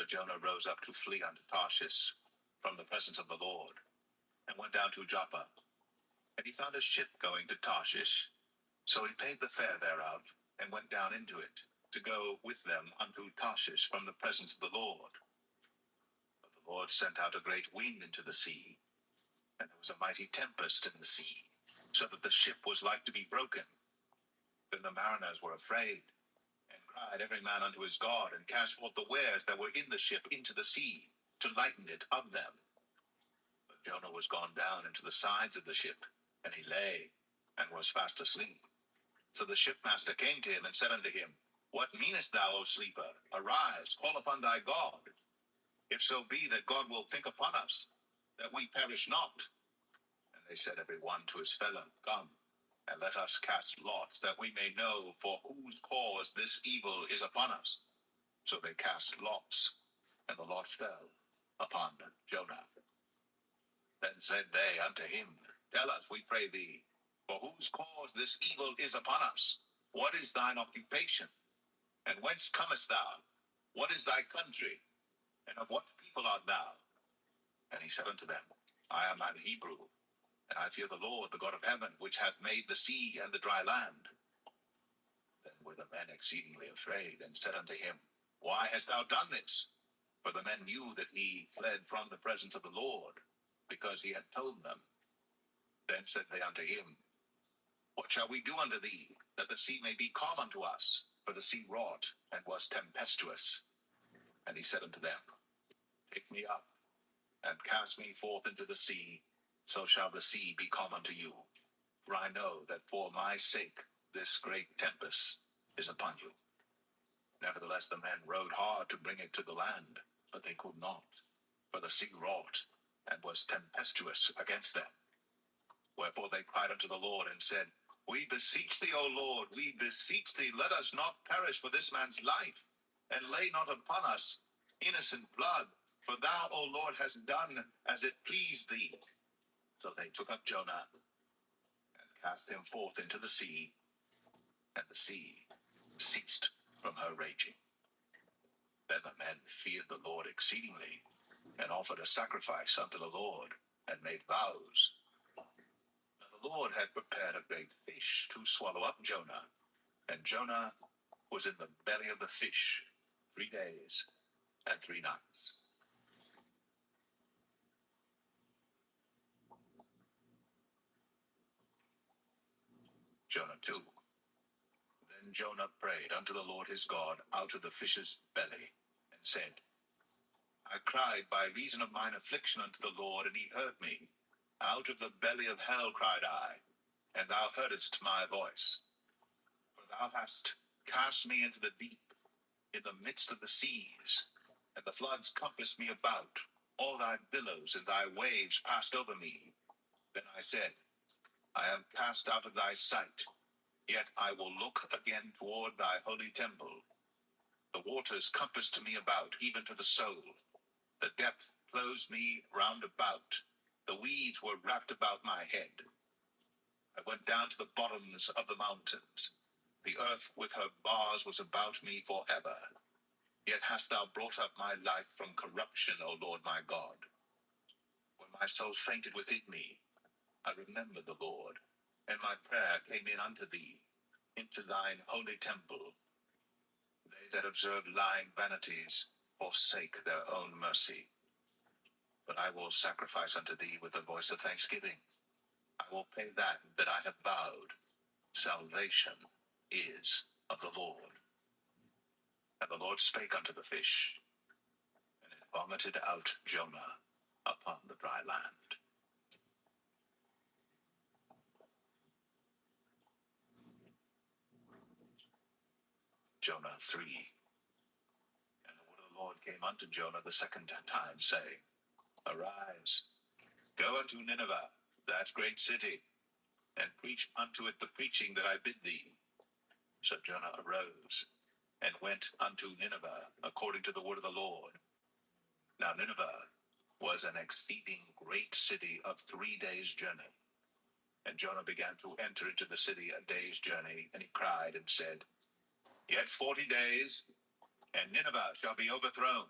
Jonah rose up to flee unto Tarshish from the presence of the Lord, and went down to Joppa. And he found a ship going to Tarshish. So he paid the fare thereof, and went down into it, to go with them unto Tarshish from the presence of the Lord. But the Lord sent out a great wind into the sea, and there was a mighty tempest in the sea, so that the ship was like to be broken. Then the mariners were afraid, and cried every man unto his God, and cast forth the wares that were in the ship into the sea, to lighten it of them. But Jonah was gone down into the sides of the ship, and he lay, and was fast asleep. So the shipmaster came to him, and said unto him, What meanest thou, O sleeper? Arise, call upon thy God, if so be that God will think upon us, that we perish not. And they said every one to his fellow, Come, and let us cast lots, that we may know for whose cause this evil is upon us. So they cast lots, and the lot fell upon Jonah. Then said they unto him, Tell us, we pray thee, for whose cause this evil is upon us? What is thine occupation? And whence comest thou? What is thy country? And of what people art thou? And he said unto them, I am an Hebrew, and I fear the Lord, the God of heaven, which hath made the sea and the dry land. Then were the men exceedingly afraid, and said unto him, Why hast thou done this? For the men knew that he fled from the presence of the Lord, because he had told them. Then said they unto him, What shall we do unto thee, that the sea may be calm unto us? For the sea wrought, and was tempestuous. And he said unto them, Take me up, and cast me forth into the sea, so shall the sea be calm unto you. For I know that for my sake this great tempest is upon you. Nevertheless the men rowed hard to bring it to the land, but they could not. For the sea wrought, and was tempestuous against them. Wherefore they cried unto the Lord, and said, We beseech thee, O Lord, we beseech thee, let us not perish for this man's life, and lay not upon us innocent blood, for thou, O Lord, hast done as it pleased thee. So they took up Jonah, and cast him forth into the sea, and the sea ceased from her raging. Then the men feared the Lord exceedingly, and offered a sacrifice unto the Lord, and made vows. Now the Lord had prepared a great fish to swallow up Jonah, and Jonah was in the belly of the fish 3 days and 3 nights. Jonah 2. Then Jonah prayed unto the Lord his God out of the fish's belly, and said, I cried by reason of mine affliction unto the Lord, and he heard me. Out of the belly of hell cried I, and thou heardest my voice. For thou hast cast me into the deep, in the midst of the seas, and the floods compassed me about. All thy billows and thy waves passed over me. Then I said, I am cast out of thy sight, yet I will look again toward thy holy temple. The waters compassed me about, even to the soul. The depth closed me round about. The weeds were wrapped about my head. I went down to the bottoms of the mountains. The earth with her bars was about me forever. Yet hast thou brought up my life from corruption, O Lord my God. When my soul fainted within me, I remembered the Lord, and my prayer came in unto thee, into thine holy temple. They that observe lying vanities forsake their own mercy. But I will sacrifice unto thee with the voice of thanksgiving. I will pay that I have vowed. Salvation is of the Lord. And the Lord spake unto the fish, and it vomited out Jonah upon the dry land. Jonah 3. And the word of the Lord came unto Jonah the second time, saying, Arise, go unto Nineveh, that great city, and preach unto it the preaching that I bid thee. So Jonah arose, and went unto Nineveh, according to the word of the Lord. Now Nineveh was an exceeding great city of 3 days' journey. And Jonah began to enter into the city a day's journey, and he cried and said, Yet 40 days, and Nineveh shall be overthrown.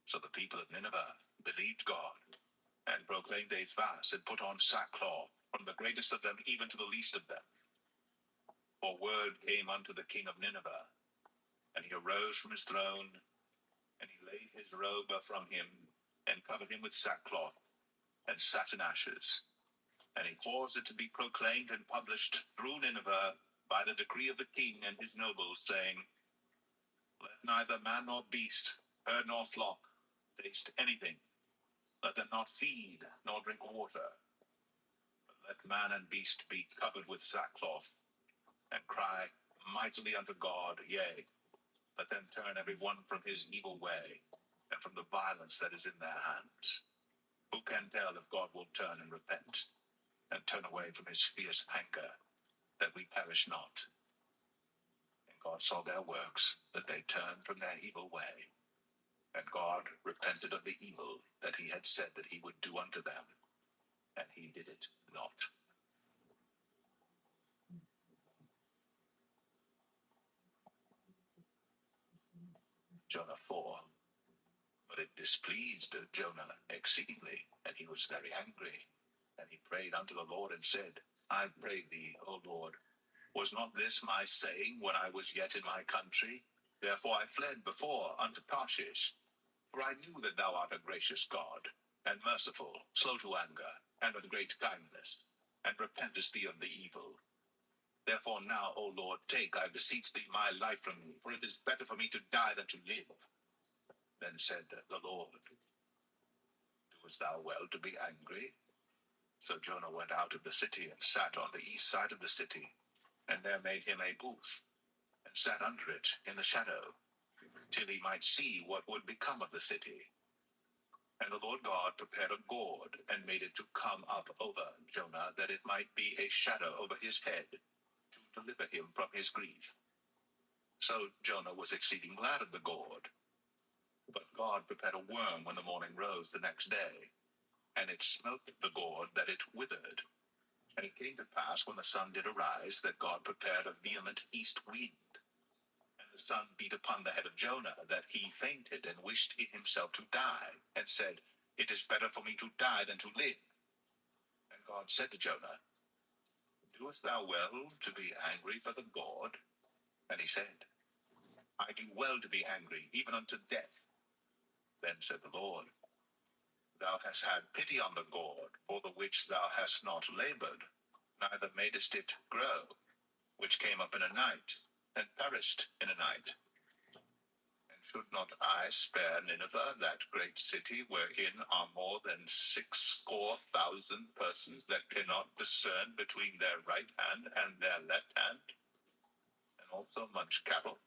So the people of Nineveh believed God, and proclaimed a fast, and put on sackcloth, from the greatest of them even to the least of them. For word came unto the king of Nineveh, and he arose from his throne, and he laid his robe from him, and covered him with sackcloth, and sat in ashes. And he caused it to be proclaimed and published through Nineveh by the decree of the king and his nobles, saying, Let neither man nor beast, herd nor flock, taste anything. Let them not feed nor drink water. But let man and beast be covered with sackcloth, and cry mightily unto God, yea, let them turn every one from his evil way, and from the violence that is in their hands. Who can tell if God will turn and repent, and turn away from his fierce anger, that we perish not? And God saw their works, that they turned from their evil way. And God repented of the evil that he had said that he would do unto them, and he did it not. Jonah 4. But it displeased Jonah exceedingly, and he was very angry. And he prayed unto the Lord, and said, I pray thee, O Lord, was not this my saying when I was yet in my country? Therefore I fled before unto Tarshish. For I knew that thou art a gracious God, and merciful, slow to anger, and of great kindness, and repentest thee of the evil. Therefore now, O Lord, take, I beseech thee, my life from me, for it is better for me to die than to live. Then said the Lord, Doest thou well to be angry? So Jonah went out of the city, and sat on the east side of the city, and there made him a booth, and sat under it in the shadow, till he might see what would become of the city. And the Lord God prepared a gourd, and made it to come up over Jonah, that it might be a shadow over his head, to deliver him from his grief. So Jonah was exceeding glad of the gourd. But God prepared a worm when the morning rose the next day, and it smote the gourd, that it withered. And it came to pass, when the sun did arise, that God prepared a vehement east wind. And the sun beat upon the head of Jonah, that he fainted, and wished in himself to die, and said, It is better for me to die than to live. And God said to Jonah, Doest thou well to be angry for the gourd? And he said, I do well to be angry, even unto death. Then said the Lord, Thou hast had pity on the gourd, for the which thou hast not labored, neither madest it grow, which came up in a night, and perished in a night. And should not I spare Nineveh, that great city, wherein are more than 6,000 persons that cannot discern between their right hand and their left hand, and also much cattle?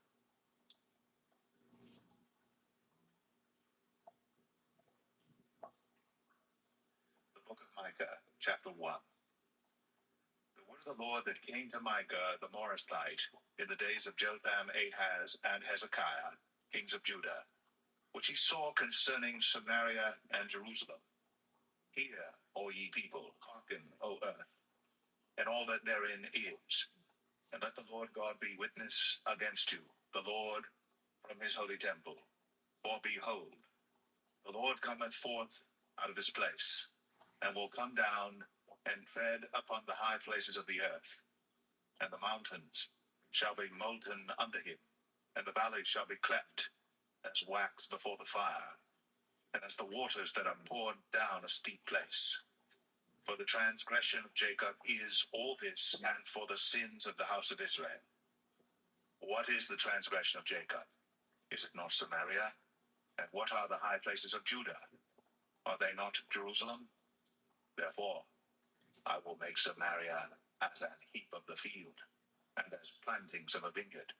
The book of Micah, chapter 1. The word of the Lord that came to Micah the Morasthite in the days of Jotham, Ahaz, and Hezekiah, kings of Judah, which he saw concerning Samaria and Jerusalem. Hear, all ye people, hearken, O earth, and all that therein is, and let the Lord God be witness against you, the Lord from his holy temple. For behold, the Lord cometh forth out of his place, and will come down and tread upon the high places of the earth, and the mountains shall be molten under him, and the valleys shall be cleft as wax before the fire, and as the waters that are poured down a steep place. For the transgression of Jacob is all this, and for the sins of the house of Israel. What is the transgression of Jacob? Is it not Samaria? And what are the high places of Judah? Are they not Jerusalem? Therefore, I will make Samaria as an heap of the field, and as plantings of a vineyard.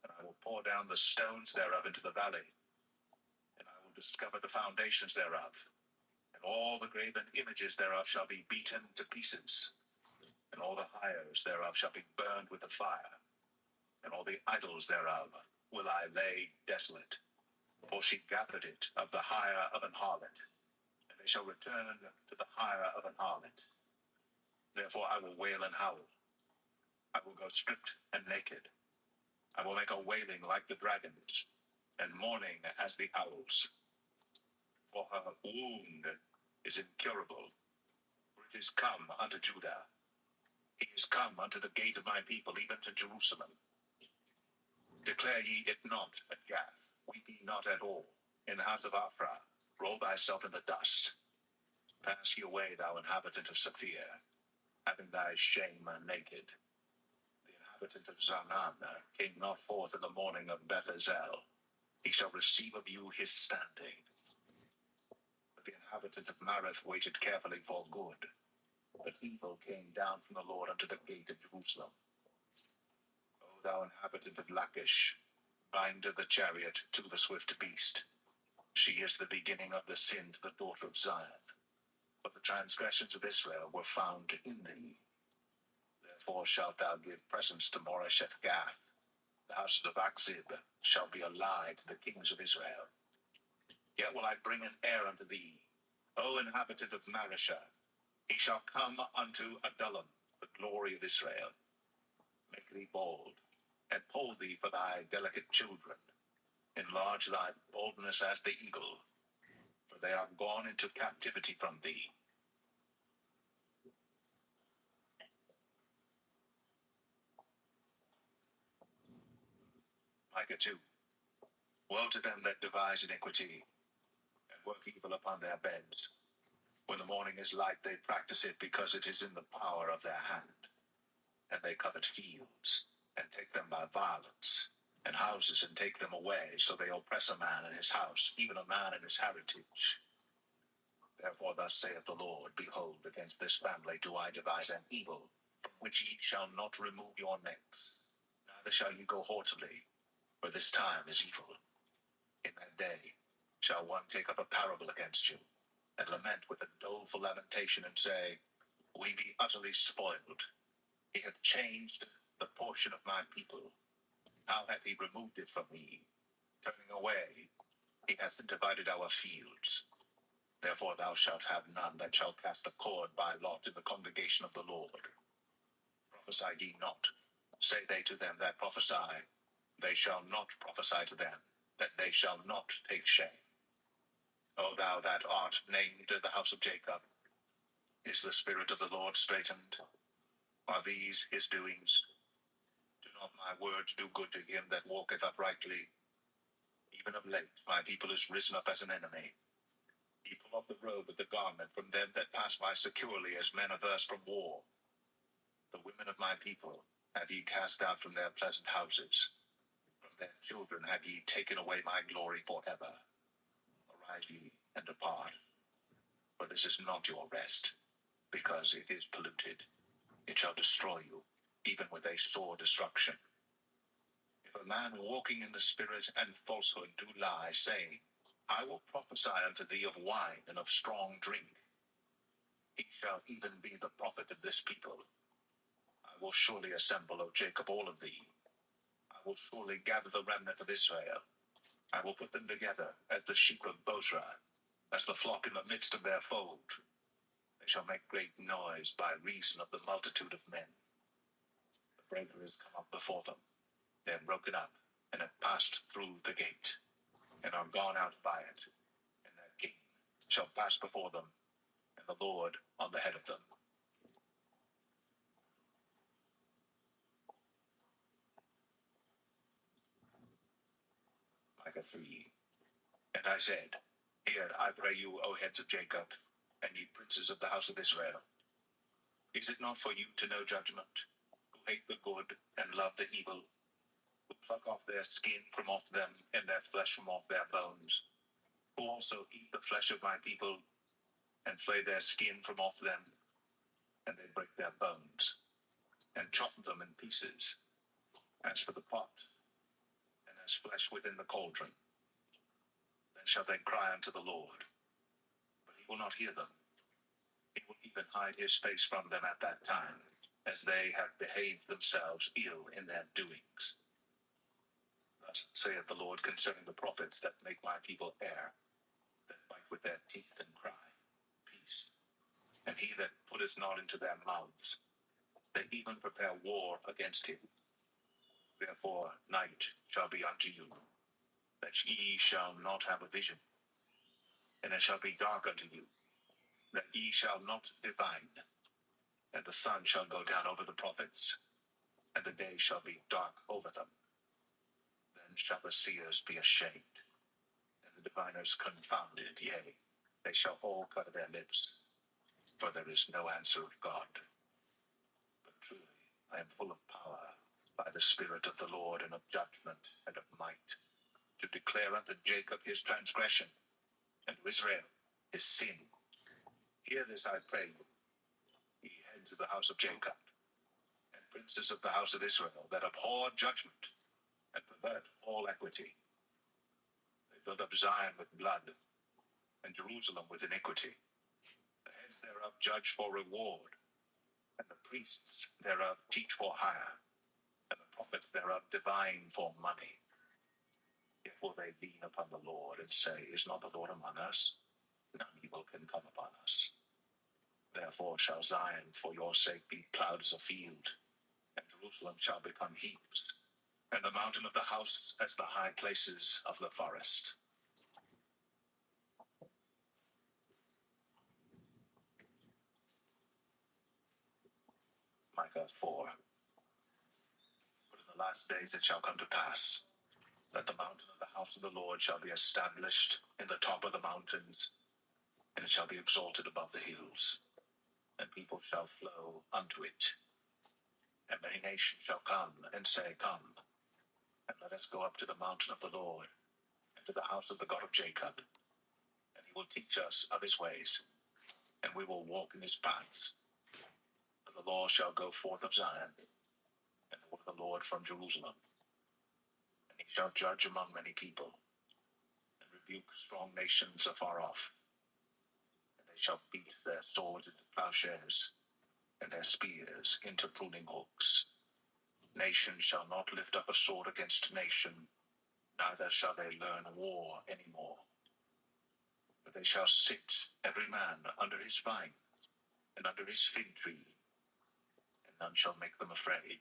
And I will pour down the stones thereof into the valley, and I will discover the foundations thereof, and all the graven images thereof shall be beaten to pieces, and all the hires thereof shall be burned with the fire, and all the idols thereof will I lay desolate. For she gathered it of the hire of an harlot, and they shall return to the hire of an harlot. Therefore I will wail and howl. I will go stripped and naked. I will make a wailing like the dragons, and mourning as the owls. for her wound is incurable. For it is come unto Judah, he is come unto the gate of my people, even to Jerusalem. Declare ye it not at Gath, weep ye not at all. In the house of Ophrah, roll thyself in the dust. Pass ye away, thou inhabitant of Saphir, having thy shame naked. The inhabitant of Zanaan came not forth in the morning of Beth-ezel. He shall receive of you his standing. But the inhabitant of Mareth waited carefully for good. But evil came down from the Lord unto the gate of Jerusalem. O thou inhabitant of Lachish, bind the chariot to the swift beast. She is the beginning of the sin to the daughter of Zion. For the transgressions of Israel were found in thee. Therefore shalt thou give presents to Moresheth Gath. The houses of Achzib shall be a lie to the kings of Israel. Yet will I bring an heir unto thee, O inhabitant of Mareshah. He shall come unto Adullam, the glory of Israel. Make thee bold, and pull thee for thy delicate children. Enlarge thy boldness as the eagle, for they are gone into captivity from thee. Micah 2. Woe to them that devise iniquity, and work evil upon their beds. When the morning is light, they practice it, because it is in the power of their hand. And they covet fields, and take them by violence, and houses, and take them away. So they oppress a man in his house, even a man in his heritage. Therefore thus saith the Lord, Behold, against this family do I devise an evil, from which ye shall not remove your necks, neither shall ye go haughtily, for this time is evil. In that day shall one take up a parable against you, and lament with a doleful lamentation, and say, We be utterly spoiled. He hath changed the portion of my people. How hath he removed it from me? Turning away, he hath divided our fields. Therefore thou shalt have none that shall cast a cord by lot in the congregation of the Lord. Prophesy ye not, say they to them that prophesy. They shall not prophesy to them, that they shall not take shame. O thou that art named the house of Jacob, is the spirit of the Lord straitened? Are these his doings? Do not my words do good to him that walketh uprightly? Even of late my people is risen up as an enemy. Ye pull off the robe of the garment from them that pass by securely, as men averse from war. The women of my people have ye cast out from their pleasant houses. From their children have ye taken away my glory forever. Arise ye and depart, for this is not your rest, because it is polluted. It shall destroy you, even with a sore destruction. If a man walking in the spirit and falsehood do lie, saying, I will prophesy unto thee of wine and of strong drink, he shall even be the prophet of this people. I will surely assemble, O Jacob, all of thee. I will surely gather the remnant of Israel. I will put them together as the sheep of Bozrah, as the flock in the midst of their fold. They shall make great noise by reason of the multitude of men. The breaker is come up before them. They have broken up, and have passed through the gate, and are gone out by it. And their king shall pass before them, and the Lord on the head of them. Micah 3. And I said, Hear, I pray you, O heads of Jacob, and ye princes of the house of Israel. Is it not for you to know judgment, who hate the good and love the evil, who pluck off their skin from off them, and their flesh from off their bones, who also eat the flesh of my people, and flay their skin from off them, and they break their bones, and chop them in pieces, as for the pot, and as flesh within the cauldron? Then shall they cry unto the Lord, but he will not hear them. He will even hide his face from them at that time, as they have behaved themselves ill in their doings. Thus saith the Lord concerning the prophets that make my people err, that bite with their teeth and cry, Peace. And he that putteth not into their mouths, they even prepare war against him. Therefore night shall be unto you, that ye shall not have a vision, And it shall be dark unto you, that ye shall not divine, and the sun shall go down over the prophets, and the day shall be dark over them. Then shall the seers be ashamed, and the diviners confounded, yea, they shall all cover their lips, for there is no answer of God. But truly I am full of power by the Spirit of the Lord, and of judgment, and of might, to declare unto Jacob his transgression, and to Israel his sin. Hear this, I pray you, ye heads of the house of Jacob, and princes of the house of Israel, that abhor judgment, and pervert all equity. They build up Zion with blood, and Jerusalem with iniquity. The heads thereof judge for reward, and the priests thereof teach for hire, and the prophets thereof divine for money. Yet will they lean upon the Lord, and say, Is not the Lord among us? None evil can come upon us. Therefore shall Zion for your sake be plowed as a field, and Jerusalem shall become heaps, and the mountain of the house as the high places of the forest. Micah 4. But in the last days it shall come to pass, that the mountain of the house of the Lord shall be established in the top of the mountains, and it shall be exalted above the hills, and people shall flow unto it. And many nations shall come and say, Come, and let us go up to the mountain of the Lord, and to the house of the God of Jacob. And he will teach us of his ways, and we will walk in his paths. And the law shall go forth of Zion, and the word of the Lord from Jerusalem. And he shall judge among many people, and rebuke strong nations afar off. And they shall beat their swords into plowshares, and their spears into pruning hooks. Nation shall not lift up a sword against nation, neither shall they learn war any more. But they shall sit every man under his vine, and under his fig tree, and none shall make them afraid.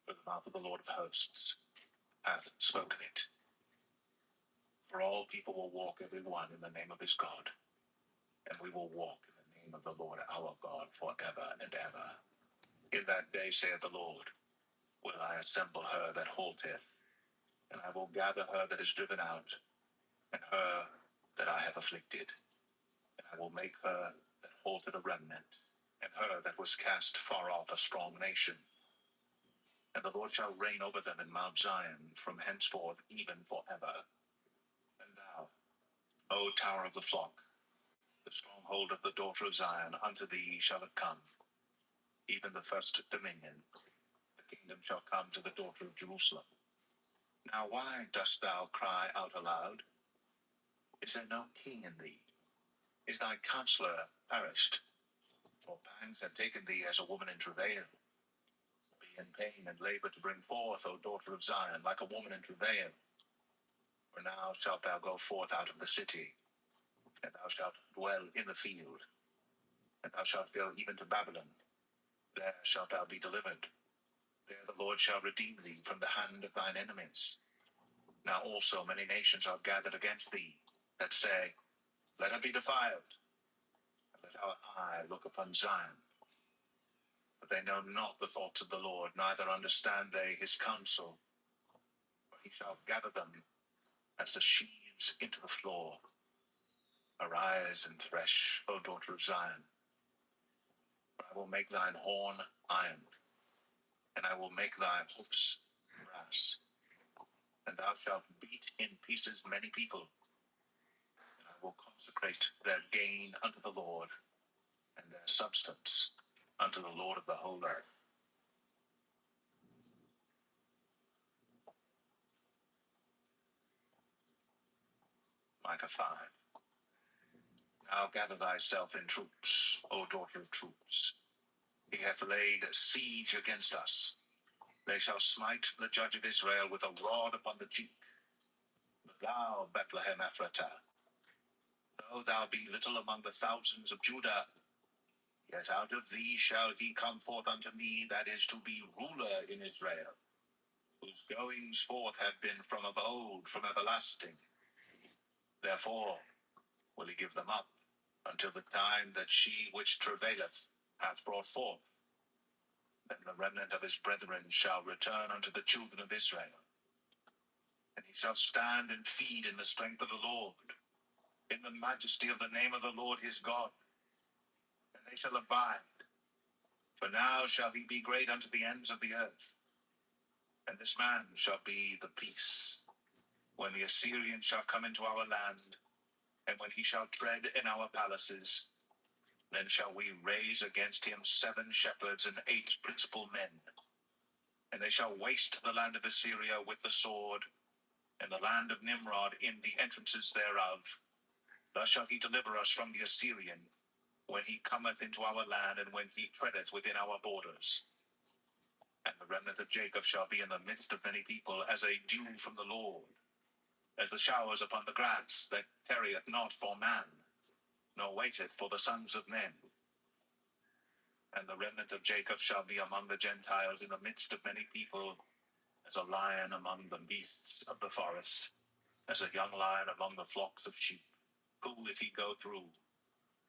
For the mouth of the Lord of hosts hath spoken it. For all people will walk every one in the name of his God, and we will walk in the name of the Lord our God forever and ever. In that day, saith the Lord, will I assemble her that halteth, and I will gather her that is driven out, and her that I have afflicted. And I will make her that halted a remnant, and her that was cast far off a strong nation. And the Lord shall reign over them in Mount Zion from henceforth even forever. And thou, O tower of the flock, the stronghold of the daughter of Zion, unto thee shall it come, even the first dominion. The kingdom shall come to the daughter of Jerusalem. Now why dost thou cry out aloud? Is there no king in thee? Is thy counselor perished? For pangs have taken thee as a woman in travail. Be in pain and labor to bring forth, O daughter of Zion, like a woman in travail. For now shalt thou go forth out of the city, and thou shalt dwell in the field, and thou shalt go even to Babylon. There shalt thou be delivered. There the Lord shall redeem thee from the hand of thine enemies. Now also many nations are gathered against thee, that say, Let her be defiled, and let our eye look upon Zion. But they know not the thoughts of the Lord, neither understand they his counsel. For he shall gather them as the sheaves into the floor. Arise and thresh, O daughter of Zion. For I will make thine horn iron, and I will make thy hoofs brass. And thou shalt beat in pieces many people, and I will consecrate their gain unto the Lord, and their substance unto the Lord of the whole earth. Micah 5. Now gather thyself in troops, O daughter of troops. He hath laid siege against us. They shall smite the judge of Israel with a rod upon the cheek. But thou, Bethlehem Ephratah, though thou be little among the thousands of Judah, yet out of thee shall he come forth unto me, that is to be ruler in Israel, whose goings forth have been from of old, from everlasting. Therefore will he give them up, until the time that she which travaileth hath brought forth. Then the remnant of his brethren shall return unto the children of Israel. And he shall stand and feed in the strength of the Lord, in the majesty of the name of the Lord his God. And they shall abide. For now shall he be great unto the ends of the earth. And this man shall be the peace. When the Assyrian shall come into our land, and when he shall tread in our palaces, then shall we raise against him 7 shepherds and 8 principal men. And they shall waste the land of Assyria with the sword, and the land of Nimrod in the entrances thereof. Thus shall he deliver us from the Assyrian, when he cometh into our land, and when he treadeth within our borders. And the remnant of Jacob shall be in the midst of many people, as a dew from the Lord, as the showers upon the grass, that tarrieth not for man, nor waiteth for the sons of men. And the remnant of Jacob shall be among the Gentiles in the midst of many people, as a lion among the beasts of the forest, as a young lion among the flocks of sheep, who, if he go through,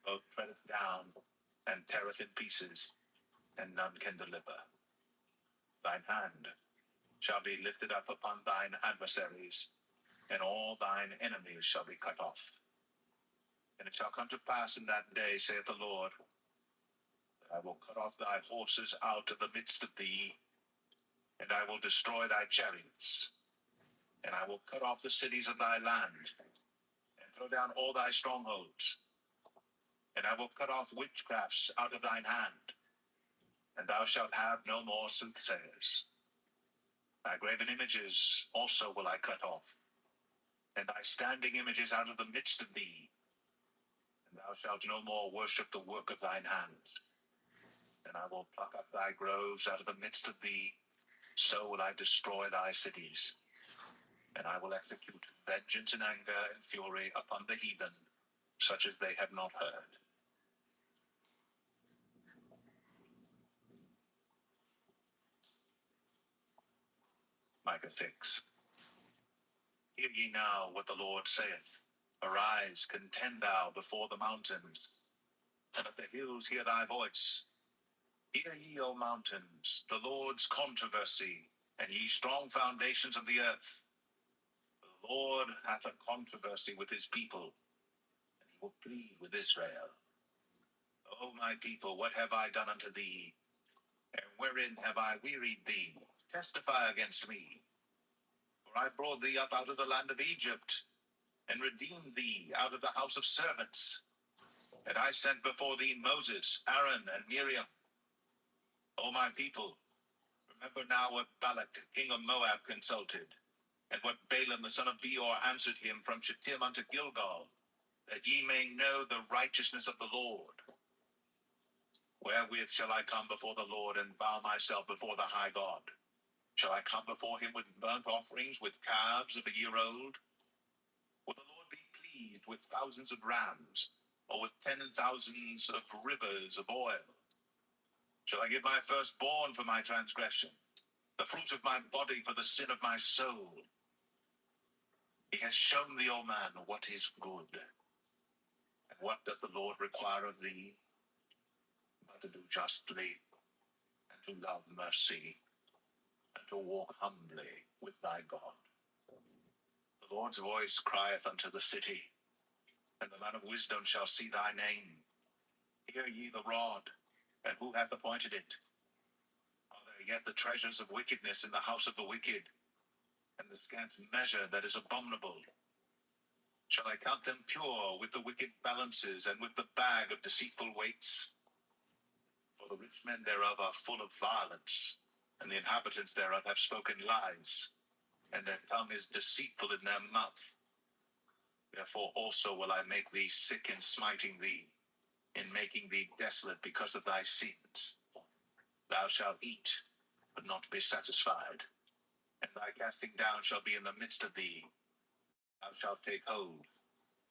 both treadeth down and teareth in pieces, and none can deliver. Thine hand shall be lifted up upon thine adversaries, and all thine enemies shall be cut off. And it shall come to pass in that day, saith the Lord, that I will cut off thy horses out of the midst of thee, and I will destroy thy chariots, and I will cut off the cities of thy land, and throw down all thy strongholds, and I will cut off witchcrafts out of thine hand, and thou shalt have no more soothsayers. Thy graven images also will I cut off, and thy standing images out of the midst of thee, and thou shalt no more worship the work of thine hands. And I will pluck up thy groves out of the midst of thee, so will I destroy thy cities. And I will execute vengeance and anger and fury upon the heathen, such as they have not heard. Micah 6. Hear ye now what the Lord saith. Arise, contend thou before the mountains, and let the hills hear thy voice. Hear ye, O mountains, the Lord's controversy, and ye strong foundations of the earth. The Lord hath a controversy with his people, and he will plead with Israel. O my people, what have I done unto thee? And wherein have I wearied thee? Testify against me. For I brought thee up out of the land of Egypt, and redeemed thee out of the house of servants. And I sent before thee Moses, Aaron, and Miriam. O my people, remember now what Balak, king of Moab, consulted, and what Balaam the son of Beor answered him from Shittim unto Gilgal, that ye may know the righteousness of the Lord. Wherewith shall I come before the Lord, and bow myself before the high God? Shall I come before him with burnt offerings, with calves of a year old? Will the Lord be pleased with thousands of rams, or with 10,000s of rivers of oil? Shall I give my firstborn for my transgression, the fruit of my body for the sin of my soul? He has shown thee, O man, what is good. And what doth the Lord require of thee? But to do justly, and to love mercy, and to walk humbly with thy God. The Lord's voice crieth unto the city, and the man of wisdom shall see thy name. Hear ye the rod, and who hath appointed it? Are there yet the treasures of wickedness in the house of the wicked, and the scant measure that is abominable? Shall I count them pure with the wicked balances, and with the bag of deceitful weights? For the rich men thereof are full of violence, and the inhabitants thereof have spoken lies, and their tongue is deceitful in their mouth. Therefore also will I make thee sick in smiting thee, in making thee desolate because of thy sins. Thou shalt eat, but not be satisfied, and thy casting down shall be in the midst of thee. Thou shalt take hold,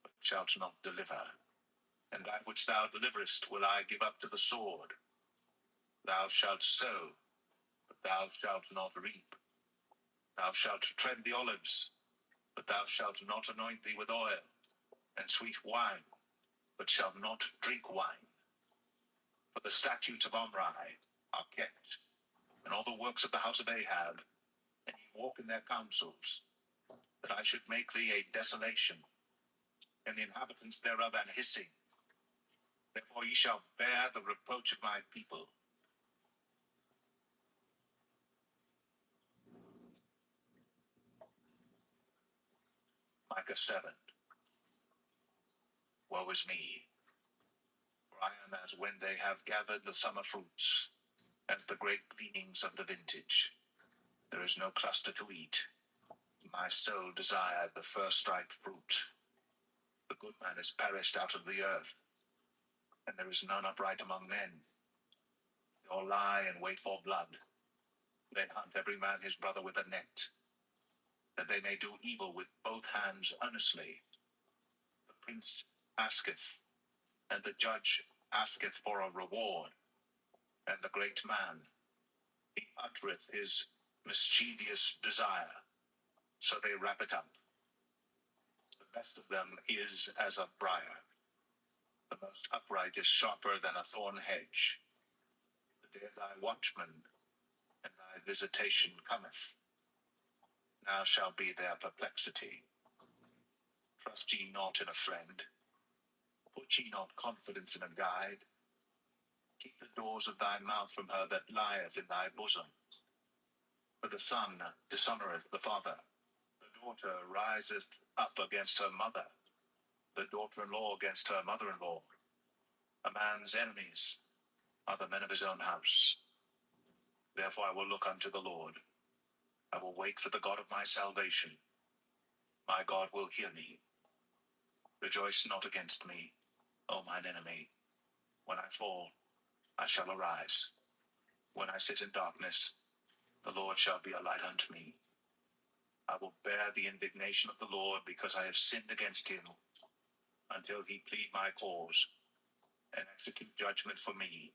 but shalt not deliver. And that which thou deliverest will I give up to the sword. Thou shalt sow, but thou shalt not reap. Thou shalt tread the olives, but thou shalt not anoint thee with oil. and sweet wine, but shall not drink wine. For the statutes of Omri are kept, and all the works of the house of Ahab, and ye walk in their counsels, that I should make thee a desolation, and the inhabitants thereof an hissing. Therefore ye shall bear the reproach of my people. Micah 7. Woe is me, for I am as when they have gathered the summer fruits, as the great gleanings of the vintage. There is no cluster to eat. My soul desired the first ripe fruit. The good man is perished out of the earth, and there is none upright among men. They all lie and wait for blood. They hunt every man his brother with a net, that they may do evil with both hands earnestly. The prince asketh, and the judge asketh for a reward, and the great man, he uttereth his mischievous desire, so they wrap it up. The best of them is as a briar. The most upright is sharper than a thorn hedge. The day of thy watchman and thy visitation cometh. Now shall be their perplexity. Trust ye not in a friend. Put ye not confidence in a guide. Keep the doors of thy mouth from her that lieth in thy bosom. For the son dishonoureth the father. The daughter riseth up against her mother. The daughter-in-law against her mother-in-law. A man's enemies are the men of his own house. Therefore I will look unto the Lord. I will wait for the God of my salvation. My God will hear me. Rejoice not against me, O mine enemy. When I fall, I shall arise. When I sit in darkness, the Lord shall be a light unto me. I will bear the indignation of the Lord, because I have sinned against him, until he plead my cause, and execute judgment for me.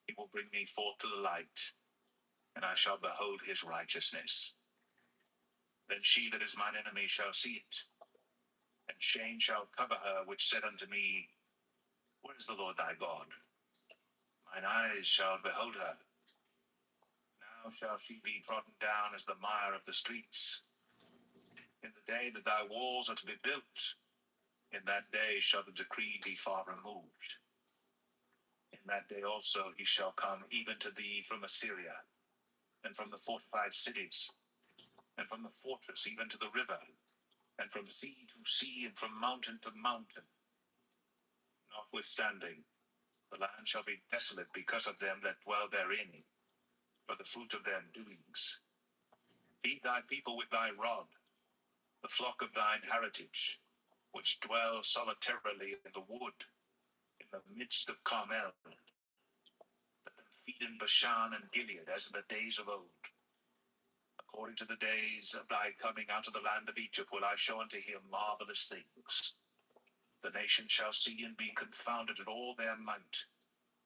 He will bring me forth to the light, and I shall behold his righteousness. Then she that is mine enemy shall see it, and shame shall cover her which said unto me, Where is the Lord thy God? Mine eyes shall behold her. Now shall she be trodden down as the mire of the streets. In the day that thy walls are to be built, in that day shall the decree be far removed. In that day also he shall come even to thee from Assyria, and from the fortified cities, and from the fortress even to the river, and from sea to sea, and from mountain to mountain. Notwithstanding, the land shall be desolate because of them that dwell therein, for the fruit of their doings. Feed thy people with thy rod, the flock of thine heritage, which dwell solitarily in the wood, in the midst of Carmel. Let them feed in Bashan and Gilead as in the days of old. According to the days of thy coming out of the land of Egypt will I show unto him marvelous things. The nations shall see and be confounded at all their might.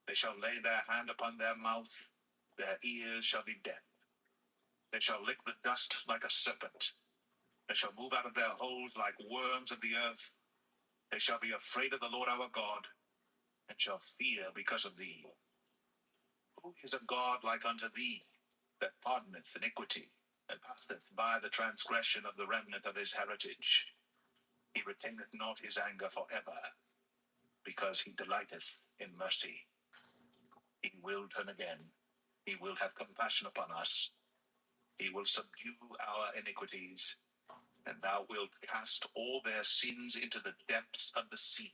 They shall lay their hand upon their mouth, their ears shall be deaf. They shall lick the dust like a serpent. They shall move out of their holes like worms of the earth. They shall be afraid of the Lord our God, and shall fear because of thee. Who is a God like unto thee, that pardoneth iniquity, and passeth by the transgression of the remnant of his heritage? He retaineth not his anger forever, because he delighteth in mercy. He will turn again. He will have compassion upon us. He will subdue our iniquities, and thou wilt cast all their sins into the depths of the sea.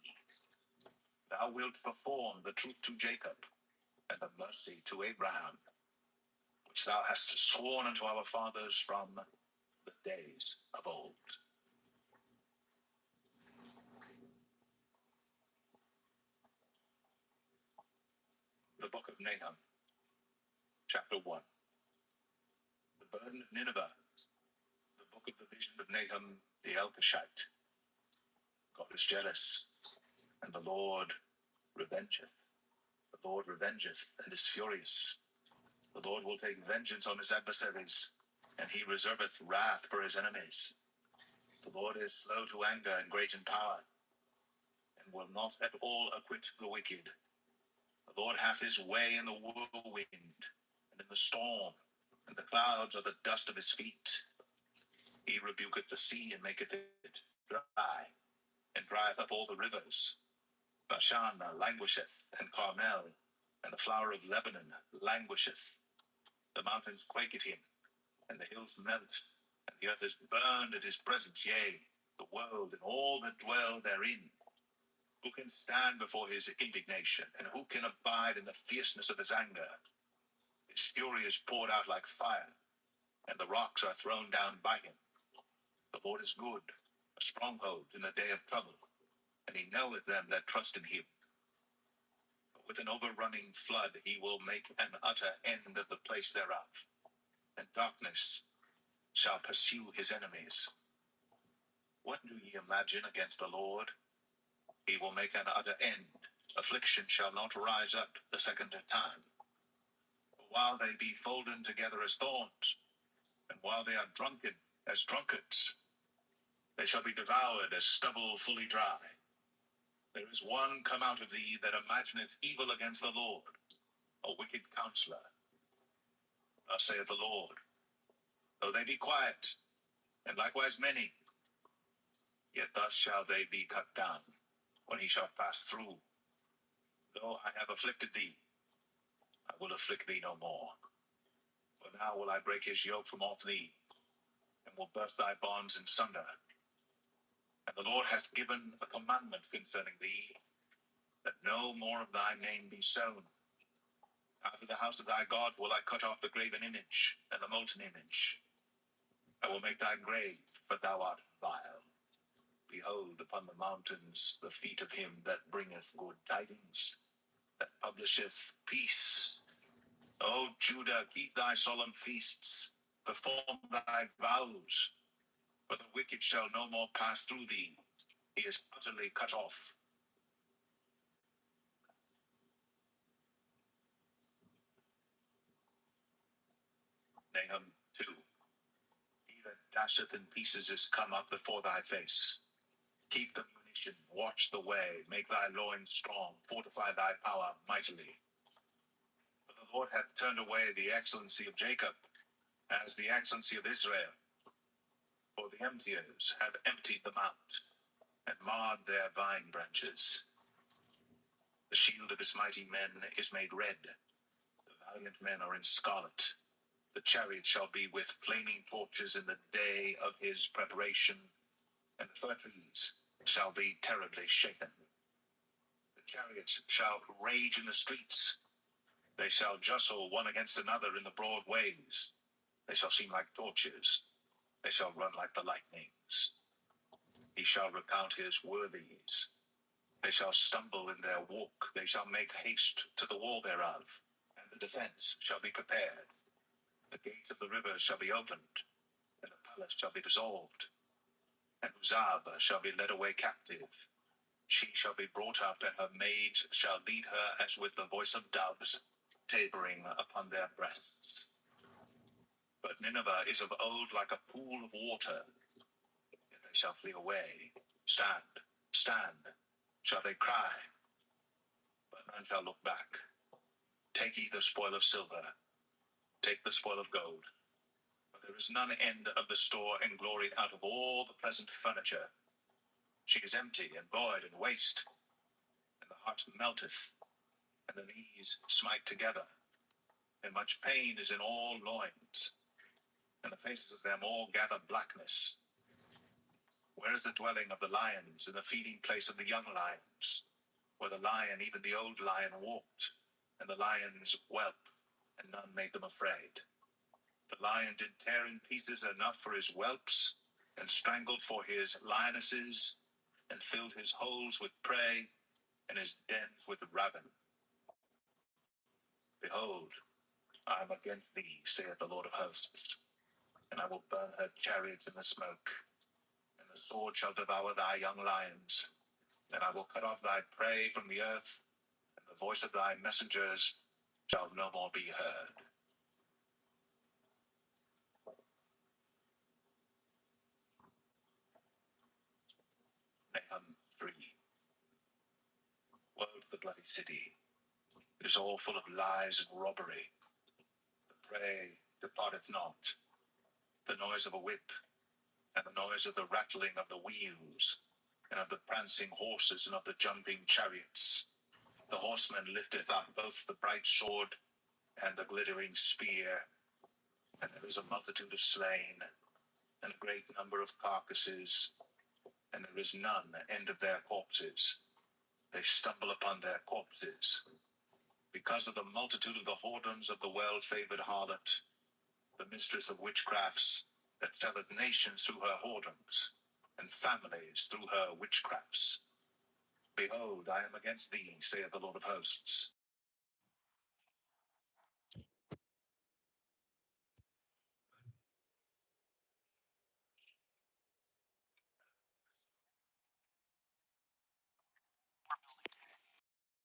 Thou wilt perform the truth to Jacob, and the mercy to Abraham, which thou hast sworn unto our fathers from the days of old. The book of Nahum, chapter 1. The burden of Nineveh, the book of the vision of Nahum the Elkoshite. God is jealous, and the Lord revengeth. The Lord revengeth, and is furious. The Lord will take vengeance on his adversaries, and he reserveth wrath for his enemies. The Lord is slow to anger and great in power, and will not at all acquit the wicked. The Lord hath his way in the whirlwind, and in the storm, and the clouds are the dust of his feet. He rebuketh the sea, and maketh it dry, and drieth up all the rivers. Bashan languisheth, and Carmel, and the flower of Lebanon languisheth. The mountains quake at him, and the hills melt, and the earth is burned at his presence, yea, the world and all that dwell therein. Who can stand before his indignation, and who can abide in the fierceness of his anger? His fury is poured out like fire, and the rocks are thrown down by him. The Lord is good, a stronghold in the day of trouble, and he knoweth them that trust in him. But with an overrunning flood he will make an utter end of the place thereof, and darkness shall pursue his enemies. What do ye imagine against the Lord? He will make an utter end. Affliction shall not rise up the second time. While they be folden together as thorns, and while they are drunken as drunkards, they shall be devoured as stubble fully dry. There is one come out of thee that imagineth evil against the Lord, a wicked counselor. Thus saith the Lord, though they be quiet, and likewise many, yet thus shall they be cut down, when he shall pass through. Though I have afflicted thee, I will afflict thee no more. For now will I break his yoke from off thee, and will burst thy bonds in sunder. And the Lord hath given a commandment concerning thee, that no more of thy name be sown. Out of the house of thy God will I cut off the graven image and the molten image. I will make thy grave, for thou art vile. Behold, upon the mountains the feet of him that bringeth good tidings, that publisheth peace. O Judah, keep thy solemn feasts, perform thy vows, for the wicked shall no more pass through thee. He is utterly cut off. Nahum 2. He that dasheth in pieces is come up before thy face. Keep the munition, watch the way, make thy loins strong, fortify thy power mightily. For the Lord hath turned away the excellency of Jacob, as the excellency of Israel. For the emptiers have emptied the mount, and marred their vine branches. The shield of his mighty men is made red. The valiant men are in scarlet. The chariot shall be with flaming torches in the day of his preparation, and the fir trees shall be terribly shaken. The chariots shall rage in the streets. They shall jostle one against another in the broad ways. They shall seem like torches. They shall run like the lightnings. He shall recount his worthies. They shall stumble in their walk. They shall make haste to the wall thereof, and the defense shall be prepared. The gates of the rivers shall be opened, and the palace shall be dissolved, and Uzab shall be led away captive. She shall be brought up, and her maids shall lead her as with the voice of doves, tabering upon their breasts. But Nineveh is of old like a pool of water, yet they shall flee away. Stand, stand, shall they cry, but none shall look back. Take ye the spoil of silver, take the spoil of gold. For there is none end of the store and glory out of all the pleasant furniture. She is empty and void and waste, and the heart melteth, and the knees smite together, and much pain is in all loins, and the faces of them all gather blackness. Where is the dwelling of the lions, and the feeding place of the young lions, where the lion, even the old lion, walked, and the lions whelp, and none made them afraid? The lion did tear in pieces enough for his whelps, and strangled for his lionesses, and filled his holes with prey, and his dens with rabble. Behold, I am against thee, saith the Lord of hosts, and I will burn her chariots in the smoke, and the sword shall devour thy young lions, and I will cut off thy prey from the earth, and the voice of thy messengers shall no more be heard. Nahum 3. Woe to the bloody city! It is all full of lies and robbery. The prey departeth not, the noise of a whip, and the noise of the rattling of the wheels, and of the prancing horses, and of the jumping chariots. The horseman lifteth up both the bright sword and the glittering spear, and there is a multitude of slain, and a great number of carcasses, and there is none end of their corpses. They stumble upon their corpses. Because of the multitude of the whoredoms of the well-favored harlot, the mistress of witchcrafts, that selleth nations through her whoredoms, and families through her witchcrafts. Behold, I am against thee, saith the Lord of hosts.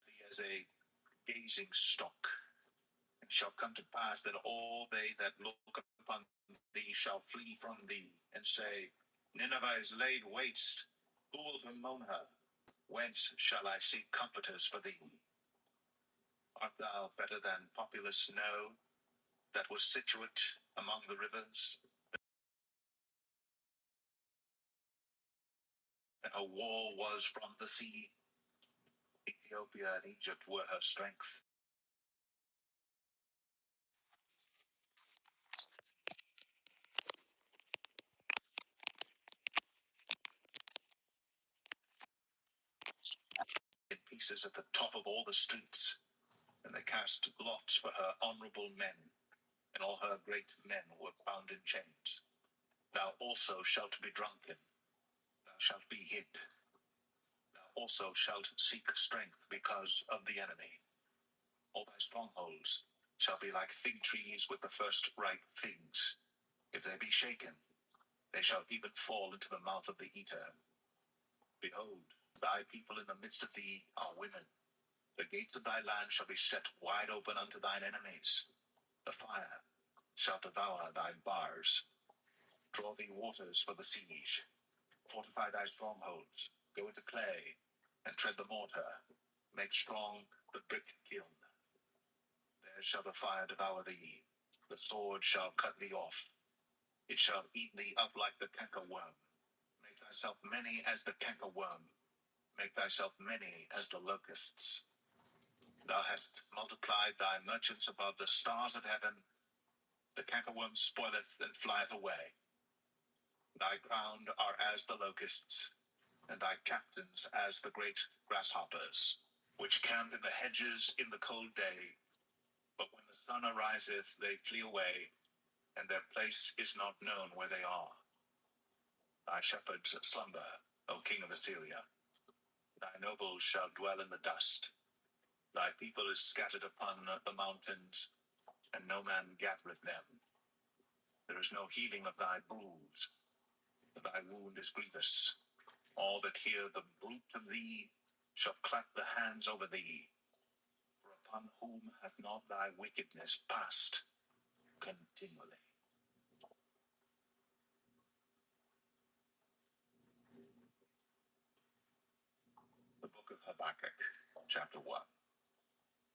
Thee as a gazing stock. It shall come to pass that all they that look upon thee shall flee from thee, and say, Nineveh is laid waste. Who will bemoan her? Whence shall I seek comforters for thee? Art thou better than populous snow, that was situate among the rivers? And her wall was from the sea. Ethiopia and Egypt were her strength. In pieces at the top of all the streets, and they cast lots for her honorable men, and all her great men were bound in chains. Thou also shalt be drunken, thou shalt be hid. Thou also shalt seek strength because of the enemy. All thy strongholds shall be like fig trees with the first ripe figs. If they be shaken, they shall even fall into the mouth of the eater. Behold, thy people in the midst of thee are women. The gates of thy land shall be set wide open unto thine enemies. The fire shall devour thy bars. Draw thee waters for the siege. Fortify thy strongholds. Go into clay, and tread the mortar. Make strong the brick kiln. There shall the fire devour thee. The sword shall cut thee off. It shall eat thee up like the cankerworm. Make thyself many as the cankerworm. Make thyself many as the locusts. Thou hast multiplied thy merchants above the stars of heaven. The cankerworm spoileth and flieth away. Thy crown are as the locusts, and thy captains as the great grasshoppers, which camp in the hedges in the cold day. But when the sun ariseth, they flee away, and their place is not known where they are. Thy shepherds slumber, O king of Assyria. Thy nobles shall dwell in the dust. Thy people is scattered upon the mountains, and no man gathereth them. There is no healing of thy bruise. Thy wound is grievous. All that hear the bruit of thee shall clap the hands over thee. For upon whom hath not thy wickedness passed continually? The book of Habakkuk, chapter 1.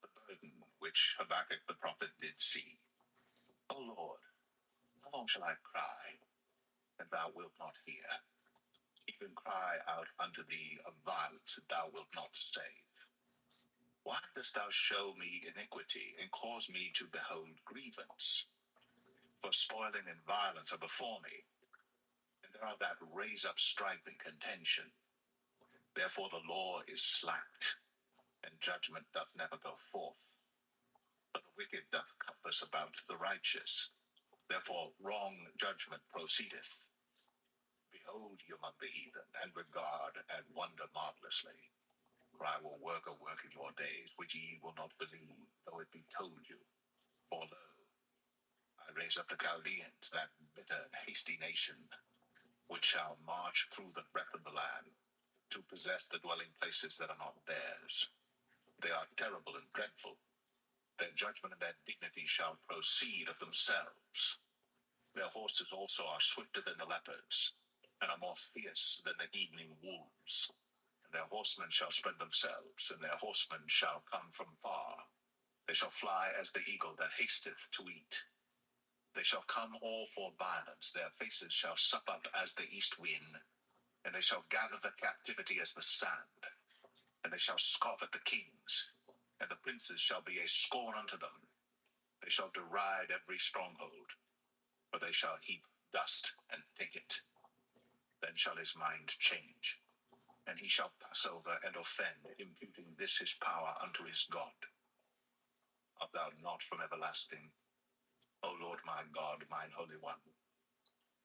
The burden which Habakkuk the prophet did see. O Lord, how long shall I cry, and thou wilt not hear? Even cry out unto thee of violence, and thou wilt not save. Why dost thou show me iniquity, and cause me to behold grievance? For spoiling and violence are before me, and there are that raise up strife and contention. Therefore the law is slacked, and judgment doth never go forth. But the wicked doth compass about the righteous. Therefore wrong judgment proceedeth. Behold ye among the heathen, and regard and wonder marvelously. For I will work a work in your days, which ye will not believe, though it be told you. For lo, I raise up the Chaldeans, that bitter and hasty nation, which shall march through the breadth of the land, to possess the dwelling places that are not theirs. They are terrible and dreadful. Their judgment and their dignity shall proceed of themselves. Their horses also are swifter than the leopards, and are more fierce than the evening wolves. their horsemen shall spread themselves, and their horsemen shall come from far. They shall fly as the eagle that hasteth to eat. They shall come all for violence, their faces shall sup up as the east wind, and they shall gather the captivity as the sand, and they shall scoff at the kings, and the princes shall be a scorn unto them. They shall deride every stronghold, for they shall heap dust and take it. Then shall his mind change, and he shall pass over and offend, imputing this his power unto his God. Art thou not from everlasting, O Lord my God, mine Holy One?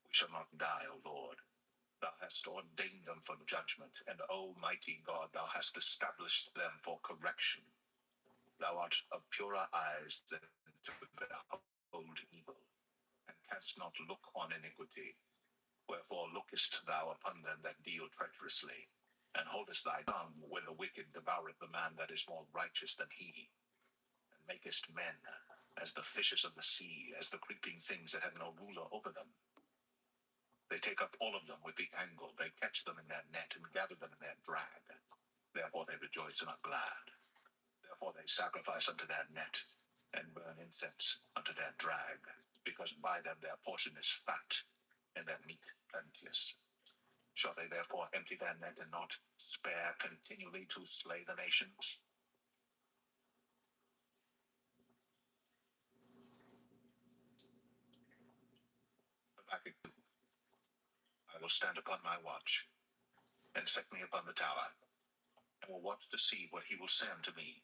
We shall not die, O Lord. Thou hast ordained them for judgment, and, O mighty God, thou hast established them for correction. Thou art of purer eyes than to behold evil, and canst not look on iniquity. Wherefore lookest thou upon them that deal treacherously, and holdest thy tongue when the wicked devoureth the man that is more righteous than he, and makest men as the fishes of the sea, as the creeping things that have no ruler over them. They take up all of them with the angle, they catch them in their net, and gather them in their drag. Therefore they rejoice and are glad. Therefore they sacrifice unto their net, and burn incense unto their drag, because by them their portion is fat, and their meat plenteous. Shall they therefore empty their net, and not spare continually to slay the nations? Habakkuk 2. I will stand upon my watch, and set me upon the tower, and will watch to see what he will say unto me,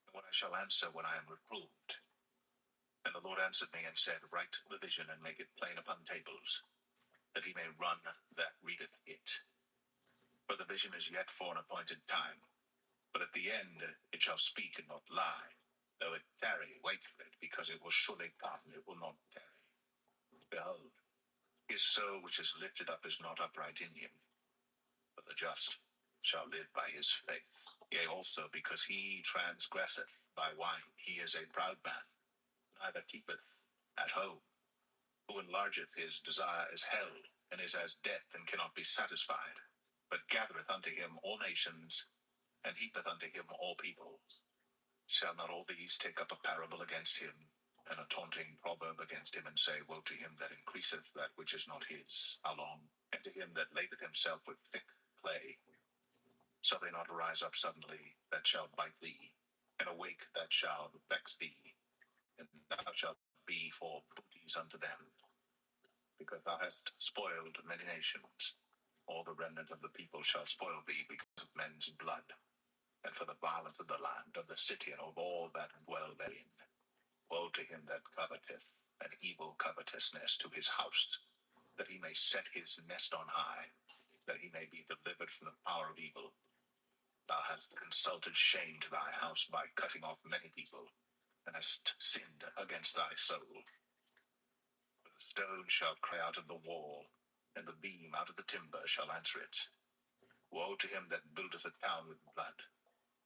and what I shall answer when I am reproved. And the Lord answered me and said, Write the vision, and make it plain upon tables, that he may run that readeth it. For the vision is yet for an appointed time, but at the end it shall speak and not lie. Though it tarry, wait for it, because it will surely come, it will not tarry. Behold, his soul which is lifted up is not upright in him, but the just shall live by his faith. Yea, also because he transgresseth by wine, he is a proud man, neither keepeth at home, who enlargeth his desire as hell, and is as death, and cannot be satisfied, but gathereth unto him all nations, and heapeth unto him all people. Shall not all these take up a parable against him, and a taunting proverb against him, and say, Woe to him that increaseth that which is not his? How long? And to him that ladeth himself with thick clay? Shall they not rise up suddenly that shall bite thee, and awake that shall vex thee? And thou shalt be for booties unto them, because thou hast spoiled many nations. All the remnant of the people shall spoil thee because of men's blood, and for the violence of the land, of the city, and of all that dwell therein. Woe to him that coveteth an evil covetousness to his house, that he may set his nest on high, that he may be delivered from the power of evil. Thou hast consulted shame to thy house by cutting off many people, and hast sinned against thy soul. For the stone shall cry out of the wall, and the beam out of the timber shall answer it. Woe to him that buildeth a town with blood,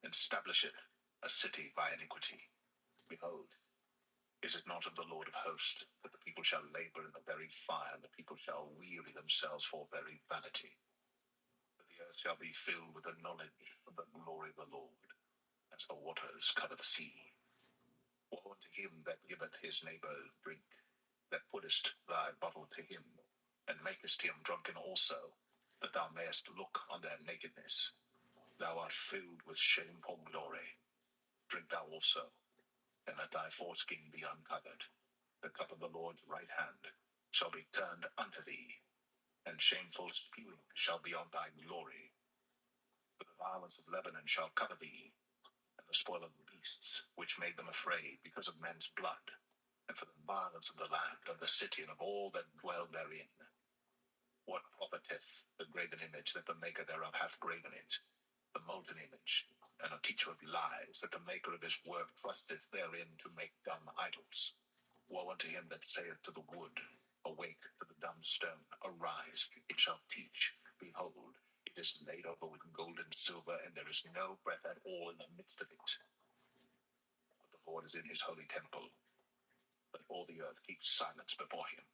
and establisheth a city by iniquity. Behold, is it not of the Lord of hosts that the people shall labor in the very fire, and the people shall weary themselves for very vanity? But the earth shall be filled with the knowledge of the glory of the Lord, as the waters cover the sea. Woe unto him that giveth his neighbor drink, that puttest thy bottle to him, and makest him drunken also, that thou mayest look on their nakedness. Thou art filled with shameful glory. Drink thou also, and let thy foreskin be uncovered. The cup of the Lord's right hand shall be turned unto thee, and shameful spewing shall be on thy glory. For the violence of Lebanon shall cover thee, and the spoil of beasts, which made them afraid because of men's blood, and for the violence of the land, of the city, and of all that dwell therein. What profiteth the graven image that the maker thereof hath graven it, the molten image, and a teacher of lies, that the maker of his work trusteth therein to make dumb idols? Woe unto him that saith to the wood, Awake, to the dumb stone, Arise, it shall teach. Behold, it is laid over with gold and silver, and there is no breath at all in the midst of it. But the Lord is in his holy temple. Let all the earth keep silence before him.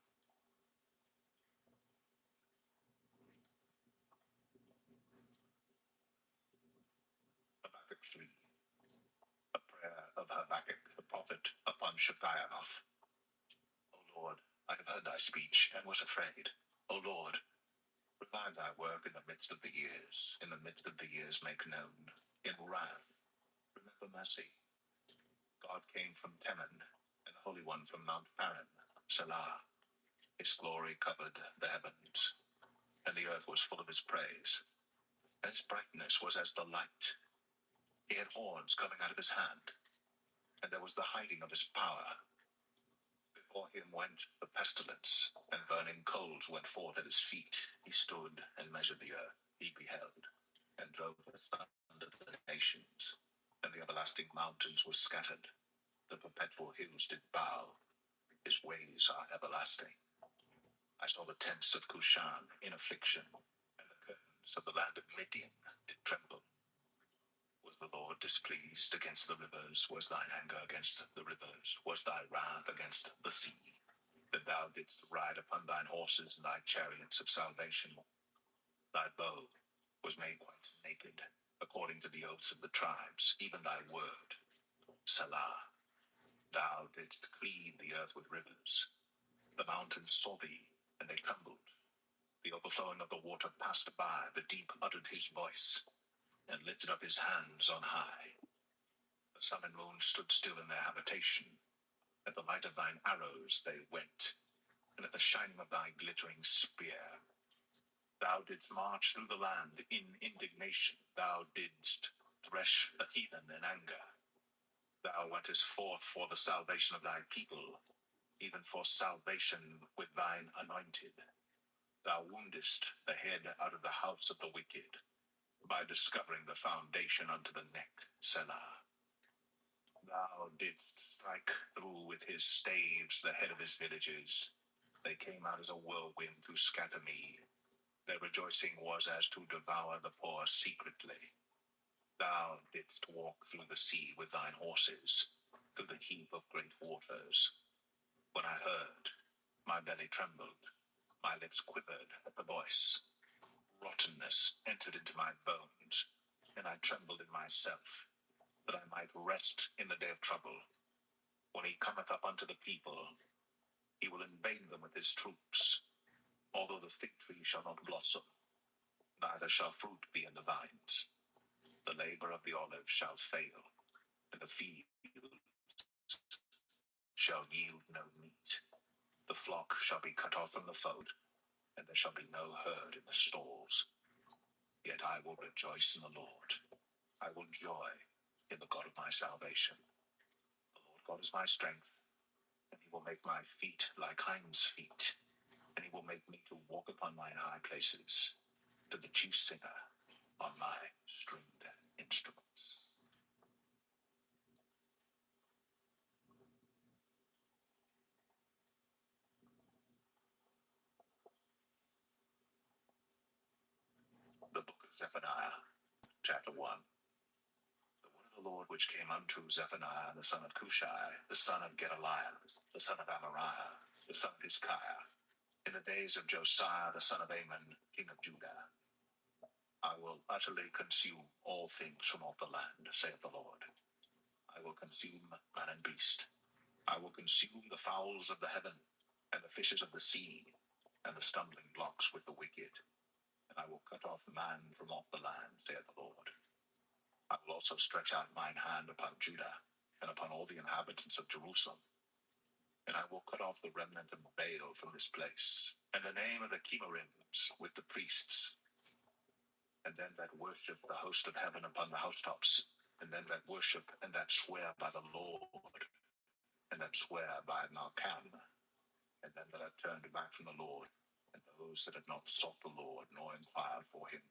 3. A prayer of Habakkuk the prophet upon Shigionoth. O Lord, I have heard thy speech, and was afraid. O Lord, revive thy work in the midst of the years. In the midst of the years make known. In wrath, remember mercy. God came from Teman, and the Holy One from Mount Paran, Selah. His glory covered the heavens, and the earth was full of his praise. And his brightness was as the light. He had horns coming out of his hand, and there was the hiding of his power. Before him went the pestilence, and burning coals went forth at his feet. He stood and measured the earth. He beheld, and drove asunder the nations, and the everlasting mountains were scattered. The perpetual hills did bow. His ways are everlasting. I saw the tents of Cushan in affliction, and the curtains of the land of Midian did tremble. Was the Lord displeased against the rivers? Was thine anger against the rivers? Was thy wrath against the sea? That thou didst ride upon thine horses and thy chariots of salvation. Thy bow was made quite naked, according to the oaths of the tribes, even thy word, Selah. Thou didst cleave the earth with rivers. The mountains saw thee, and they trembled. The overflowing of the water passed by. The deep uttered his voice, and lifted up his hands on high. The sun and moon stood still in their habitation. At the light of thine arrows they went, and at the shining of thy glittering spear. Thou didst march through the land in indignation. Thou didst thresh the heathen in anger. Thou wentest forth for the salvation of thy people, even for salvation with thine anointed. Thou woundest the head out of the house of the wicked, by discovering the foundation unto the neck, Selah. Thou didst strike through with his staves the head of his villages. They came out as a whirlwind to scatter me. Their rejoicing was as to devour the poor secretly. Thou didst walk through the sea with thine horses, through the heap of great waters. When I heard, my belly trembled, my lips quivered at the voice. Rottenness entered into my bones, and I trembled in myself, that I might rest in the day of trouble. When he cometh up unto the people, he will invade them with his troops. Although the fig tree shall not blossom, neither shall fruit be in the vines. The labor of the olive shall fail, and the field shall yield no meat. The flock shall be cut off from the fold, and there shall be no herd in the stalls. Yet I will rejoice in the Lord. I will joy in the God of my salvation. The Lord God is my strength, and he will make my feet like hinds' feet, and he will make me to walk upon mine high places, to the chief singer on my stringed instruments. The book of Zephaniah, chapter 1. The word of the Lord which came unto Zephaniah the son of Cushi, the son of Gedaliah, the son of Amariah, the son of Hezekiah, in the days of Josiah the son of Amon, king of Judah. I will utterly consume all things from off the land, saith the Lord. I will consume man and beast. I will consume the fowls of the heaven, and the fishes of the sea, and the stumbling blocks with the wicked. And I will cut off man from off the land, saith the Lord. I will also stretch out mine hand upon Judah, and upon all the inhabitants of Jerusalem. And I will cut off the remnant of Baal from this place, and the name of the Chemarims with the priests, and them that worship the host of heaven upon the housetops, and them that worship and that swear by the Lord, and that swear by Malcham, and them that are turned back from the Lord, and those that have not sought the Lord, nor inquired for him.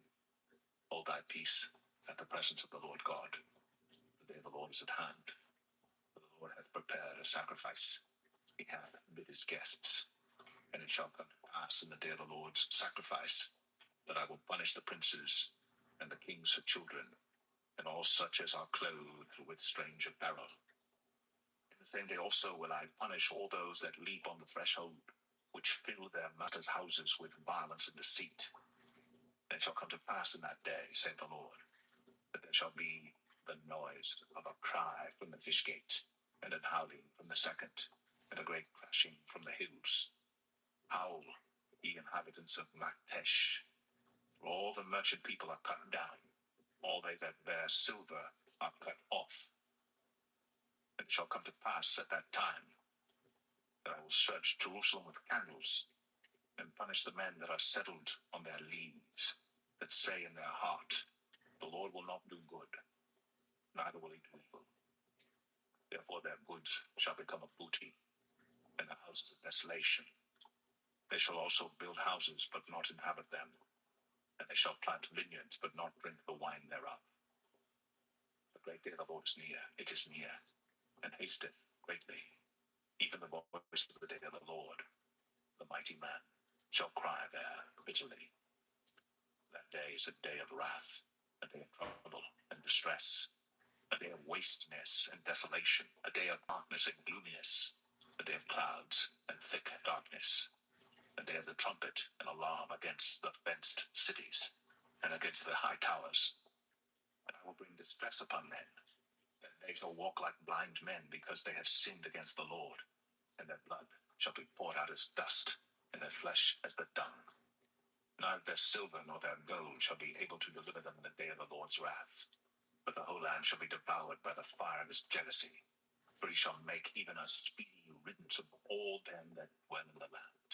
Hold thy peace at the presence of the Lord God. The day of the Lord is at hand. For the Lord hath prepared a sacrifice. He hath bid his guests. And it shall come to pass in the day of the Lord's sacrifice, that I will punish the princes and the kings of children, and all such as are clothed with strange apparel. In the same day also will I punish all those that leap on the threshold, which fill their masters' houses with violence and deceit. And it shall come to pass in that day, saith the Lord, that there shall be the noise of a cry from the fish gate, and an howling from the second, and a great crashing from the hills. Howl, ye inhabitants of Maktesh, for all the merchant people are cut down, all they that bear silver are cut off. And it shall come to pass at that time that I will search Jerusalem with candles, and punish the men that are settled on their leaves, that say in their heart, the Lord will not do good, neither will he do evil. Therefore their goods shall become a booty, and the houses of desolation. They shall also build houses, but not inhabit them, and they shall plant vineyards, but not drink the wine thereof. The great day of the Lord is near, it is near, and hasteth greatly. Even the voice of the day of the Lord, the mighty man, shall cry there bitterly. That day is a day of wrath, a day of trouble and distress, a day of wasteness and desolation, a day of darkness and gloominess, a day of clouds and thick darkness, a day of the trumpet and alarm against the fenced cities and against the high towers. And I will bring distress upon men, that they shall walk like blind men, because they have sinned against the Lord, and their blood shall be poured out as dust, and their flesh as the dung. Neither their silver nor their gold shall be able to deliver them in the day of the Lord's wrath. But the whole land shall be devoured by the fire of his jealousy, for he shall make even a speedy riddance of all them that dwell in the land.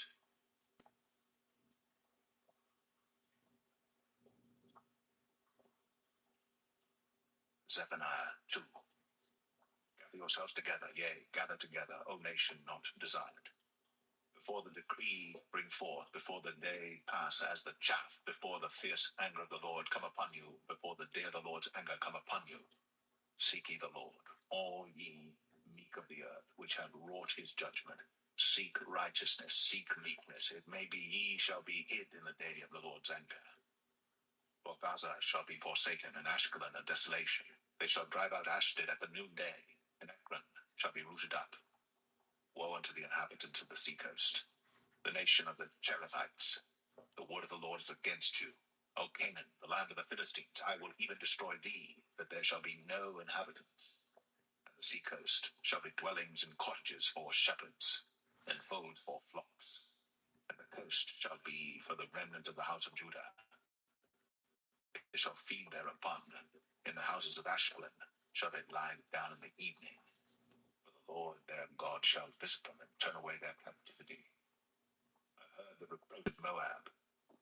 Zephaniah 2. Gather yourselves together, yea, gather together, O nation not desired. Before the decree bring forth, before the day pass as the chaff, before the fierce anger of the Lord come upon you, before the day of the Lord's anger come upon you. Seek ye the Lord, all ye meek of the earth, which have wrought his judgment. Seek righteousness, seek meekness. It may be ye shall be hid in the day of the Lord's anger. For Gaza shall be forsaken, and Ashkelon a desolation. They shall drive out Ashdod at the noonday, and Ekron shall be rooted up. Woe unto the inhabitants of the seacoast, the nation of the Cherethites. The word of the Lord is against you. O Canaan, the land of the Philistines, I will even destroy thee, that there shall be no inhabitants. And the seacoast shall be dwellings and cottages for shepherds, and folds for flocks. And the coast shall be for the remnant of the house of Judah. They shall feed thereupon. In the houses of Ashkelon shall they lie down in the evening. For the Lord their God shall visit them, and turn away their captivity. I heard the reproach of Moab,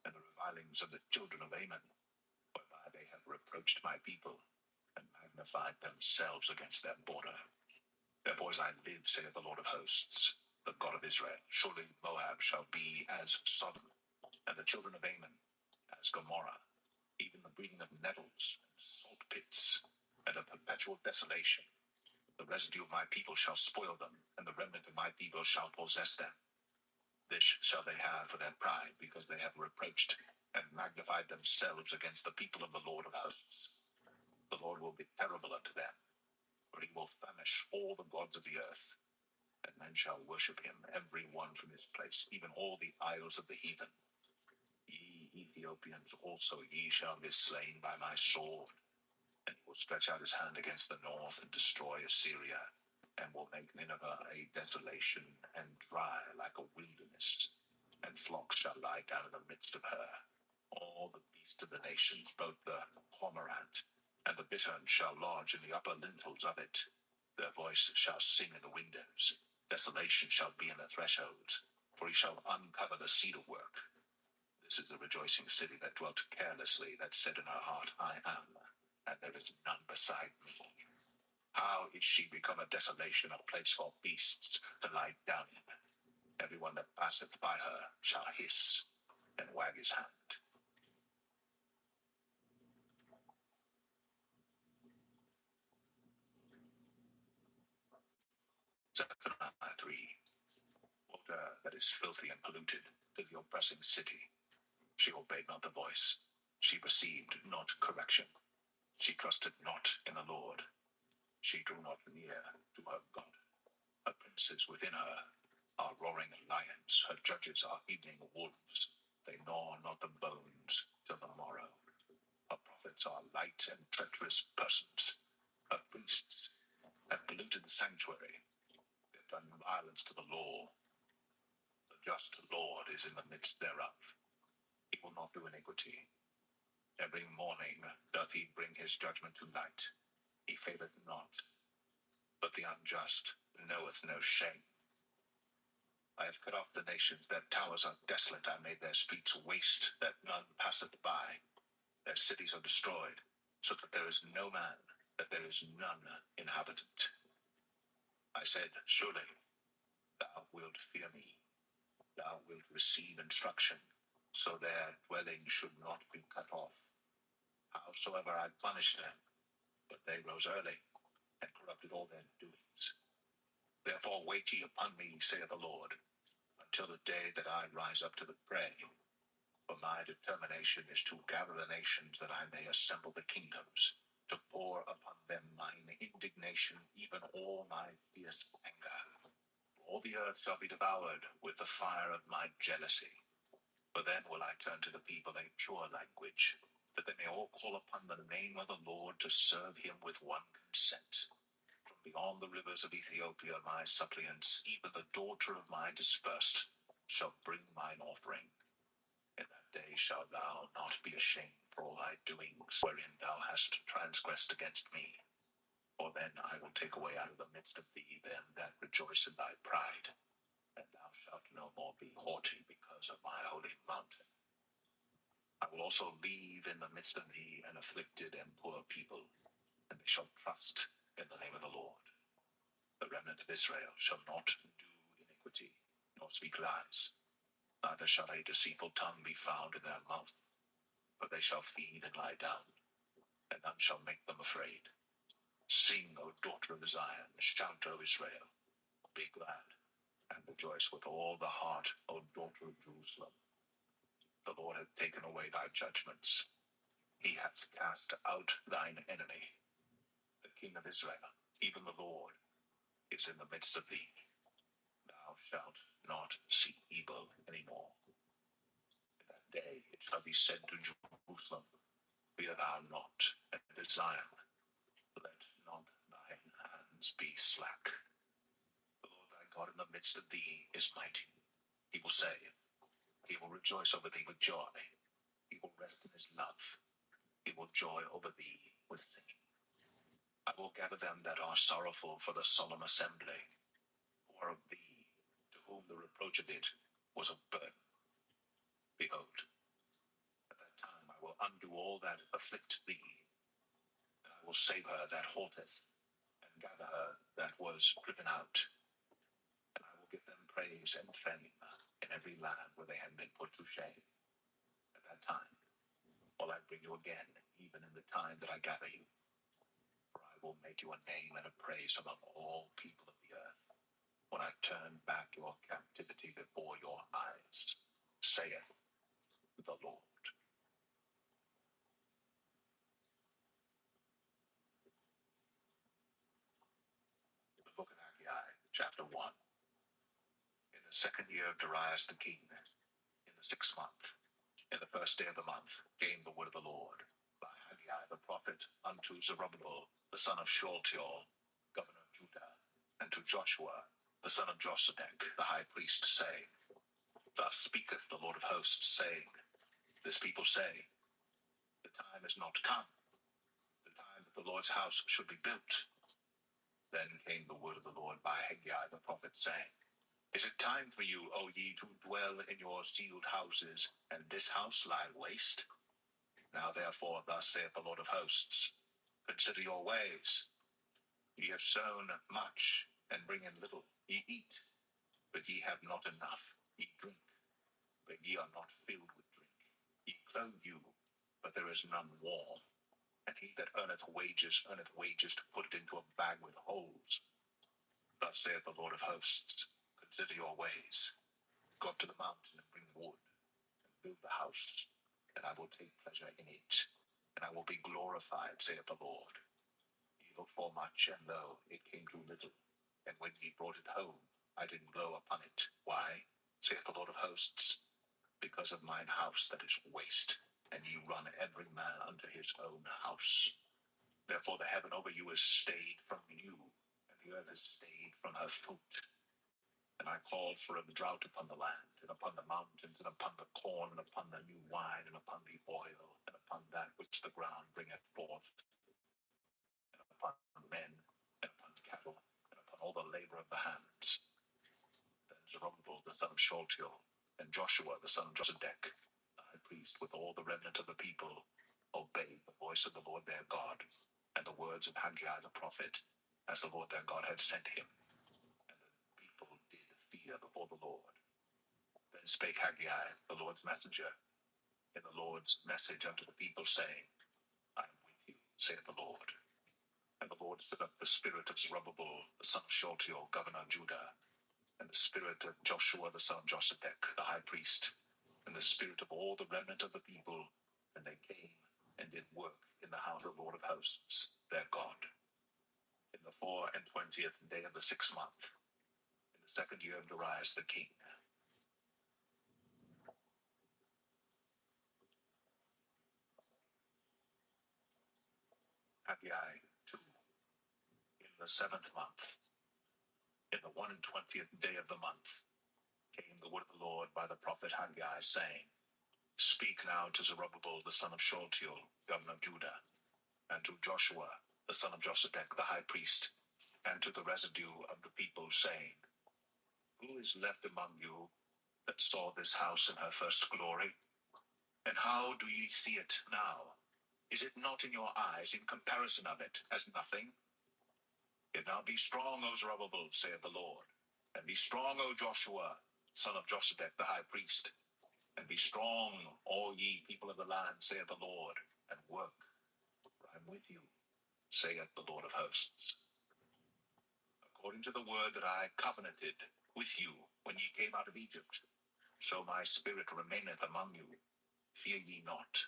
and the revilings of the children of Ammon, whereby they have reproached my people, and magnified themselves against their border. Therefore as I live, saith the Lord of hosts, the God of Israel, surely Moab shall be as Sodom, and the children of Ammon as Gomorrah, even the breeding of nettles and salt pits, and a perpetual desolation. The residue of my people shall spoil them, and the remnant of my people shall possess them. This shall they have for their pride, because they have reproached and magnified themselves against the people of the Lord of hosts. The Lord will be terrible unto them, for he will famish all the gods of the earth, and men shall worship him, every one from his place, even all the isles of the heathen. Ye Ethiopians also, ye shall be slain by my sword. And he will stretch out his hand against the north, and destroy Assyria, and will make Nineveh a desolation, and dry like a wilderness, and flocks shall lie down in the midst of her. All the beasts of the nations, both the cormorant and the bittern, shall lodge in the upper lintels of it. Their voice shall sing in the windows. Desolation shall be in the thresholds, for he shall uncover the cedar work. This is the rejoicing city that dwelt carelessly, that said in her heart, I am, and there is none beside me. How is she become a desolation, a place for beasts to lie down in? Every one that passeth by her shall hiss and wag his hand. Zephaniah 3. Water that is filthy and polluted to the oppressing city. She obeyed not the voice. She received not correction. She trusted not in the Lord. She drew not near to her God. Her princes within her are roaring lions. Her judges are evening wolves. They gnaw not the bones till the morrow. Her prophets are light and treacherous persons. Of priests have polluted the sanctuary. They have done violence to the law. The just Lord is in the midst thereof. He will not do iniquity. Every morning doth he bring his judgment to light. He faileth not, but the unjust knoweth no shame. I have cut off the nations, their towers are desolate. I made their streets waste, that none passeth by. Their cities are destroyed, so that there is no man, that there is none inhabitant. I said, surely thou wilt fear me, thou wilt receive instruction, so their dwelling should not be cut off. Howsoever I punished them, but they rose early, and corrupted all their doings. Therefore wait ye upon me, saith the Lord, until the day that I rise up to the prey. For my determination is to gather the nations, that I may assemble the kingdoms, to pour upon them mine indignation, even all my fierce anger. All the earth shall be devoured with the fire of my jealousy. For then will I turn to the people a pure language, that they may all call upon the name of the Lord, to serve him with one consent. From beyond the rivers of Ethiopia my suppliants, even the daughter of my dispersed, shall bring mine offering. In that day shalt thou not be ashamed for all thy doings, wherein thou hast transgressed against me. For then I will take away out of the midst of thee them that rejoice in thy pride, and thou shalt no more be haughty because of my holy mountain. I will also leave in the midst of thee an afflicted and poor people, and they shall trust in the name of the Lord. The remnant of Israel shall not do iniquity, nor speak lies, neither shall a deceitful tongue be found in their mouth. For they shall feed and lie down, and none shall make them afraid. Sing, O daughter of Zion, shout, O Israel. Be glad, and rejoice with all the heart, O daughter of Jerusalem. The Lord hath taken away thy judgments. He hath cast out thine enemy. The King of Israel, even the Lord, is in the midst of thee. Thou shalt not see evil any more. In that day it shall be said to Jerusalem, fear thou not, and to Zion, let not thine hands be slack. The Lord thy God in the midst of thee is mighty. He will save. He will rejoice over thee with joy. He will rest in his love. He will joy over thee with singing. I will gather them that are sorrowful for the solemn assembly, who are of thee, to whom the reproach of it was a burden. Behold, at that time I will undo all that afflict thee, and I will save her that halteth, and gather her that was driven out. And I will give them praise and fame in every land where they have been put to shame. At that time will I bring you again, even in the time that I gather you. For I will make you a name and a praise among all people of the earth, when I turn back your captivity before your eyes, saith the Lord. The book of Haggai, chapter 1. In the second year of Darius the king, in the 6th month, in the first day of the month, came the word of the Lord by Haggai the prophet unto Zerubbabel the son of Shealtiel, governor of Judah, and to Joshua the son of Josedech the high priest, saying, Thus speaketh the Lord of hosts, saying, This people say, The time is not come, the time that the Lord's house should be built. Then came the word of the Lord by Haggai the prophet, saying, Is it time for you, O ye, to dwell in your sealed houses, and this house lie waste? Now therefore, thus saith the Lord of hosts, Consider your ways. Ye have sown much, and bring in little. Ye eat, but ye have not enough. Ye drink, but ye are not filled with drink. Ye clothe you, but there is none warm. And he that earneth wages to put it into a bag with holes. Thus saith the Lord of hosts, Consider your ways. Go up to the mountain and bring wood, and build the house, and I will take pleasure in it, and I will be glorified, saith the Lord. Ye looked for much, and lo, it came to little. And when ye brought it home, I did blow upon it. Why? Saith the Lord of hosts, because of mine house that is waste, and ye run every man unto his own house. Therefore the heaven over you is stayed from you, and the earth is stayed from her fruit. And I call for a drought upon the land, and upon the mountains, and upon the corn, and upon the new wine, and upon the oil, and upon that which the ground bringeth forth, and upon men, and upon cattle, and upon all the labor of the hands. Then Zerubbabel the son of Shealtiel, and Joshua the son of Josedech, the high priest, with all the remnant of the people, obeyed the voice of the Lord their God, and the words of Haggai the prophet, as the Lord their God had sent him. And the people did fear before the Lord. Then spake Haggai, the Lord's messenger, in the Lord's message unto the people, saying, I am with you, saith the Lord. And the Lord stood up the spirit of Zerubbabel, the son of Shealtiel, governor of Judah, and the spirit of Joshua, the son of Josedech, the high priest, and the spirit of all the remnant of the people, and they came and did work in the house of the Lord of hosts, their God. In the 24th day of the 6th month, in the 2nd year of Darius the king. Haggai 2. In the 7th month, in the 21st day of the month, came the word of the Lord by the prophet Haggai, saying, Speak now to Zerubbabel the son of Shealtiel, governor of Judah, and to Joshua the son of Josedech the high priest, and to the residue of the people, saying, Who is left among you that saw this house in her first glory? And how do ye see it now? Is it not in your eyes in comparison of it as nothing? Yet now be strong, O Zerubbabel, saith the Lord, and be strong, O Joshua, son of Josedech the high priest, and be strong, all ye people of the land, saith the Lord, and work, for I am with you, saith the Lord of hosts. According to the word that I covenanted with you when ye came out of Egypt, so my spirit remaineth among you. Fear ye not.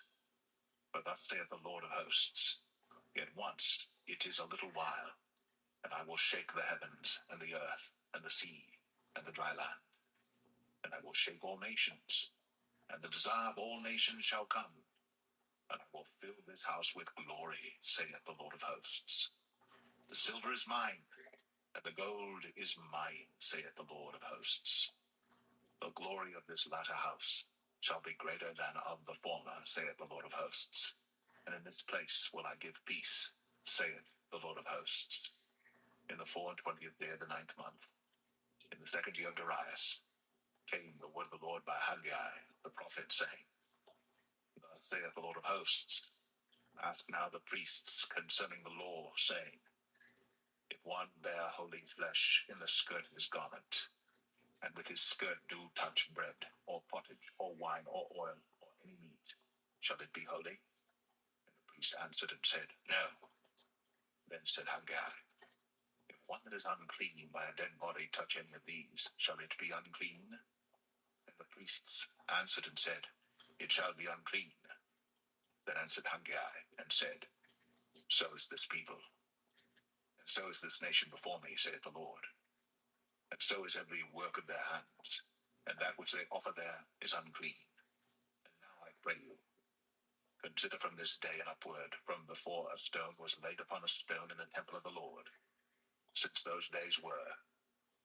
For thus saith the Lord of hosts, Yet once it is a little while, and I will shake the heavens, and the earth, and the sea, and the dry land. And I will shake all nations, and the desire of all nations shall come, and I will fill this house with glory, saith the Lord of hosts. The silver is mine, and the gold is mine, saith the Lord of hosts. The glory of this latter house shall be greater than of the former, saith the Lord of hosts. And in this place will I give peace, saith the Lord of hosts. In the 24th day of the 9th month, in the 2nd year of Darius, came the word of the Lord by Haggai the prophet, saying, Thus saith the Lord of hosts, Ask now the priests concerning the law, saying, If one bear holy flesh in the skirt of his garment, and with his skirt do touch bread, or pottage, or wine, or oil, or any meat, shall it be holy? And the priest answered and said, No. Then said Haggai, If one that is unclean by a dead body touch any of these, shall it be unclean? And the priests answered and said, It shall be unclean. Then answered Haggai and said, So is this people, and so is this nation before me, saith the Lord. And so is every work of their hands, and that which they offer there is unclean. And now I pray you, consider from this day and upward, from before a stone was laid upon a stone in the temple of the Lord, since those days were,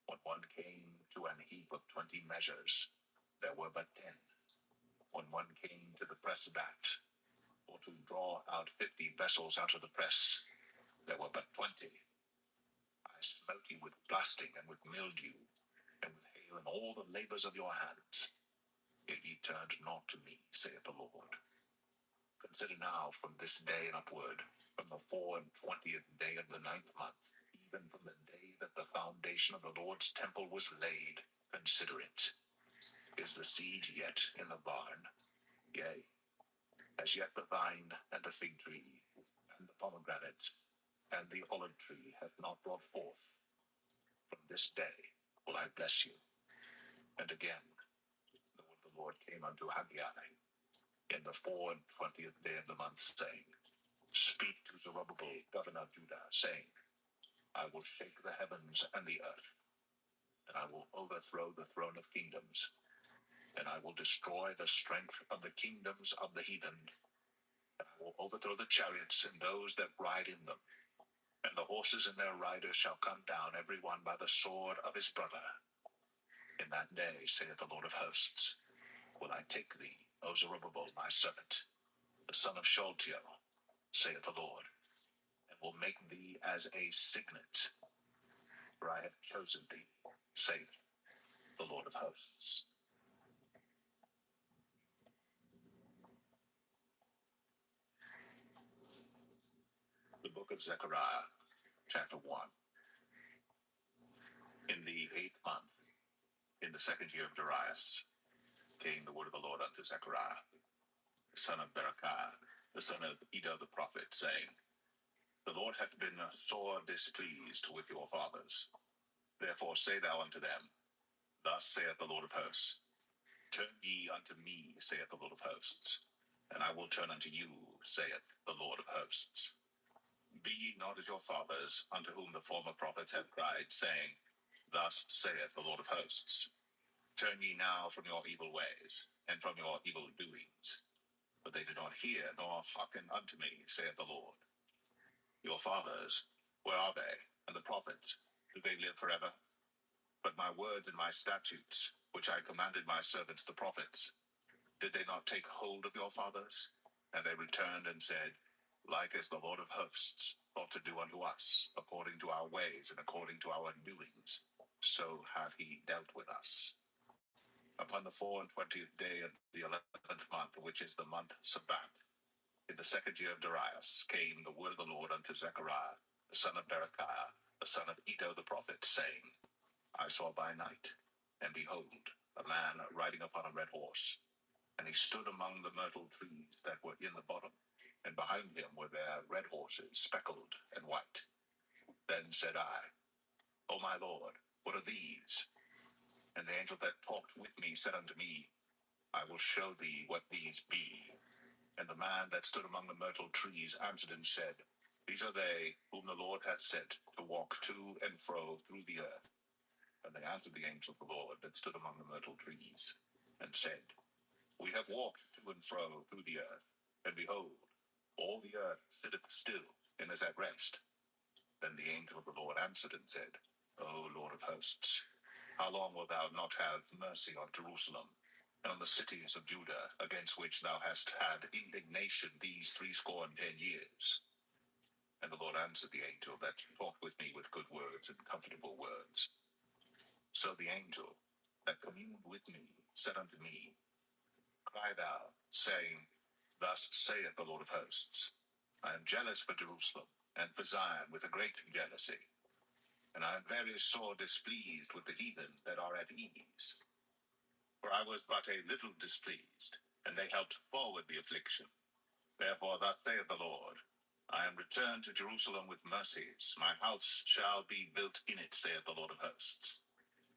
when one came to an heap of 20 measures, there were but 10. When one came to the press vat, or to draw out 50 vessels out of the press, there were but 20. I smote you with blasting and with mildew, and with hail and all the labors of your hands. Yet ye turned not to me, saith the Lord. Consider now from this day and upward, from the 24th day of the 9th month, even from the day that the foundation of the Lord's temple was laid, consider it. Is the seed yet in the barn? Yea, as yet the vine and the fig tree, and the pomegranate, and the olive tree hath not brought forth. From this day will I bless you. And again, the word of the Lord came unto Haggai in the 24th day of the month, saying, Speak to Zerubbabel, governor of Judah, saying, I will shake the heavens and the earth, and I will overthrow the throne of kingdoms, and I will destroy the strength of the kingdoms of the heathen, And I will overthrow the chariots and those that ride in them, and the horses and their riders shall come down, every one by the sword of his brother. In that day, saith the Lord of hosts, will I take thee, O Zerubbabel, my servant, the son of Shealtiel, saith the Lord, and will make thee as a signet, for I have chosen thee, saith the Lord of hosts. The book of Zechariah, chapter 1. In the 8th month, in the 2nd year of Darius, came the word of the Lord unto Zechariah, the son of Berechiah, the son of Iddo the prophet, saying, The Lord hath been sore displeased with your fathers. Therefore say thou unto them, Thus saith the Lord of hosts, Turn ye unto me, saith the Lord of hosts, and I will turn unto you, saith the Lord of hosts. Be ye not as your fathers, unto whom the former prophets have cried, saying, Thus saith the Lord of hosts, Turn ye now from your evil ways, and from your evil doings. But they did not hear, nor hearken unto me, saith the Lord. Your fathers, where are they? And the prophets, do they live forever? But my words and my statutes, which I commanded my servants the prophets, did they not take hold of your fathers? And they returned and said, Like as the Lord of hosts thought to do unto us, according to our ways and according to our doings, so hath he dealt with us. Upon the 24th day of the 11th month, which is the month Sabbath, in the 2nd year of Darius, came the word of the Lord unto Zechariah, the son of Berechiah, the son of Iddo the prophet, saying, I saw by night, and behold, a man riding upon a red horse, and he stood among the myrtle trees that were in the bottom, and behind him were their red horses, speckled and white. Then said I, O my Lord, what are these? And the angel that talked with me said unto me, I will show thee what these be. And the man that stood among the myrtle trees answered and said, These are they whom the Lord hath sent to walk to and fro through the earth. And they answered the angel of the Lord that stood among the myrtle trees, and said, We have walked to and fro through the earth, and behold, all the earth sitteth still, and is at rest. Then the angel of the Lord answered and said, O Lord of hosts, how long wilt thou not have mercy on Jerusalem, and on the cities of Judah, against which thou hast had indignation these 60 years? And the Lord answered the angel that talked with me with good words and comfortable words. So the angel that communed with me said unto me, Cry thou, saying, Thus saith the Lord of hosts, I am jealous for Jerusalem, and for Zion with a great jealousy, and I am very sore displeased with the heathen that are at ease. For I was but a little displeased, and they helped forward the affliction. Therefore thus saith the Lord, I am returned to Jerusalem with mercies, my house shall be built in it, saith the Lord of hosts,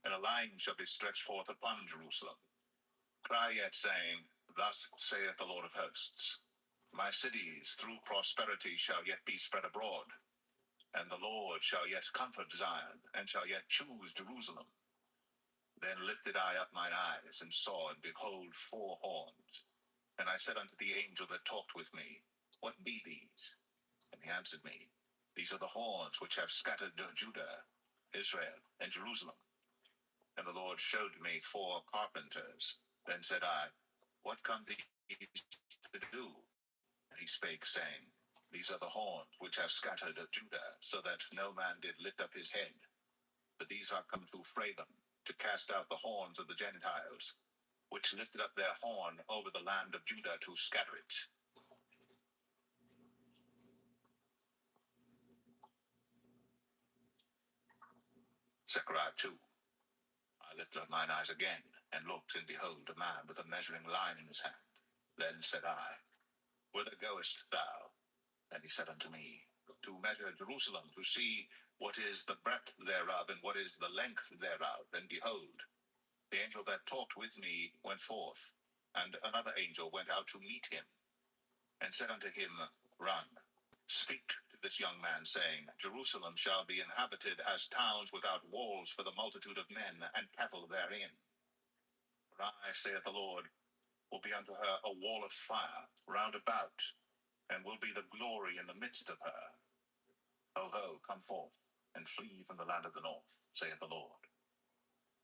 and a line shall be stretched forth upon Jerusalem. Cry yet, saying, Thus saith the Lord of hosts, My cities through prosperity shall yet be spread abroad, and the Lord shall yet comfort Zion, and shall yet choose Jerusalem. Then lifted I up mine eyes, and saw, and behold, 4 horns. And I said unto the angel that talked with me, What be these? And he answered me, These are the horns which have scattered Judah, Israel, and Jerusalem. And the Lord showed me 4 carpenters. Then said I, What come these to do? And he spake, saying, These are the horns which have scattered Judah, so that no man did lift up his head. But these are come to fray them, to cast out the horns of the Gentiles, which lifted up their horn over the land of Judah to scatter it. Zechariah 2. I lifted up mine eyes again, and looked, and behold, a man with a measuring line in his hand. Then said I, Whither goest thou? And he said unto me, To measure Jerusalem, to see what is the breadth thereof, and what is the length thereof. And behold, the angel that talked with me went forth, and another angel went out to meet him, and said unto him, Run, speak to this young man, saying, Jerusalem shall be inhabited as towns without walls for the multitude of men and cattle therein. For I, saith the Lord, will be unto her a wall of fire round about, and will be the glory in the midst of her. Ho, ho, come forth, and flee from the land of the north, saith the Lord.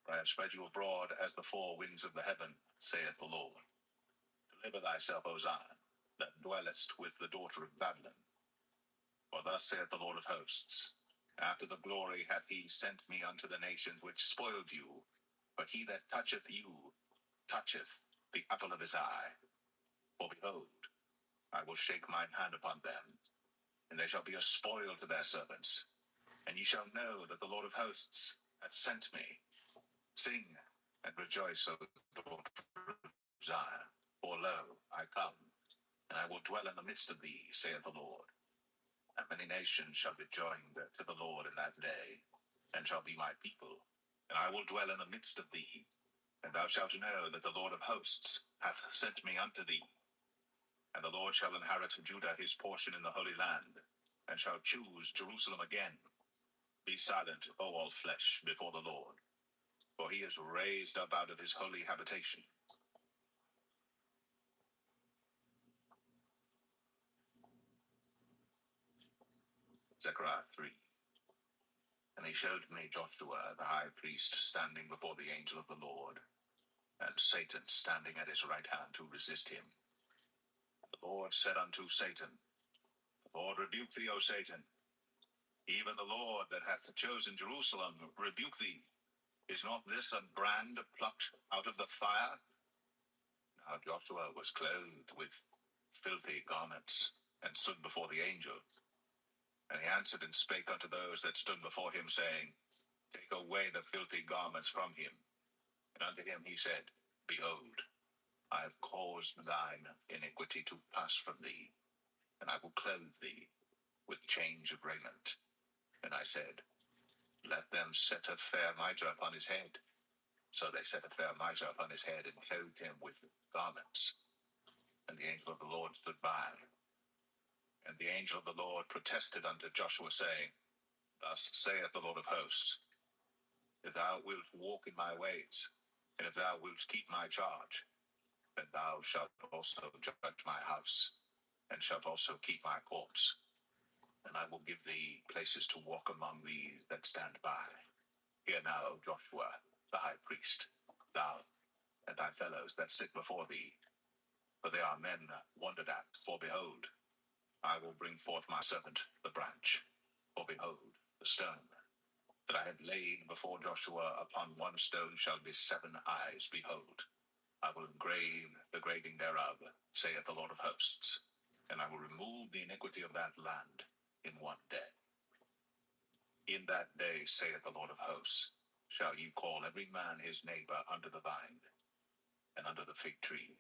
For I have spread you abroad as the four winds of the heaven, saith the Lord. Deliver thyself, O Zion, that dwellest with the daughter of Babylon. For thus saith the Lord of hosts, after the glory hath he sent me unto the nations which spoiled you, but he that toucheth you toucheth the apple of his eye. For behold, I will shake mine hand upon them, and they shall be a spoil to their servants. And ye shall know that the Lord of hosts hath sent me. Sing and rejoice, O daughter of Zion. For lo, I come, and I will dwell in the midst of thee, saith the Lord. And many nations shall be joined to the Lord in that day, and shall be my people. And I will dwell in the midst of thee, and thou shalt know that the Lord of hosts hath sent me unto thee. And the Lord shall inherit Judah his portion in the Holy Land, and shall choose Jerusalem again. Be silent, O all flesh, before the Lord, for he is raised up out of his holy habitation. Zechariah 3. And he showed me Joshua the high priest standing before the angel of the Lord, and Satan standing at his right hand to resist him. The Lord said unto Satan, The Lord rebuke thee, O Satan. Even the Lord that hath chosen Jerusalem rebuke thee. Is not this a brand plucked out of the fire? Now Joshua was clothed with filthy garments, and stood before the angel. And he answered and spake unto those that stood before him, saying, Take away the filthy garments from him. And unto him he said, Behold, I have caused thine iniquity to pass from thee, and I will clothe thee with change of raiment. And I said, Let them set a fair mitre upon his head. So they set a fair mitre upon his head, and clothed him with garments. And the angel of the Lord stood by. And the angel of the Lord protested unto Joshua, saying, Thus saith the Lord of hosts, If thou wilt walk in my ways, and if thou wilt keep my charge, then thou shalt also judge my house, and shalt also keep my courts. And I will give thee places to walk among these that stand by. Hear now, O Joshua, the high priest, thou and thy fellows that sit before thee, for they are men wondered at. For behold, I will bring forth my servant, the branch. For behold, the stone that I have laid before Joshua, upon one stone shall be 7 eyes. Behold, I will engrave the graving thereof, saith the Lord of hosts, and I will remove the iniquity of that land in one day. In that day, saith the Lord of hosts, shall ye call every man his neighbor under the vine, and under the fig tree.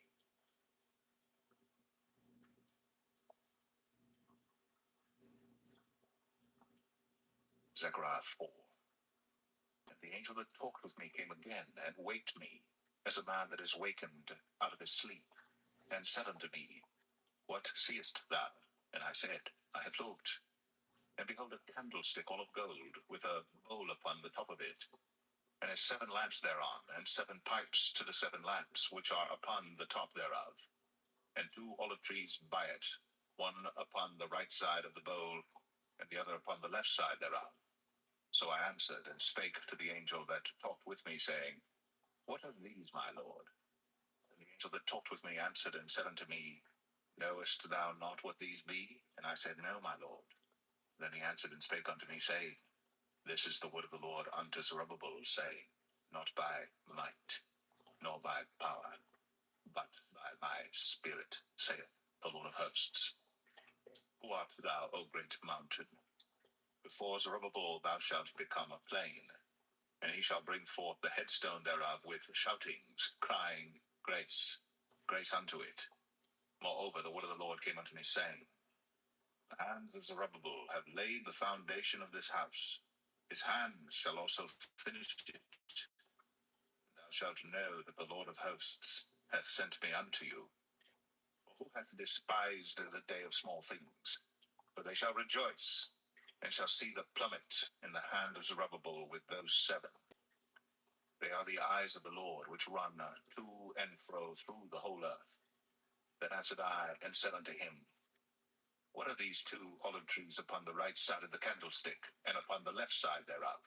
Zechariah 4. And the angel that talked with me came again, and waked me, as a man that is wakened out of his sleep, and said unto me, What seest thou? And I said, I have looked, and behold a candlestick all of gold, with a bowl upon the top of it, and has 7 lamps thereon, and 7 pipes to the 7 lamps, which are upon the top thereof, and 2 olive trees by it, one upon the right side of the bowl, and the other upon the left side thereof. So I answered and spake to the angel that talked with me, saying, What are these, my Lord? And the angel that talked with me answered and said unto me, Knowest thou not what these be? And I said, No, my Lord. Then he answered and spake unto me, saying, This is the word of the Lord unto Zerubbabel, saying, Not by might, nor by power, but by my spirit, saith the Lord of hosts. Who art thou, O great mountain? Before Zerubbabel thou shalt become a plain, and he shall bring forth the headstone thereof with shoutings, crying, Grace, grace unto it. Moreover, the word of the Lord came unto me, saying, The hands of Zerubbabel have laid the foundation of this house. His hands shall also finish it. Thou shalt know that the Lord of hosts hath sent me unto you. For who hath despised the day of small things? For they shall rejoice, and shall see the plummet in the hand of Zerubbabel with those 7. They are the eyes of the Lord, which run to and fro through the whole earth. Then answered I and said unto him, What are these 2 olive trees upon the right side of the candlestick, and upon the left side thereof?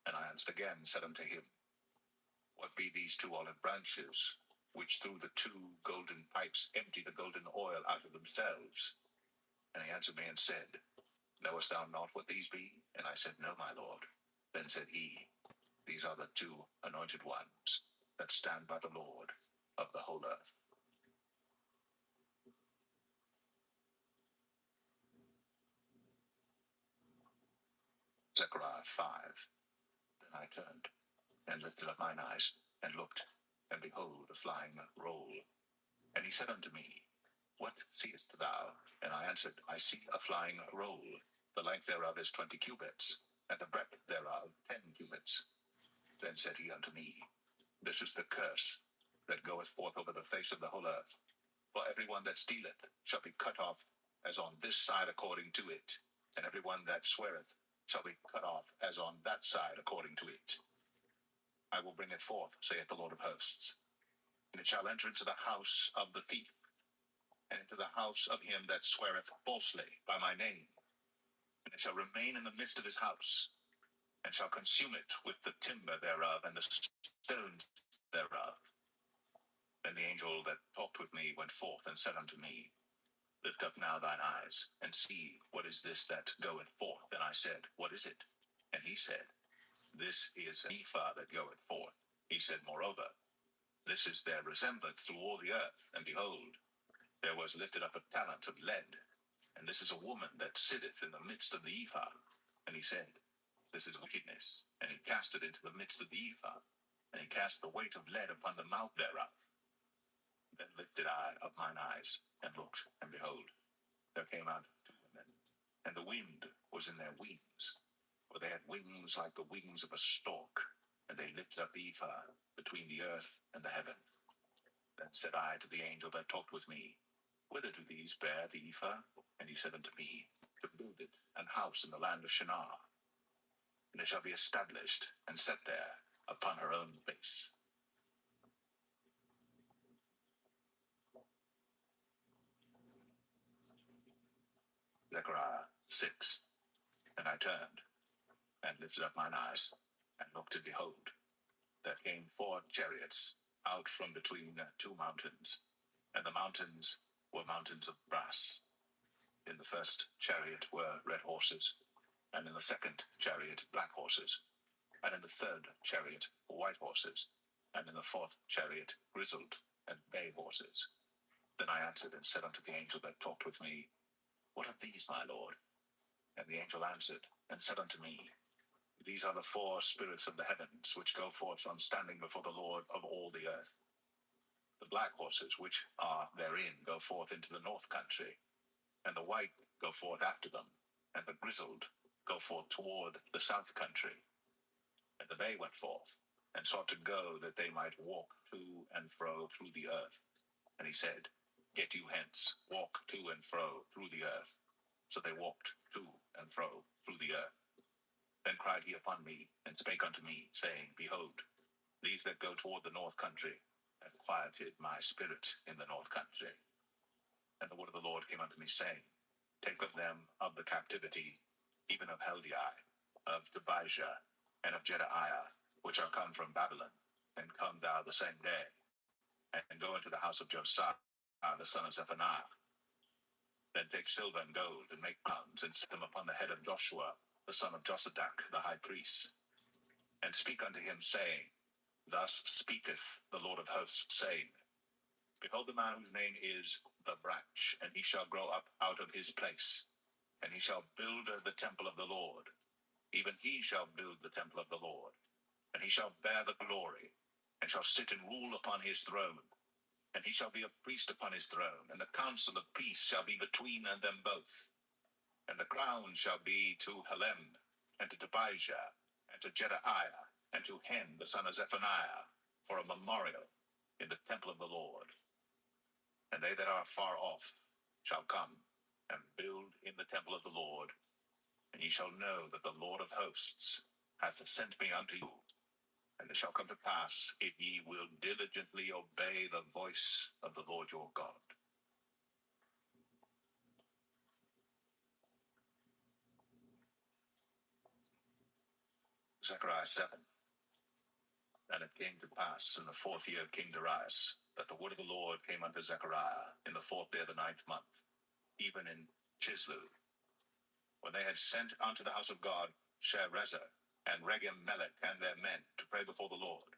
And I answered again, and said unto him, What be these 2 olive branches, which through the 2 golden pipes empty the golden oil out of themselves? And he answered me and said, Knowest thou not what these be? And I said, No, my Lord. Then said he, These are the 2 anointed ones that stand by the Lord of the whole earth. Zechariah 5. Then I turned, and lifted up mine eyes, and looked, and behold, a flying roll. And he said unto me, What seest thou? And I answered, I see a flying roll. The length thereof is 20 cubits, and the breadth thereof 10 cubits. Then said he unto me, This is the curse that goeth forth over the face of the whole earth. For every one that stealeth shall be cut off as on this side according to it, and every one that sweareth shall be cut off as on that side according to it. I will bring it forth, saith the Lord of hosts, and it shall enter into the house of the thief, and into the house of him that sweareth falsely by my name, and it shall remain in the midst of his house, and shall consume it with the timber thereof and the stones thereof. Then the angel that talked with me went forth and said unto me, Lift up now thine eyes, and see what is this that goeth forth. And I said, What is it? And he said, This is an ephah that goeth forth. He said, Moreover, this is their resemblance through all the earth. And behold, there was lifted up a talent of lead, and this is a woman that sitteth in the midst of the ephah. And he said, This is wickedness. And he cast it into the midst of the ephah, and he cast the weight of lead upon the mouth thereof. Then lifted I up mine eyes, and looked, and behold, there came out 2 women, and the wind was in their wings, for they had wings like the wings of a stork, and they lifted up the ephah between the earth and the heaven. Then said I to the angel that talked with me, Whither do these bear the ephah? And he said unto me, To build it an house in the land of Shinar, and it shall be established and set there upon her own base. Zechariah 6. And I turned, and lifted up mine eyes, and looked, and behold, there came 4 chariots out from between 2 mountains, and the mountains were mountains of brass. In the first chariot were red horses, and in the second chariot black horses, and in the third chariot white horses, and in the fourth chariot grizzled and bay horses. Then I answered and said unto the angel that talked with me, What are these, my lord? And the angel answered and said unto me, These are the 4 spirits of the heavens, which go forth from standing before the Lord of all the earth. The black horses which are therein go forth into the north country, and the white go forth after them, and the grizzled go forth toward the south country. And the bay went forth, and sought to go, that they might walk to and fro through the earth. And he said, Get you hence, walk to and fro through the earth. So they walked to and fro through the earth. Then cried he upon me, and spake unto me, saying, Behold, these that go toward the north country have quieted my spirit in the north country. And the word of the Lord came unto me, saying, Take of them of the captivity, even of Heldai, of Tobijah, and of Jedaiah, which are come from Babylon, and come thou the same day, and go into the house of Josiah, the son of Zephaniah. Then take silver and gold, and make crowns, and set them upon the head of Joshua, the son of Josadak, the high priest, and speak unto him, saying, Thus speaketh the Lord of hosts, saying, Behold, the man whose name is the branch, and he shall grow up out of his place, and he shall build the temple of the Lord. Even he shall build the temple of the Lord, and he shall bear the glory, and shall sit and rule upon his throne. And he shall be a priest upon his throne, and the counsel of peace shall be between them both. And the crown shall be to Helem, and to Tobijah, and to Jedaiah, and to Hen, the son of Zephaniah, for a memorial in the temple of the Lord. And they that are far off shall come and build in the temple of the Lord. And ye shall know that the Lord of hosts hath sent me unto you. And it shall come to pass, if ye will diligently obey the voice of the Lord your God. Zechariah 7. And it came to pass in the 4th year of King Darius, that the word of the Lord came unto Zechariah in the 4th day of the 9th month, even in Chislu, when they had sent unto the house of God Sherezer and Regem-melech and their men to pray before the Lord,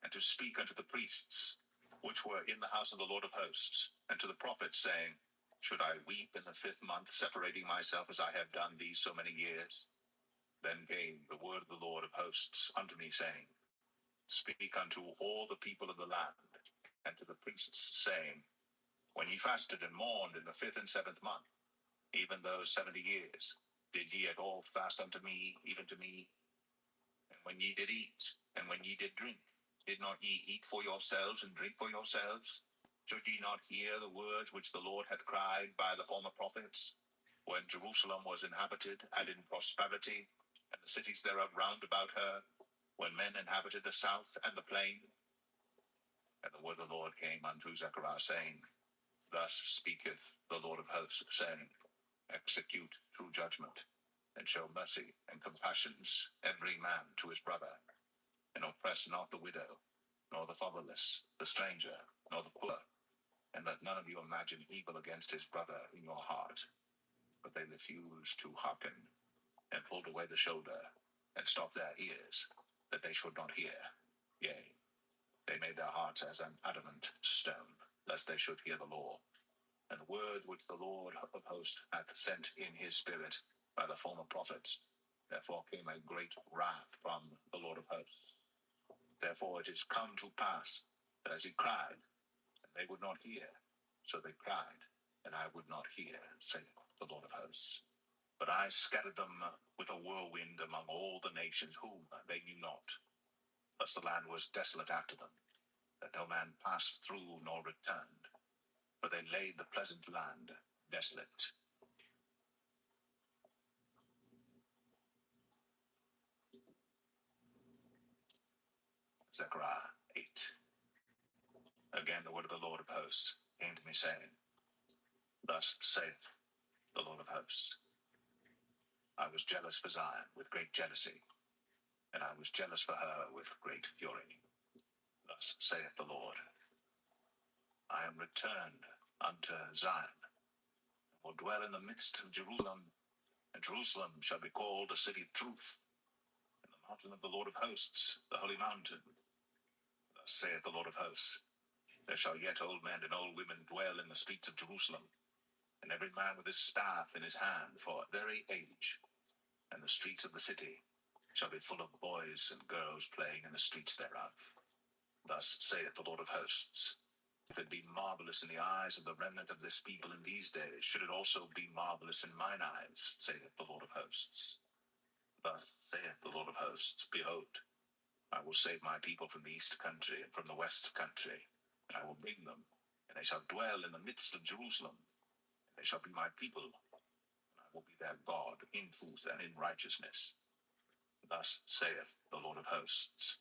and to speak unto the priests, which were in the house of the Lord of hosts, and to the prophets, saying, Should I weep in the 5th month, separating myself as I have done these so many years? Then came the word of the Lord of hosts unto me, saying, Speak unto all the people of the land, and to the priests, saying, When ye fasted and mourned in the 5th and 7th month, even those 70 years, did ye at all fast unto me, even to me? And when ye did eat, and when ye did drink, did not ye eat for yourselves and drink for yourselves? Should ye not hear the words which the Lord hath cried by the former prophets, when Jerusalem was inhabited and in prosperity, and the cities thereof round about her, when men inhabited the south and the plain? And the word of the Lord came unto Zechariah, saying, Thus speaketh the Lord of hosts, saying, Execute true judgment, and show mercy and compassions every man to his brother, and oppress not the widow, nor the fatherless, the stranger, nor the poor, and let none of you imagine evil against his brother in your heart. But they refused to hearken, and pulled away the shoulder, and stopped their ears, that they should not hear. Yea, they made their hearts as an adamant stone, lest they should hear the law, and the word which the Lord of hosts hath sent in his spirit by the former prophets. Therefore came a great wrath from the Lord of hosts. Therefore it is come to pass, that as he cried, and they would not hear, so they cried, and I would not hear, saith the Lord of hosts. But I scattered them with a whirlwind among all the nations whom they knew not. Thus the land was desolate after them, that no man passed through nor returned, for they laid the pleasant land desolate. Zechariah 8. Again the word of the Lord of hosts came to me, saying, Thus saith the Lord of hosts, I was jealous for Zion with great jealousy, and I was jealous for her with great fury. Thus saith the Lord, I am returned unto Zion, and will dwell in the midst of Jerusalem, and Jerusalem shall be called a city of truth, and the mountain of the Lord of hosts, the holy mountain. Thus saith the Lord of hosts, there shall yet old men and old women dwell in the streets of Jerusalem, and every man with his staff in his hand for a very age, and the streets of the city shall be full of boys and girls playing in the streets thereof. Thus saith the Lord of hosts, if it be marvelous in the eyes of the remnant of this people in these days, should it also be marvelous in mine eyes, saith the Lord of hosts. Thus saith the Lord of hosts, behold, I will save my people from the east country and from the west country, and I will bring them, and they shall dwell in the midst of Jerusalem, and they shall be my people, and I will be their God in truth and in righteousness. Thus saith the Lord of hosts,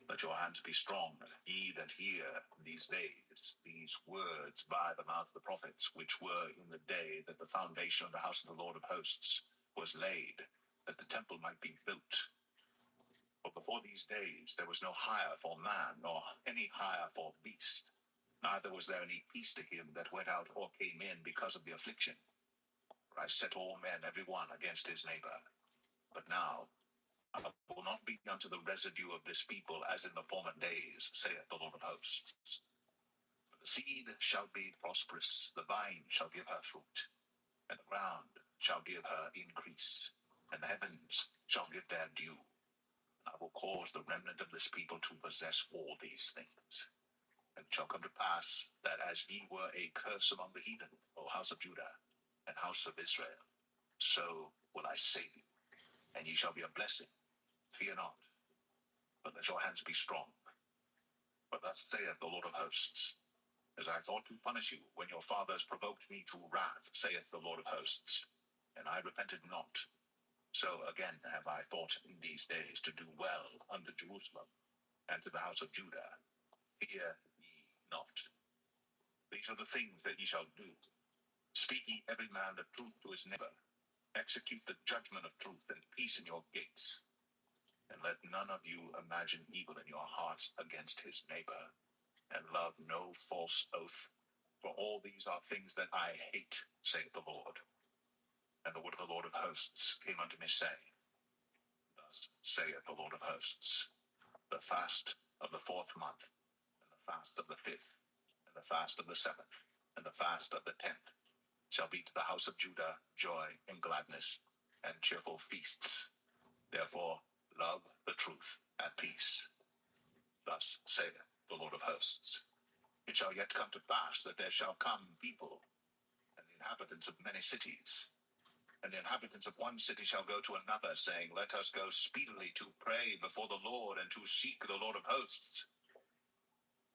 let your hands be strong, ye that hear these days these words by the mouth of the prophets, which were in the day that the foundation of the house of the Lord of hosts was laid, that the temple might be built. For before these days there was no hire for man, nor any hire for beast, neither was there any peace to him that went out or came in because of the affliction. For I set all men every one against his neighbor. But now I will not be unto the residue of this people as in the former days, saith the Lord of hosts. For the seed shall be prosperous, the vine shall give her fruit, and the ground shall give her increase, and the heavens shall give their dew. I will cause the remnant of this people to possess all these things. And it shall come to pass that as ye were a curse among the heathen, O house of Judah, and house of Israel, so will I save you, and ye shall be a blessing. Fear not, but let your hands be strong. But thus saith the Lord of hosts, as I thought to punish you when your fathers provoked me to wrath, saith the Lord of hosts, and I repented not, so again have I thought in these days to do well unto Jerusalem and to the house of Judah. Fear ye not. These are the things that ye shall do. Speak ye every man the truth to his neighbor. Execute the judgment of truth and peace in your gates. And let none of you imagine evil in your hearts against his neighbor, and love no false oath. For all these are things that I hate, saith the Lord. And the word of the Lord of hosts came unto me, saying, Thus saith the Lord of hosts, the fast of the 4th month, and the fast of the 5th, and the fast of the 7th, and the fast of the 10th, shall be to the house of Judah joy and gladness, and cheerful feasts. Therefore love the truth and peace. Thus saith the Lord of hosts, It shall yet come to pass that there shall come people, and the inhabitants of many cities, and the inhabitants of one city shall go to another, saying, Let us go speedily to pray before the Lord, and to seek the Lord of hosts.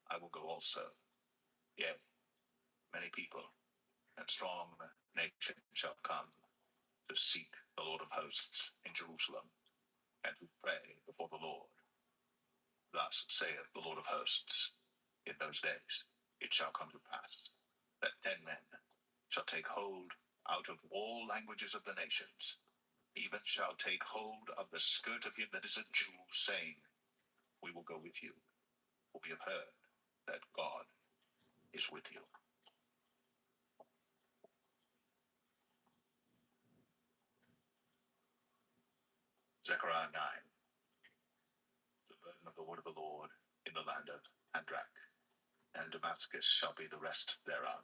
I will go also. Yea, many people and strong nations shall come to seek the Lord of hosts in Jerusalem, and to pray before the Lord. Thus saith the Lord of hosts, In those days it shall come to pass, that 10 men shall take hold out of all languages of the nations, even shall take hold of the skirt of him that is a Jew, saying, We will go with you, for we have heard that God is with you. Zechariah 9. The burden of the word of the Lord in the land of Hadrach, and Damascus shall be the rest thereof,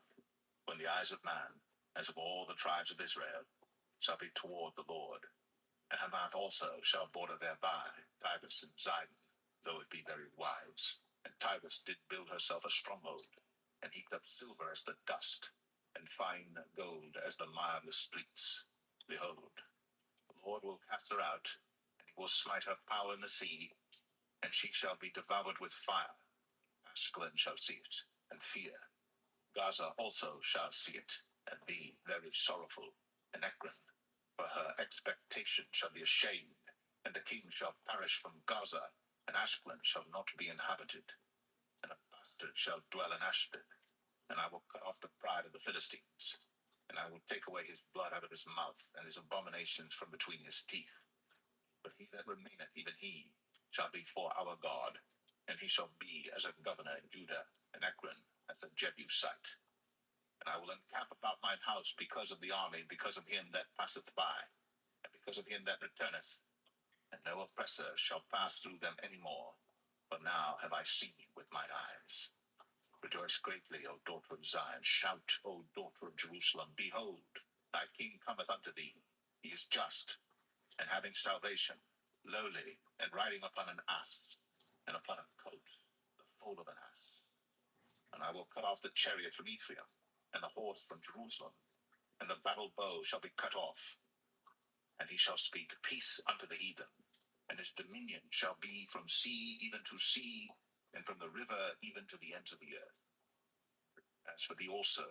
when the eyes of man, as of all the tribes of Israel, shall be toward the Lord. And Hamath also shall border thereby, Tyrus and Zidon, though it be very wise. And Tyrus did build herself a stronghold, and heaped up silver as the dust, and fine gold as the mire of the streets. Behold, the Lord will cast her out, and he will smite her power in the sea, and she shall be devoured with fire. Ashkelon shall see it, and fear. Gaza also shall see it, and be very sorrowful. And Ekron, for her expectation, shall be ashamed, and the king shall perish from Gaza, and Ashkelon shall not be inhabited. And a bastard shall dwell in Ashdod, and I will cut off the pride of the Philistines, and I will take away his blood out of his mouth, and his abominations from between his teeth. But he that remaineth, even he, shall be for our God, and he shall be as a governor in Judah, and Ekron as a Jebusite. And I will encamp about mine house because of the army, because of him that passeth by, and because of him that returneth, and no oppressor shall pass through them any more. For now have I seen with mine eyes. Rejoice greatly, O daughter of Zion. Shout, O daughter of Jerusalem. Behold, thy king cometh unto thee. He is just, and having salvation, lowly, and riding upon an ass, and upon a colt, the foal of an ass. And I will cut off the chariot from Ephraim, and the horse from Jerusalem, and the battle bow shall be cut off. And he shall speak peace unto the heathen, and his dominion shall be from sea even to sea, and from the river even to the ends of the earth. As for thee also,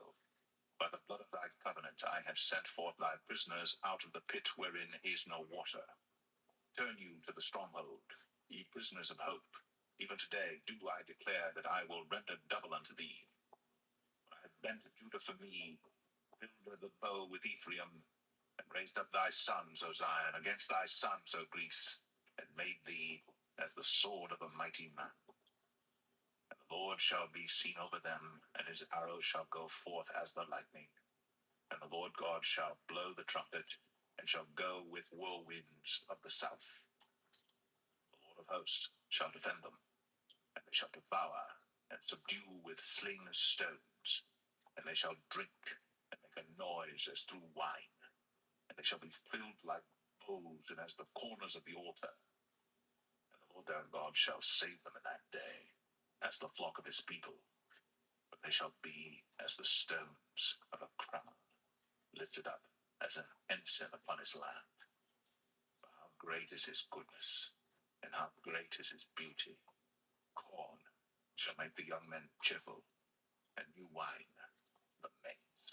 by the blood of thy covenant I have sent forth thy prisoners out of the pit wherein is no water. Turn you to the stronghold, ye prisoners of hope. Even today do I declare that I will render double unto thee. I have bent Judah for me, filled the bow with Ephraim, and raised up thy sons, O Zion, against thy sons, O Greece, and made thee as the sword of a mighty man. And the Lord shall be seen over them, and his arrow shall go forth as the lightning. And the Lord God shall blow the trumpet, and shall go with whirlwinds of the south. The Lord of hosts shall defend them, and they shall devour and subdue with sling stones, and they shall drink and make a noise as through wine, and they shall be filled like bowls and as the corners of the altar. And the Lord their God shall save them in that day, as the flock of his people, but they shall be as the stones of a crown, lifted up as an ensign upon his land. For how great is his goodness, and how great is his beauty! Corn shall make the young men cheerful, and new wine the maize.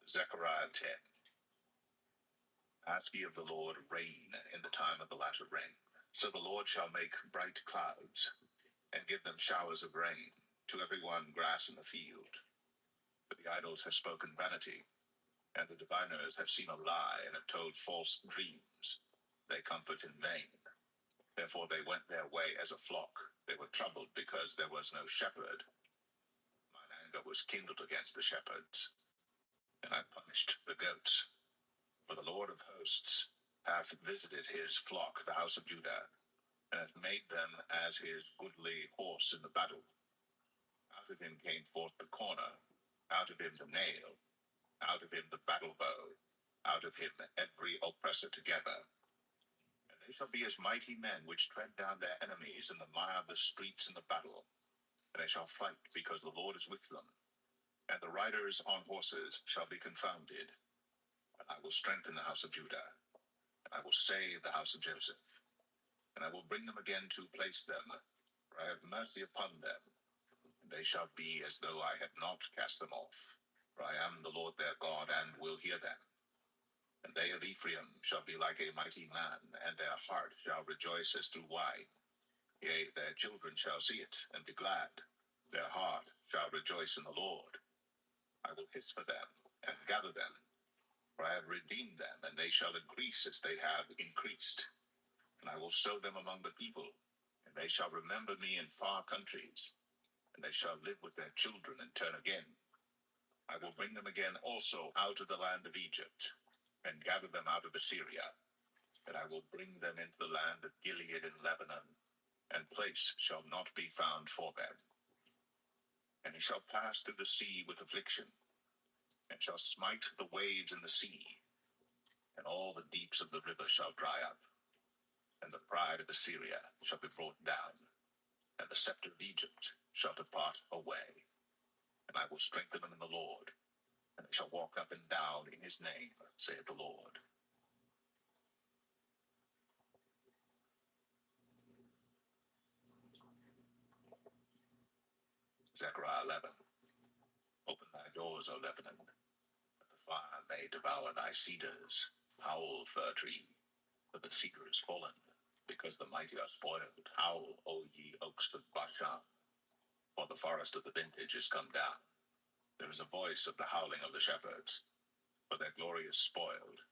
Zechariah 10. Ask ye of the Lord rain in the time of the latter rain. So the Lord shall make bright clouds, and give them showers of rain, to every one grass in the field. For the idols have spoken vanity, and the diviners have seen a lie and have told false dreams. They comfort in vain. Therefore they went their way as a flock. They were troubled because there was no shepherd. Mine anger was kindled against the shepherds, and I punished the goats. For the Lord of hosts hath visited his flock, the house of Judah, and hath made them as his goodly horse in the battle. Out of him came forth the corner, out of him the nail, out of him the battle bow, out of him every oppressor together. And they shall be as mighty men which tread down their enemies in the mire of the streets in the battle. And they shall fight, because the Lord is with them. And the riders on horses shall be confounded. And I will strengthen the house of Judah, and I will save the house of Joseph. And I will bring them again to place them, for I have mercy upon them. And they shall be as though I had not cast them off. For I am the Lord their God, and will hear them. And they of Ephraim shall be like a mighty man, and their heart shall rejoice as through wine. Yea, their children shall see it, and be glad. Their heart shall rejoice in the Lord. I will hiss for them, and gather them. For I have redeemed them, and they shall increase as they have increased. And I will sow them among the people, and they shall remember me in far countries. And they shall live with their children, and turn again. I will bring them again also out of the land of Egypt, and gather them out of Assyria. And I will bring them into the land of Gilead and Lebanon, and place shall not be found for them. And he shall pass through the sea with affliction, and shall smite the waves in the sea, and all the deeps of the river shall dry up. And the pride of Assyria shall be brought down, and the scepter of Egypt shall depart away. And I will strengthen them in the Lord, and they shall walk up and down in his name, saith the Lord. Zechariah 11. Open thy doors, O Lebanon, that the fire may devour thy cedars. Howl, fir tree, for the cedar is fallen, because the mighty are spoiled. Howl, O ye oaks of Bashan, for the forest of the vintage is come down. There is a voice of the howling of the shepherds, for their glory is spoiled,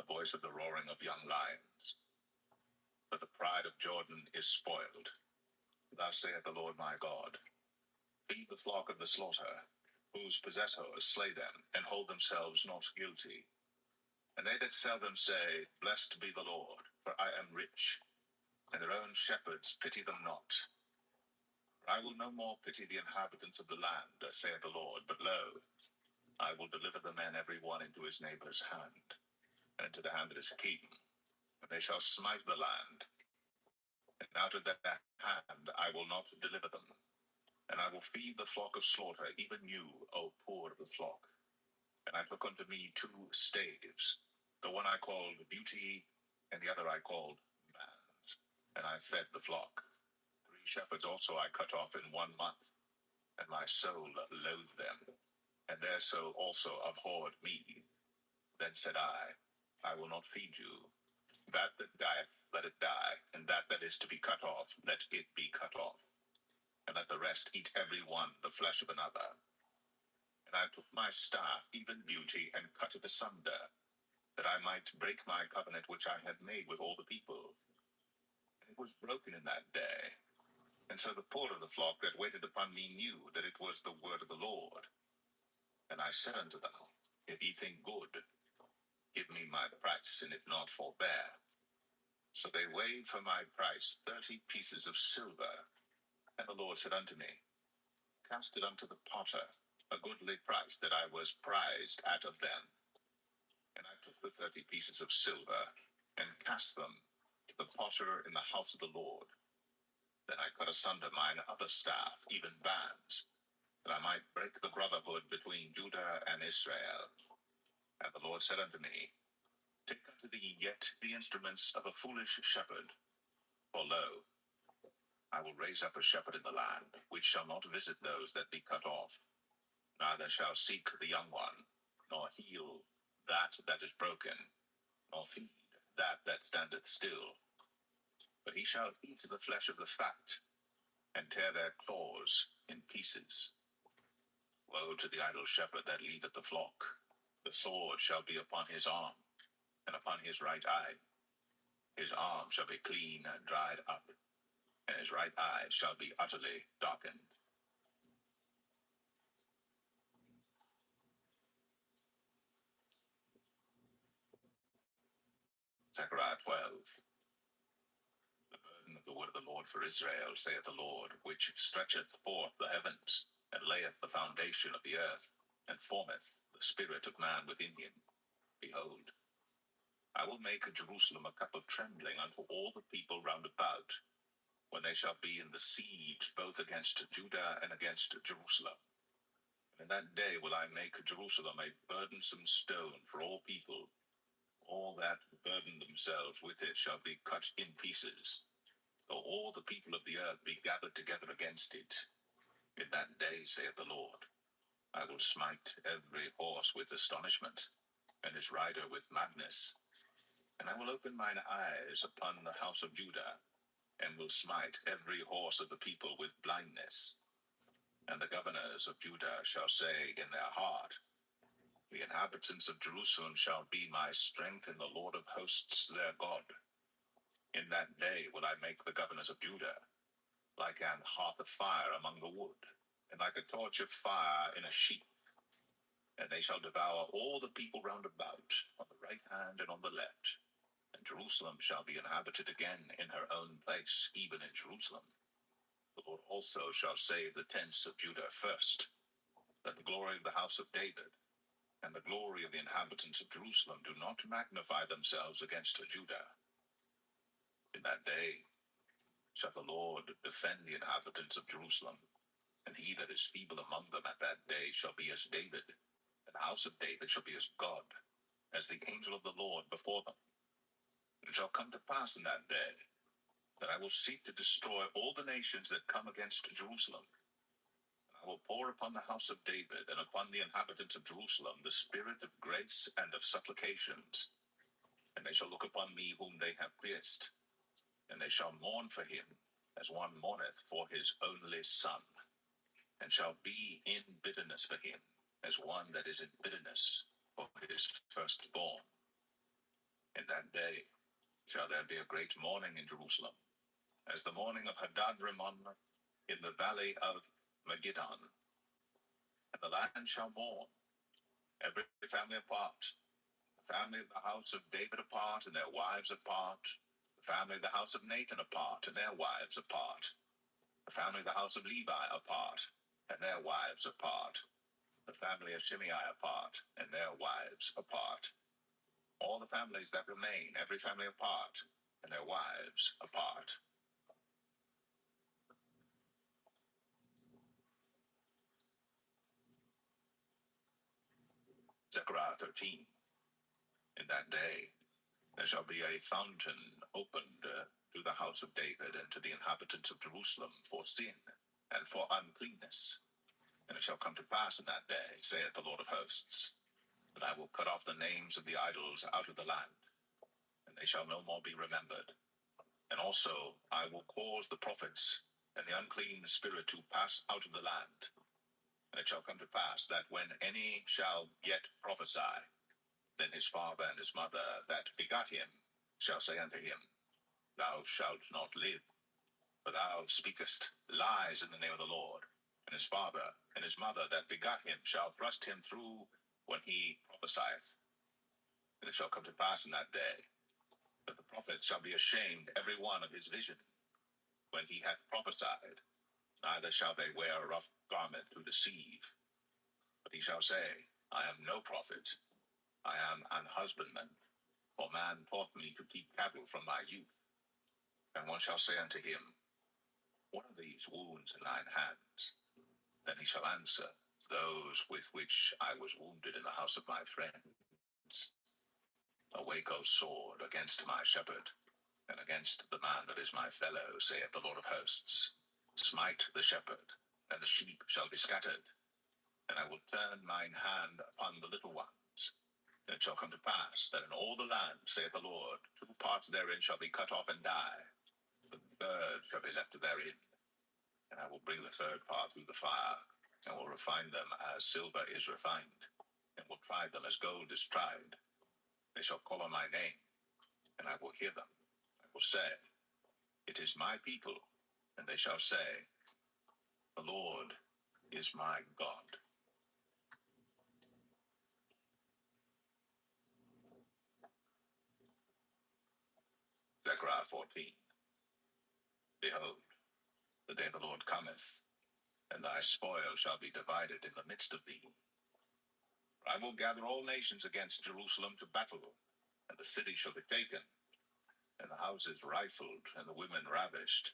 a voice of the roaring of young lions. But the pride of Jordan is spoiled. Thus saith the Lord my God, feed the flock of the slaughter, whose possessors slay them, and hold themselves not guilty. And they that sell them say, blessed be the Lord, for I am rich, and their own shepherds pity them not. For I will no more pity the inhabitants of the land, saith the Lord, but lo, I will deliver the men every one into his neighbour's hand, and into the hand of his king, and they shall smite the land, and out of their hand I will not deliver them. And I will feed the flock of slaughter, even you, O poor of the flock. And I took unto me 2 staves, the one I called Beauty, and the other I called Bands, and I fed the flock. 3 shepherds also I cut off in 1 month, and my soul loathed them, and their soul also abhorred me. Then said I will not feed you. That dieth, let it die, and that is to be cut off, let it be cut off. And let the rest eat every one the flesh of another. And I took my staff, even Beauty, and cut it asunder, that I might break my covenant which I had made with all the people. And it was broken in that day. And so the poor of the flock that waited upon me knew that it was the word of the Lord. And I said unto them, if ye think good, give me my price, and if not, forbear. So they weighed for my price 30 pieces of silver. And the Lord said unto me, cast it unto the potter, a goodly price that I was prized out of them. And I took the 30 pieces of silver, and cast them to the potter in the house of the Lord. Then I cut asunder mine other staff, even Bands, that I might break the brotherhood between Judah and Israel. And the Lord said unto me, take unto thee yet the instruments of a foolish shepherd, for lo, I will raise up a shepherd in the land, which shall not visit those that be cut off, neither shall seek the young one, nor heal that is broken, nor feed that standeth still. But he shall eat the flesh of the fat, and tear their claws in pieces. Woe to the idle shepherd that leaveth the flock. The sword shall be upon his arm, and upon his right eye. His arm shall be clean and dried up, and his right eye shall be utterly darkened. Zechariah 12. The burden of the word of the Lord for Israel, saith the Lord, which stretcheth forth the heavens, and layeth the foundation of the earth, and formeth the spirit of man within him. Behold, I will make Jerusalem a cup of trembling unto all the people round about, when they shall be in the siege both against Judah and against Jerusalem. And in that day will I make Jerusalem a burdensome stone for all people. All that burden themselves with it shall be cut in pieces, though all the people of the earth be gathered together against it. In that day, saith the Lord, I will smite every horse with astonishment, and his rider with madness. And I will open mine eyes upon the house of Judah, and will smite every horse of the people with blindness. And the governors of Judah shall say in their heart, the inhabitants of Jerusalem shall be my strength in the Lord of hosts their God. In that day will I make the governors of Judah like an hearth of fire among the wood, and like a torch of fire in a sheaf. And they shall devour all the people round about, on the right hand and on the left. And Jerusalem shall be inhabited again in her own place, even in Jerusalem. The Lord also shall save the tents of Judah first, that the glory of the house of David and the glory of the inhabitants of Jerusalem do not magnify themselves against Judah. In that day shall the Lord defend the inhabitants of Jerusalem, and he that is feeble among them at that day shall be as David, and the house of David shall be as God, as the angel of the Lord before them. And it shall come to pass in that day that I will seek to destroy all the nations that come against Jerusalem. I will pour upon the house of David and upon the inhabitants of Jerusalem the spirit of grace and of supplications. And they shall look upon me whom they have pierced, and they shall mourn for him as one mourneth for his only son, and shall be in bitterness for him as one that is in bitterness for his firstborn. In that day shall there be a great mourning in Jerusalem, as the mourning of Hadad-rimmon in the valley of Megiddon. And the land shall mourn, every family apart, the family of the house of David apart, and their wives apart, the family of the house of Nathan apart, and their wives apart, the family of the house of Levi apart, and their wives apart, the family of Shimei apart, and their wives apart. All the families that remain, every family apart, and their wives apart. Zechariah 13. In that day there shall be a fountain opened to the house of David and to the inhabitants of Jerusalem for sin and for uncleanness. And it shall come to pass in that day, saith the Lord of hosts, that I will cut off the names of the idols out of the land, and they shall no more be remembered. And also I will cause the prophets and the unclean spirit to pass out of the land. And it shall come to pass that when any shall yet prophesy, then his father and his mother that begot him shall say unto him, Thou shalt not live, for thou speakest lies in the name of the Lord. And his father and his mother that begot him shall thrust him through when he prophesieth. And it shall come to pass in that day that the prophet shall be ashamed every one of his vision when he hath prophesied, neither shall they wear a rough garment to deceive. But he shall say, I am no prophet, I am an husbandman, for man taught me to keep cattle from my youth. And one shall say unto him, What are these wounds in thine hands? Then he shall answer, Those with which I was wounded in the house of my friends. Awake, O sword, against my shepherd, and against the man that is my fellow, saith the Lord of hosts. Smite the shepherd, and the sheep shall be scattered. And I will turn mine hand upon the little ones. And it shall come to pass that in all the land, saith the Lord, 2 parts therein shall be cut off and die, but the third shall be left therein. And I will bring the third part through the fire, and will refine them as silver is refined, and will try them as gold is tried. They shall call on my name, and I will hear them. I will say, it is my people, and they shall say, the Lord is my God. Zechariah 14. Behold, the day the Lord cometh, and thy spoil shall be divided in the midst of thee. For I will gather all nations against Jerusalem to battle, and the city shall be taken, and the houses rifled, and the women ravished,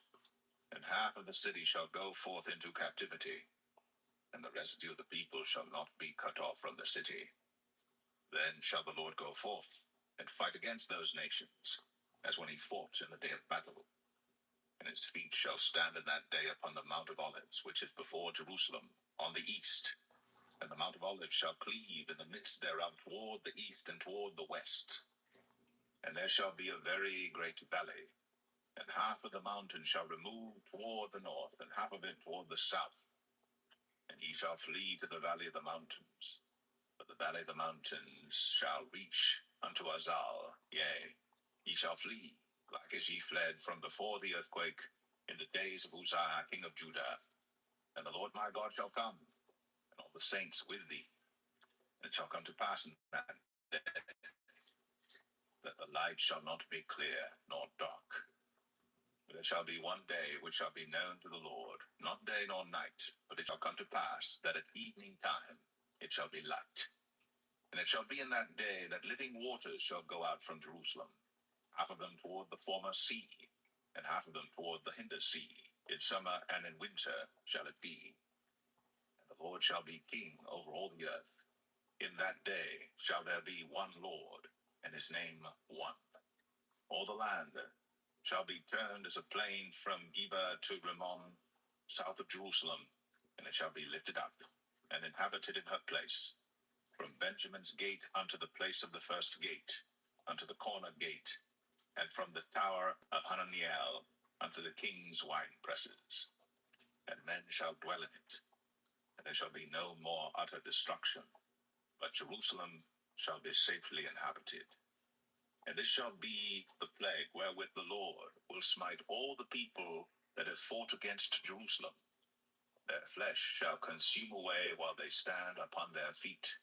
and half of the city shall go forth into captivity, and the residue of the people shall not be cut off from the city. Then shall the Lord go forth, and fight against those nations, as when he fought in the day of battle. And his feet shall stand in that day upon the Mount of Olives, which is before Jerusalem, on the east. And the Mount of Olives shall cleave in the midst thereof toward the east and toward the west. And there shall be a very great valley, and half of the mountain shall remove toward the north, and half of it toward the south. And ye shall flee to the valley of the mountains. But the valley of the mountains shall reach unto Azal, yea, ye shall flee, like as ye fled from before the earthquake in the days of Uzziah king of Judah. And the Lord my God shall come, and all the saints with thee. And it shall come to pass in that day that the light shall not be clear nor dark. But it shall be one day which shall be known to the Lord, not day nor night, but it shall come to pass that at evening time it shall be light. And it shall be in that day that living waters shall go out from Jerusalem, half of them toward the former sea, and half of them toward the hinder sea. In summer and in winter shall it be. And the Lord shall be king over all the earth. In that day shall there be one Lord, and his name one. All the land shall be turned as a plain from Geba to Rimmon, south of Jerusalem, and it shall be lifted up, and inhabited in her place, from Benjamin's gate unto the place of the first gate, unto the corner gate, and from the tower of Hananiel unto the king's wine presses. And men shall dwell in it, and there shall be no more utter destruction, but Jerusalem shall be safely inhabited. And this shall be the plague wherewith the Lord will smite all the people that have fought against Jerusalem. Their flesh shall consume away while they stand upon their feet,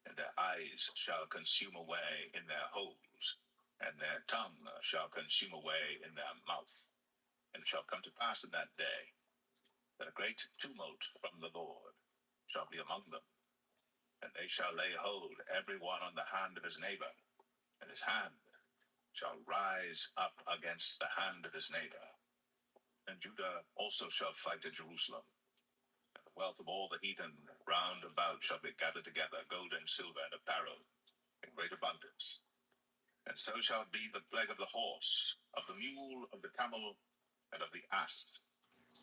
and their eyes shall consume away in their holes, and their tongue shall consume away in their mouth. And it shall come to pass in that day that a great tumult from the Lord shall be among them, and they shall lay hold every one on the hand of his neighbor, and his hand shall rise up against the hand of his neighbor. And Judah also shall fight at Jerusalem, and the wealth of all the heathen round about shall be gathered together, gold and silver and apparel, in great abundance. And so shall be the plague of the horse, of the mule, of the camel, and of the ass,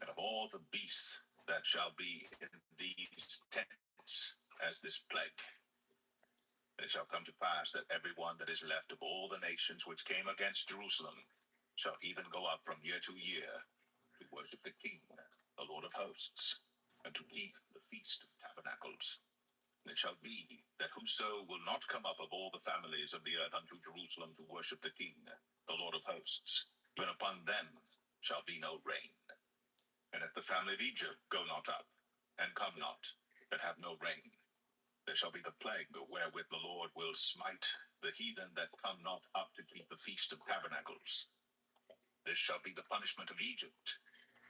and of all the beasts that shall be in these tents, as this plague. And it shall come to pass that every one that is left of all the nations which came against Jerusalem shall even go up from year to year to worship the King, the Lord of hosts, and to keep the Feast of Tabernacles. And it shall be that whoso will not come up of all the families of the earth unto Jerusalem to worship the King, the Lord of hosts, even upon them shall be no rain. And if the family of Egypt go not up, and come not, that have no rain, there shall be the plague wherewith the Lord will smite the heathen that come not up to keep the Feast of Tabernacles. This shall be the punishment of Egypt,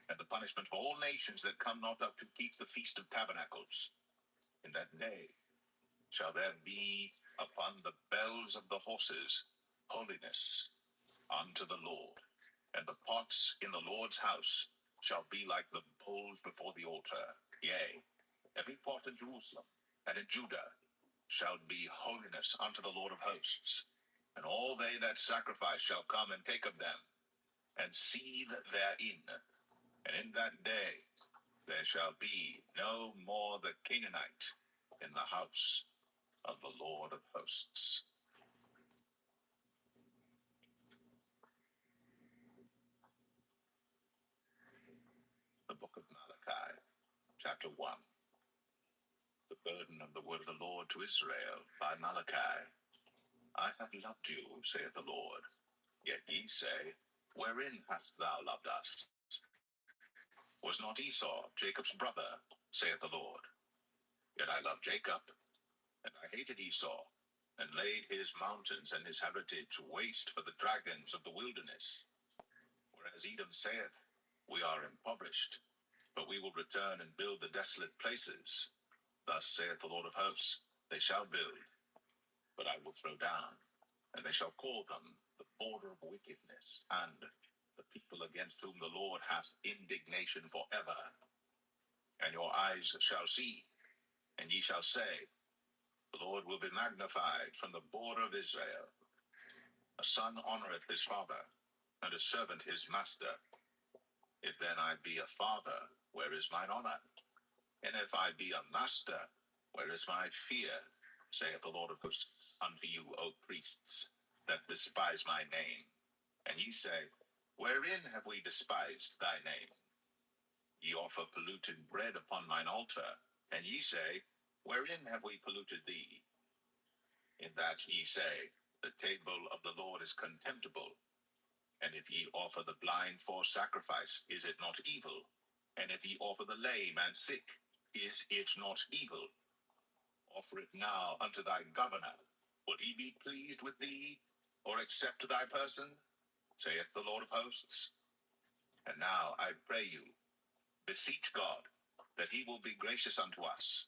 and the punishment of all nations that come not up to keep the Feast of Tabernacles. In that day shall there be upon the bells of the horses holiness unto the Lord, and the pots in the Lord's house shall be like the bowls before the altar. Yea, every pot in Jerusalem and in Judah shall be holiness unto the Lord of hosts, and all they that sacrifice shall come and take of them, and seethe therein. And in that day there shall be no more the Canaanite in the house of the Lord of hosts. The book of Malachi, chapter 1. The burden of the word of the Lord to Israel by Malachi. I have loved you, saith the Lord. Yet ye say, wherein hast thou loved us? Was not Esau Jacob's brother, saith the Lord? Yet I loved Jacob, and I hated Esau, and laid his mountains and his heritage waste for the dragons of the wilderness. Whereas Edom saith, we are impoverished, but we will return and build the desolate places. Thus saith the Lord of hosts, they shall build, but I will throw down, and they shall call them the border of wickedness, and the people against whom the Lord hath indignation forever. And your eyes shall see, and ye shall say, the Lord will be magnified from the border of Israel. A son honoreth his father, and a servant his master. If then I be a father, where is mine honor? And if I be a master, where is my fear? Saith the Lord of hosts unto you, O priests, that despise my name. And ye say, wherein have we despised thy name? Ye offer polluted bread upon mine altar, and ye say, wherein have we polluted thee? In that ye say, the table of the Lord is contemptible. And if ye offer the blind for sacrifice, is it not evil? And if ye offer the lame and sick, is it not evil? Offer it now unto thy governor. Will he be pleased with thee, or accept thy person? Saith the Lord of hosts. And now I pray you, beseech God, that he will be gracious unto us.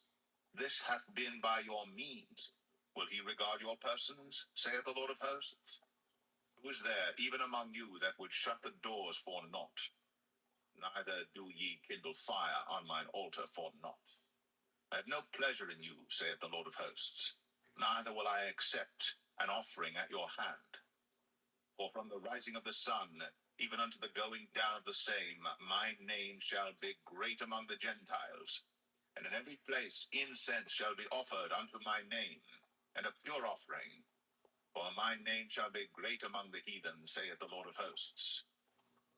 This hath been by your means. Will he regard your persons, saith the Lord of hosts? Who is there, even among you, that would shut the doors for naught? Neither do ye kindle fire on mine altar for naught. I have no pleasure in you, saith the Lord of hosts, neither will I accept an offering at your hand. For from the rising of the sun, even unto the going down of the same, my name shall be great among the Gentiles. And in every place incense shall be offered unto my name, and a pure offering. For my name shall be great among the heathen, saith the Lord of hosts.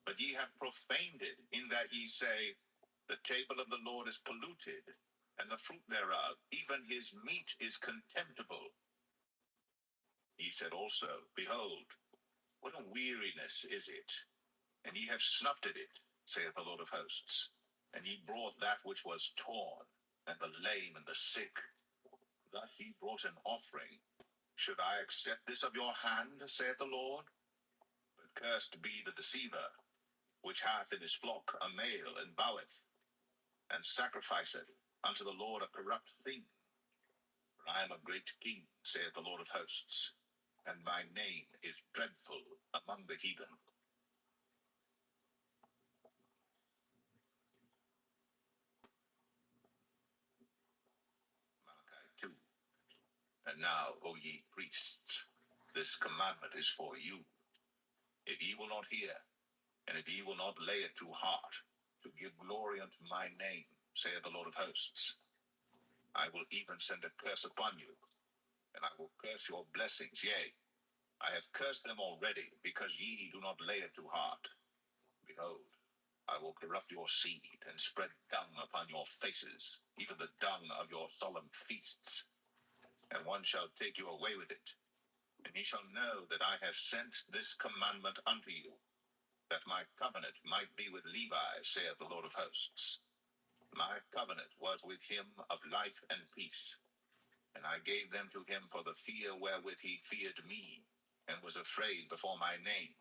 But ye have profaned it, in that ye say, the table of the Lord is polluted, and the fruit thereof, even his meat, is contemptible. Ye said also, behold, what a weariness is it! And ye have snuffed at it, saith the Lord of hosts. And ye brought that which was torn, and the lame and the sick. Thus ye brought an offering. Should I accept this of your hand, saith the Lord? But cursed be the deceiver, which hath in his flock a male, and boweth, and sacrificeth unto the Lord a corrupt thing. For I am a great king, saith the Lord of hosts, and my name is dreadful among the heathen. Malachi 2. And now, O ye priests, this commandment is for you. If ye will not hear, and if ye will not lay it to heart, to give glory unto my name, saith the Lord of hosts, I will even send a curse upon you, and I will curse your blessings. Yea, I have cursed them already, because ye do not lay it to heart. Behold, I will corrupt your seed, and spread dung upon your faces, even the dung of your solemn feasts. And one shall take you away with it. And ye shall know that I have sent this commandment unto you, that my covenant might be with Levi, saith the Lord of hosts. My covenant was with him of life and peace, and I gave them to him for the fear wherewith he feared me, and was afraid before my name.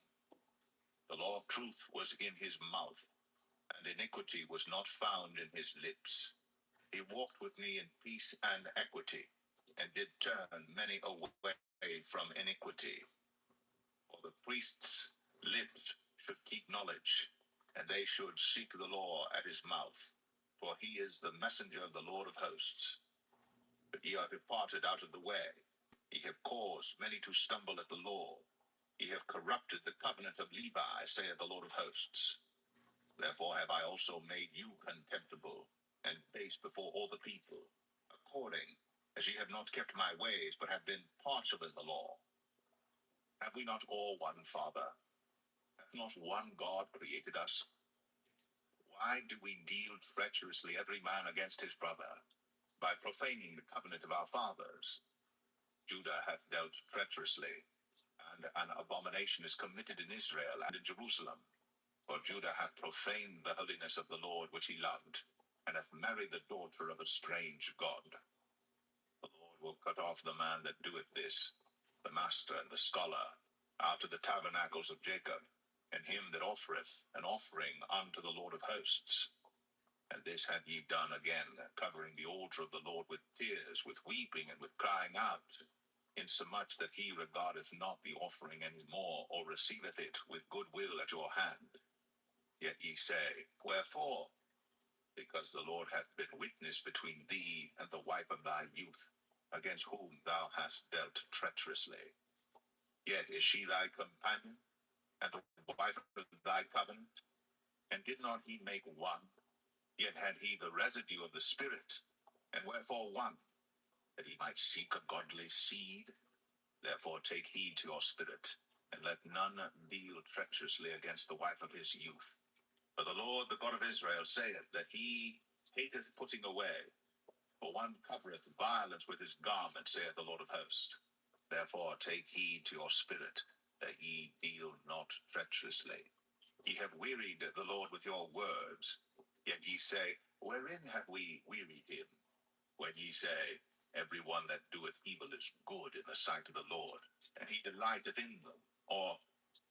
The law of truth was in his mouth, and iniquity was not found in his lips. He walked with me in peace and equity, and did turn many away from iniquity. For the priest's lips should keep knowledge, and they should seek the law at his mouth. For he is the messenger of the Lord of hosts. But ye are departed out of the way. Ye have caused many to stumble at the law. Ye have corrupted the covenant of Levi, saith the Lord of hosts. Therefore have I also made you contemptible, and base before all the people, according as ye have not kept my ways, but have been partial in the law. Have we not all one Father? Hath not one God created us? Why do we deal treacherously every man against his brother? by profaning the covenant of our fathers. Judah hath dealt treacherously, and an abomination is committed in Israel and in Jerusalem. For Judah hath profaned the holiness of the Lord which he loved, and hath married the daughter of a strange god. The Lord will cut off the man that doeth this, the master and the scholar, out of the tabernacles of Jacob, and him that offereth an offering unto the Lord of hosts. And this have ye done again, covering the altar of the Lord with tears, with weeping, and with crying out, insomuch that he regardeth not the offering any more, or receiveth it with good will at your hand. Yet ye say, Wherefore? Because the Lord hath been witness between thee and the wife of thy youth, against whom thou hast dealt treacherously. Yet is she thy companion, and the wife of thy covenant? And did not he make one? Yet had he the residue of the Spirit. And wherefore one? That he might seek a godly seed? Therefore take heed to your spirit, and let none deal treacherously against the wife of his youth. For the Lord, the God of Israel, saith that he hateth putting away. For one covereth violence with his garment, saith the Lord of hosts. Therefore take heed to your spirit, that ye deal not treacherously. Ye have wearied the Lord with your words. Yet ye say, Wherein have we wearied him? When ye say, Every one that doeth evil is good in the sight of the Lord, and he delighteth in them. Or,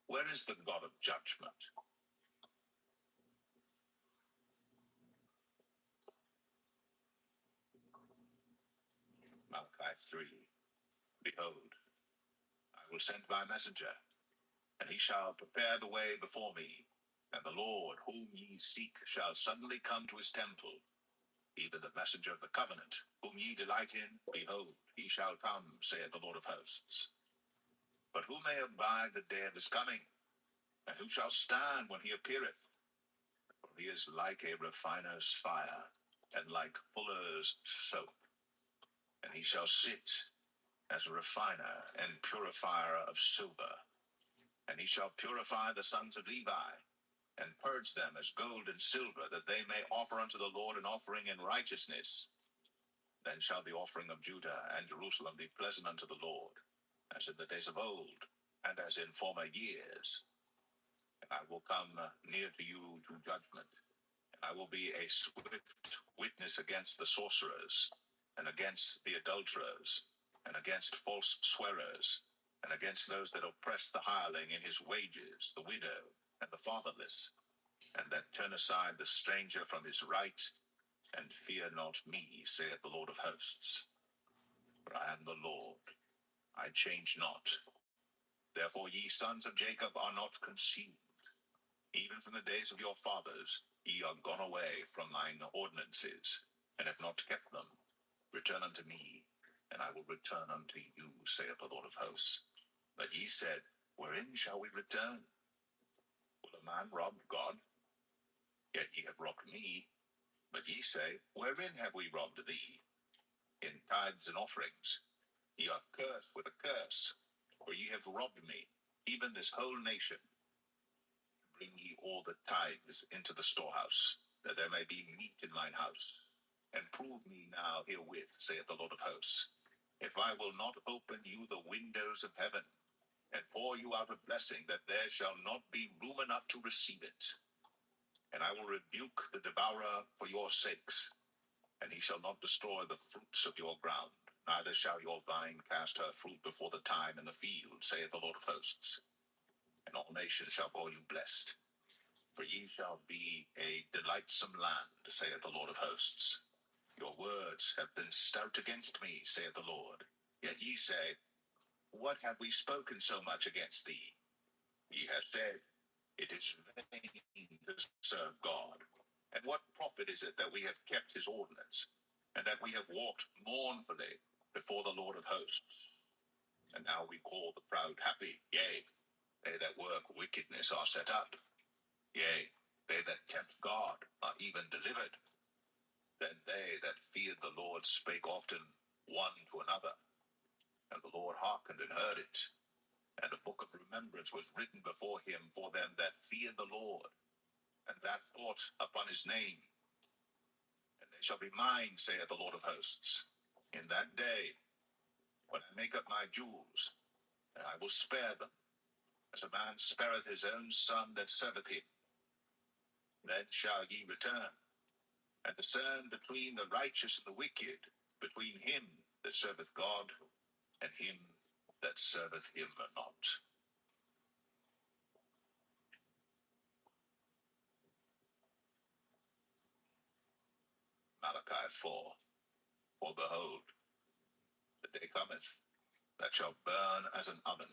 where is the God of judgment? Malachi 3. Behold, I will send my messenger, and he shall prepare the way before me. And the Lord, whom ye seek, shall suddenly come to his temple, even the messenger of the covenant, whom ye delight in. Behold, he shall come, saith the Lord of hosts. But who may abide the day of his coming? And who shall stand when he appeareth? For he is like a refiner's fire, and like fuller's soap. And he shall sit as a refiner and purifier of silver. And he shall purify the sons of Levi, and purge them as gold and silver, that they may offer unto the Lord an offering in righteousness. Then shall the offering of Judah and Jerusalem be pleasant unto the Lord, as in the days of old, and as in former years. And I will come near to you to judgment, and I will be a swift witness against the sorcerers, and against the adulterers, and against false swearers, and against those that oppress the hireling in his wages, the widow, and the fatherless, and that turn aside the stranger from his right, and fear not me, saith the Lord of hosts. For I am the Lord, I change not. Therefore ye sons of Jacob are not consumed. Even from the days of your fathers ye are gone away from mine ordinances, and have not kept them. Return unto me, and I will return unto you, saith the Lord of hosts. But ye said, Wherein shall we return? Will a man rob God? Yet ye have robbed me. But ye say, Wherein have we robbed thee? In tithes and offerings. Ye are cursed with a curse, for ye have robbed me, even this whole nation. Bring ye all the tithes into the storehouse, that there may be meat in mine house. And prove me now herewith, saith the Lord of hosts, if I will not open you the windows of heaven, and pour you out a blessing, that there shall not be room enough to receive it. And I will rebuke the devourer for your sakes, and he shall not destroy the fruits of your ground, neither shall your vine cast her fruit before the time in the field, saith the Lord of hosts. And all nations shall call you blessed, for ye shall be a delightsome land, saith the Lord of hosts. Your words have been stout against me, saith the Lord. Yet ye say, What have we spoken so much against thee? Ye have said, It is vain to serve God. And what profit is it that we have kept his ordinance, and that we have walked mournfully before the Lord of hosts? And now we call the proud happy, yea, they that work wickedness are set up. Yea, they that tempt God are even delivered. Then they that feared the Lord spake often one to another, and the Lord hearkened and heard it. And a book of remembrance was written before him for them that feared the Lord, and that thought upon his name. And they they shall be mine, saith the Lord of hosts. In that day, when I make up my jewels, and I will spare them, as a man spareth his own son that serveth him. Then shall ye return, and discern between the righteous and the wicked, between him that serveth God, and him that serveth him not. Malachi 4. For behold, the day cometh, that shall burn as an oven,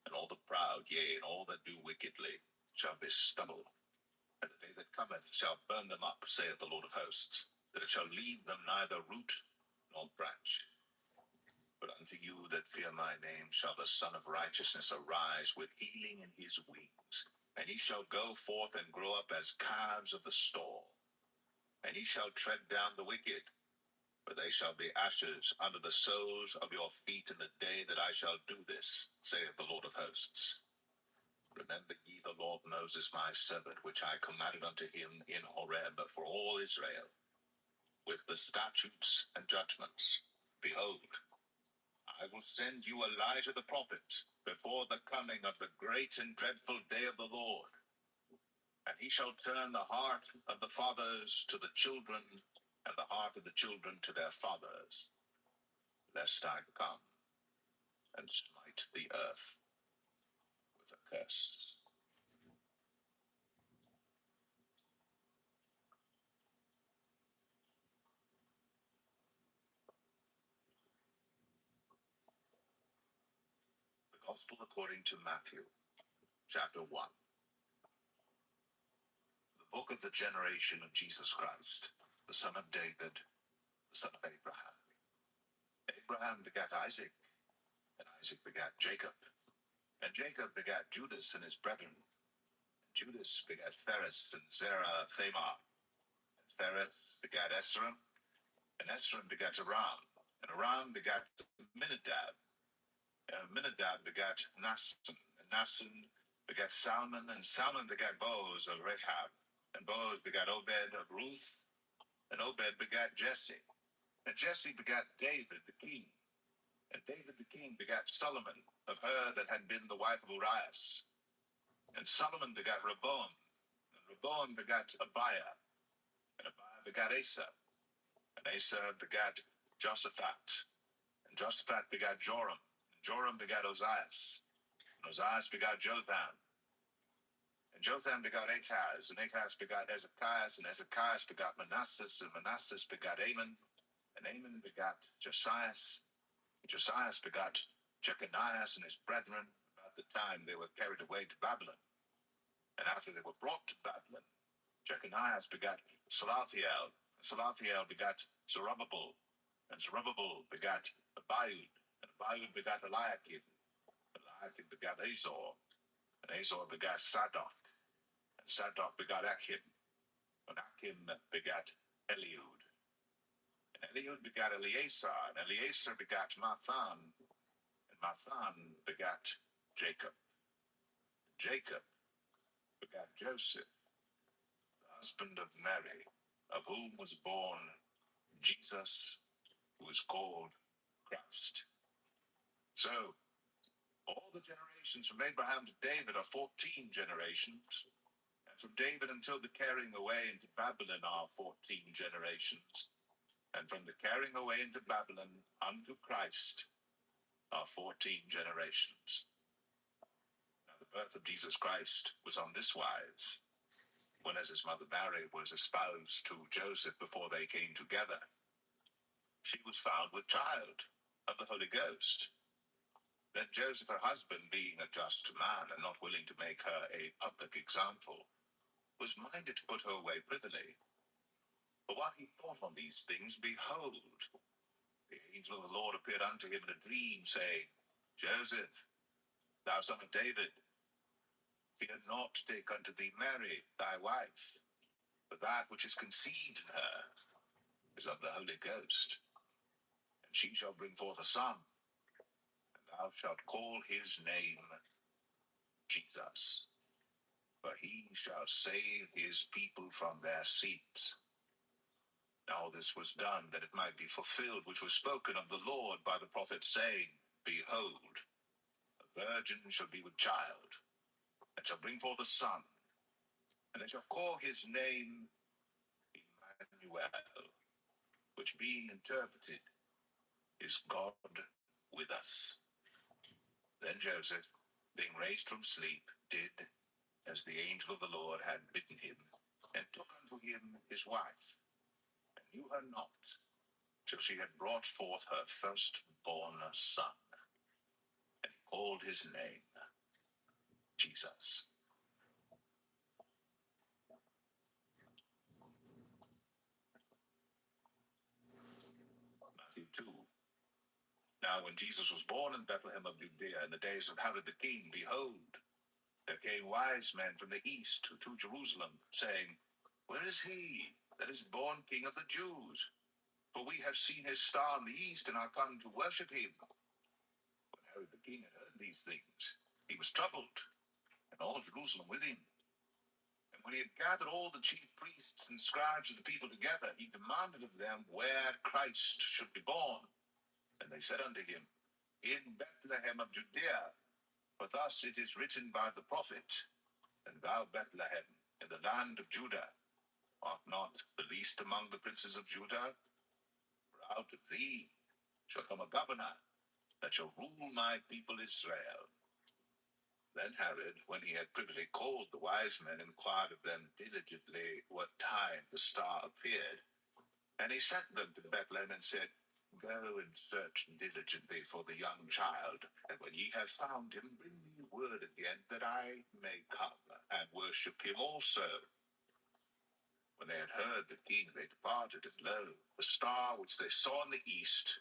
and all the proud, yea, and all that do wickedly, shall be stubble. And the day that cometh shall burn them up, saith the Lord of hosts, that it shall leave them neither root nor branch. But unto you that fear my name shall the Son of Righteousness arise with healing in his wings. And he shall go forth and grow up as calves of the stall. And he shall tread down the wicked, but they shall be ashes under the soles of your feet in the day that I shall do this, saith the Lord of hosts. Remember ye the Lord Moses my servant, which I commanded unto him in Horeb for all Israel, with the statutes and judgments. Behold, I will send you Elijah the prophet before the coming of the great and dreadful day of the Lord. And he shall turn the heart of the fathers to the children, and the heart of the children to their fathers, lest I come and smite the earth with a curse. The Gospel according to Matthew, chapter 1. The book of the generation of Jesus Christ, the son of David, the son of Abraham. Abraham begat Isaac, and Isaac begat Jacob. And Jacob begat Judas and his brethren. And Judas begat Phares and Zerah, Thamar. And Phares begat Esrom, and Esrom begat Aram. And Aram begat Minadab. And Minadab begat Naasson. And Naasson begat Salmon. And Salmon begat Boaz of Rahab. And Boaz begat Obed of Ruth. And Obed begat Jesse. And Jesse begat David the king. And David the king begat Solomon of her that had been the wife of Urias. And Solomon begat Rehoboam. And Rehoboam begat Abiah. And Abiah begat Asa. And Asa begat Josaphat. And Josaphat begat Joram. And Joram begat Ozias. And Ozias begat Jotham. And Jotham begat Achaz. And Achaz begat Ezekias. And Ezekias begat Manasseh. And Manasseh begat Amon. And Amon begat Josias. And Josias begat Jeconias and his brethren about the time they were carried away to Babylon. And after they were brought to Babylon, Jeconias begat Salathiel. And Salathiel begat Zerubbabel. And Zerubbabel begat Abiud. And Abiud begat Eliakim. And Eliakim begat Azor. And Azor begat Sadoc. And Sadoc begat Achim. And Achim begat Eliud. And Eliud begat Eleazar. And Eleazar begat Mathan. And Mathan begat Jacob. And Jacob begat Joseph, the husband of Mary, of whom was born Jesus, who is called Christ. So, all the generations from Abraham to David are 14 generations, and from David until the carrying away into Babylon are 14 generations, and from the carrying away into Babylon unto Christ are 14 generations. Now the birth of Jesus Christ was on this wise. When as his mother Mary was espoused to Joseph before they came together, she was found with child of the Holy Ghost. Then Joseph, her husband, being a just man and not willing to make her a public example, was minded to put her away privily. But while he thought on these things, behold, the angel of the Lord appeared unto him in a dream, saying, Joseph, thou son of David, fear not to take unto thee Mary, thy wife, for that which is conceived in her is of the Holy Ghost. And she shall bring forth a son, and thou shalt call his name Jesus, for he shall save his people from their sins. Now this was done, that it might be fulfilled, which was spoken of the Lord by the prophet, saying, Behold, a virgin shall be with child, and shall bring forth a son, and they shall call his name Emmanuel, which being interpreted is God with us. Then Joseph, being raised from sleep, did as the angel of the Lord had bidden him, and took unto him his wife, and knew her not, till she had brought forth her firstborn son, and he called his name Jesus. Matthew 2. Now when Jesus was born in Bethlehem of Judea in the days of Herod the king, behold, there came wise men from the east to Jerusalem, saying, Where is he that is born King of the Jews? For we have seen his star in the east, and are come to worship him. When Herod the king had heard these things, he was troubled, and all Jerusalem with him. And when he had gathered all the chief priests and scribes of the people together, he demanded of them where Christ should be born. And they said unto him, In Bethlehem of Judea, for thus it is written by the prophet, And thou, Bethlehem, in the land of Judah, art not the least among the princes of Judah, for out of thee shall come a governor that shall rule my people Israel. Then Herod, when he had privily called the wise men, inquired of them diligently what time the star appeared. And he sent them to Bethlehem and said, Go and search diligently for the young child, and when ye have found him, bring me word again, that I may come and worship him also. When they had heard the king, they departed, and lo, the star which they saw in the east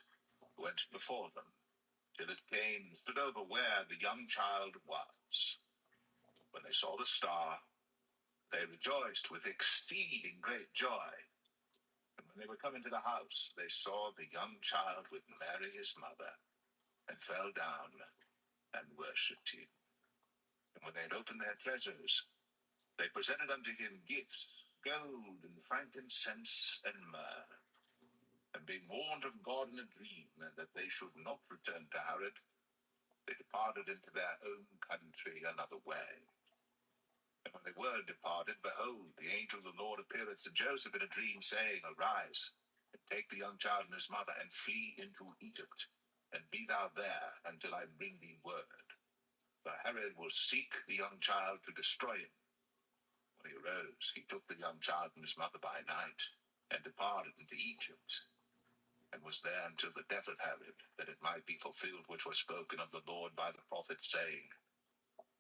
went before them, till it came and stood over where the young child was. When they saw the star, they rejoiced with exceeding great joy. And when they were come into the house, they saw the young child with Mary his mother, and fell down and worshipped him. And when they had opened their treasures, they presented unto him gifts, gold and frankincense and myrrh. And being warned of God in a dream, and that they should not return to Herod, they departed into their own country another way. And when they were departed, behold, the angel of the Lord appeared to Joseph in a dream, saying, Arise, and take the young child and his mother, and flee into Egypt, and be thou there until I bring thee word. For Herod will seek the young child to destroy him. When he arose, he took the young child and his mother by night, and departed into Egypt, and was there until the death of Herod, that it might be fulfilled which was spoken of the Lord by the prophet, saying,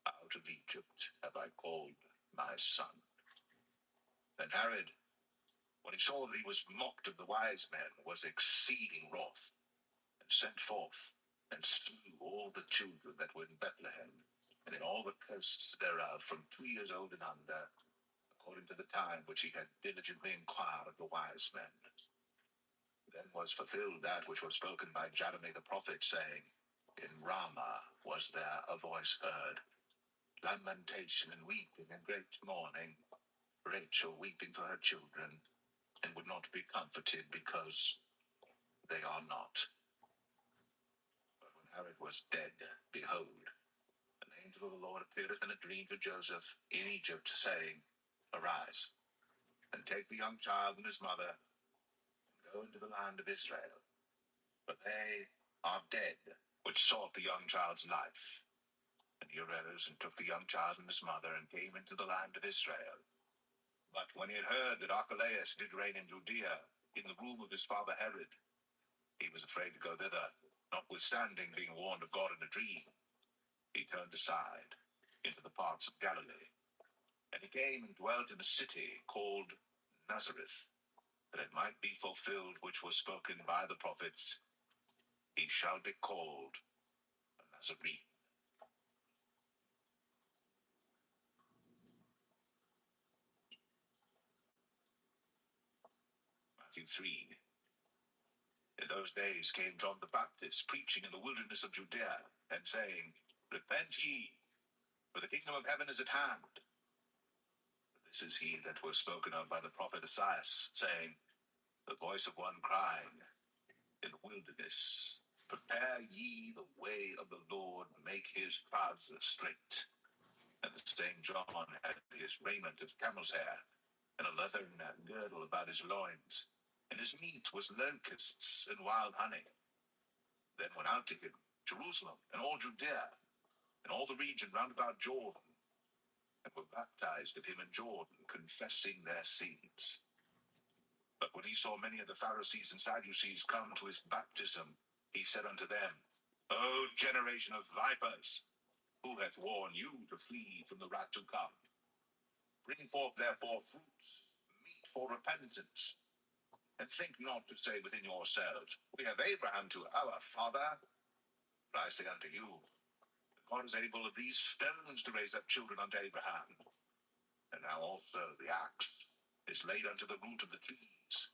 Out of Egypt have I called my son. Then Herod, when he saw that he was mocked of the wise men, was exceeding wroth, and sent forth, and slew all the children that were in Bethlehem, and in all the coasts thereof, from 2 years old and under, according to the time which he had diligently inquired of the wise men. Then was fulfilled that which was spoken by Jeremy the prophet, saying, In Ramah was there a voice heard, lamentation and weeping and great mourning, Rachel weeping for her children, and would not be comforted, because they are not. But when Herod was dead, behold, an angel of the Lord appeareth in a dream to Joseph in Egypt, saying, Arise, and take the young child and his mother, and go into the land of Israel, for they are dead which sought the young child's life. And he arose and took the young child and his mother, and came into the land of Israel. But when he had heard that Archelaus did reign in Judea, in the room of his father Herod, he was afraid to go thither, notwithstanding being warned of God in a dream. He turned aside into the parts of Galilee. And he came and dwelt in a city called Nazareth, that it might be fulfilled which was spoken by the prophets, He shall be called a Nazarene. Matthew 3. In those days came John the Baptist, preaching in the wilderness of Judea, and saying, Repent ye, for the kingdom of heaven is at hand. This is he that was spoken of by the prophet Esaias, saying, the voice of one crying in the wilderness, prepare ye the way of the Lord, make his paths straight. And the same John had his raiment of camel's hair, and a leathern girdle about his loins, and his meat was locusts and wild honey. Then went out to him Jerusalem, and all Judea, and all the region round about Jordan, and were baptized of him in Jordan, confessing their sins. But when he saw many of the Pharisees and Sadducees come to his baptism, he said unto them, O generation of vipers, who hath warned you to flee from the wrath to come? Bring forth therefore fruits, meet for repentance, and think not to say within yourselves, We have Abraham to our father. But I say unto you, that God is able of these stones to raise up children unto Abraham. And now also the axe is laid unto the root of the trees.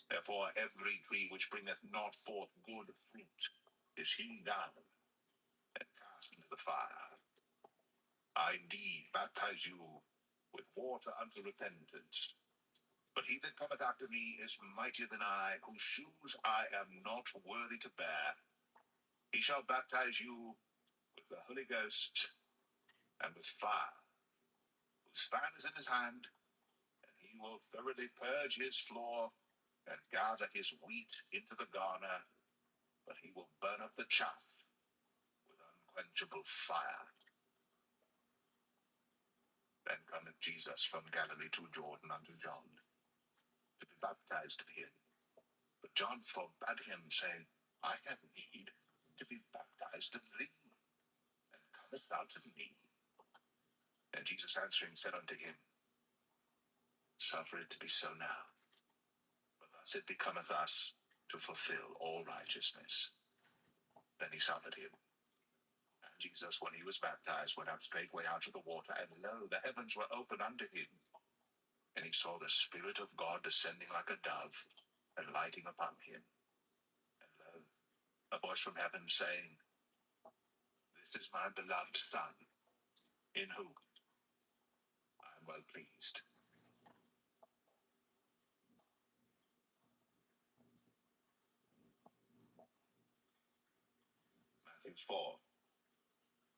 Therefore every tree which bringeth not forth good fruit is hewn down and cast into the fire. I indeed baptize you with water unto repentance. But he that cometh after me is mightier than I, whose shoes I am not worthy to bear. He shall baptize you with the Holy Ghost and with fire, whose fan is in his hand, and he will thoroughly purge his floor and gather his wheat into the garner, but he will burn up the chaff with unquenchable fire. Then cometh Jesus from Galilee to Jordan unto John, to be baptized of him. But John forbade him, saying, I have need to be baptized of thee, and comest thou to me? And Jesus answering said unto him, Suffer it to be so now, for thus it becometh us to fulfill all righteousness. Then he suffered him. And Jesus, when he was baptized, went up straightway out of the water, and lo, the heavens were opened unto him. And he saw the Spirit of God descending like a dove, and lighting upon him. And lo, a voice from heaven saying, This is my beloved Son, in whom I am well pleased. Matthew 4.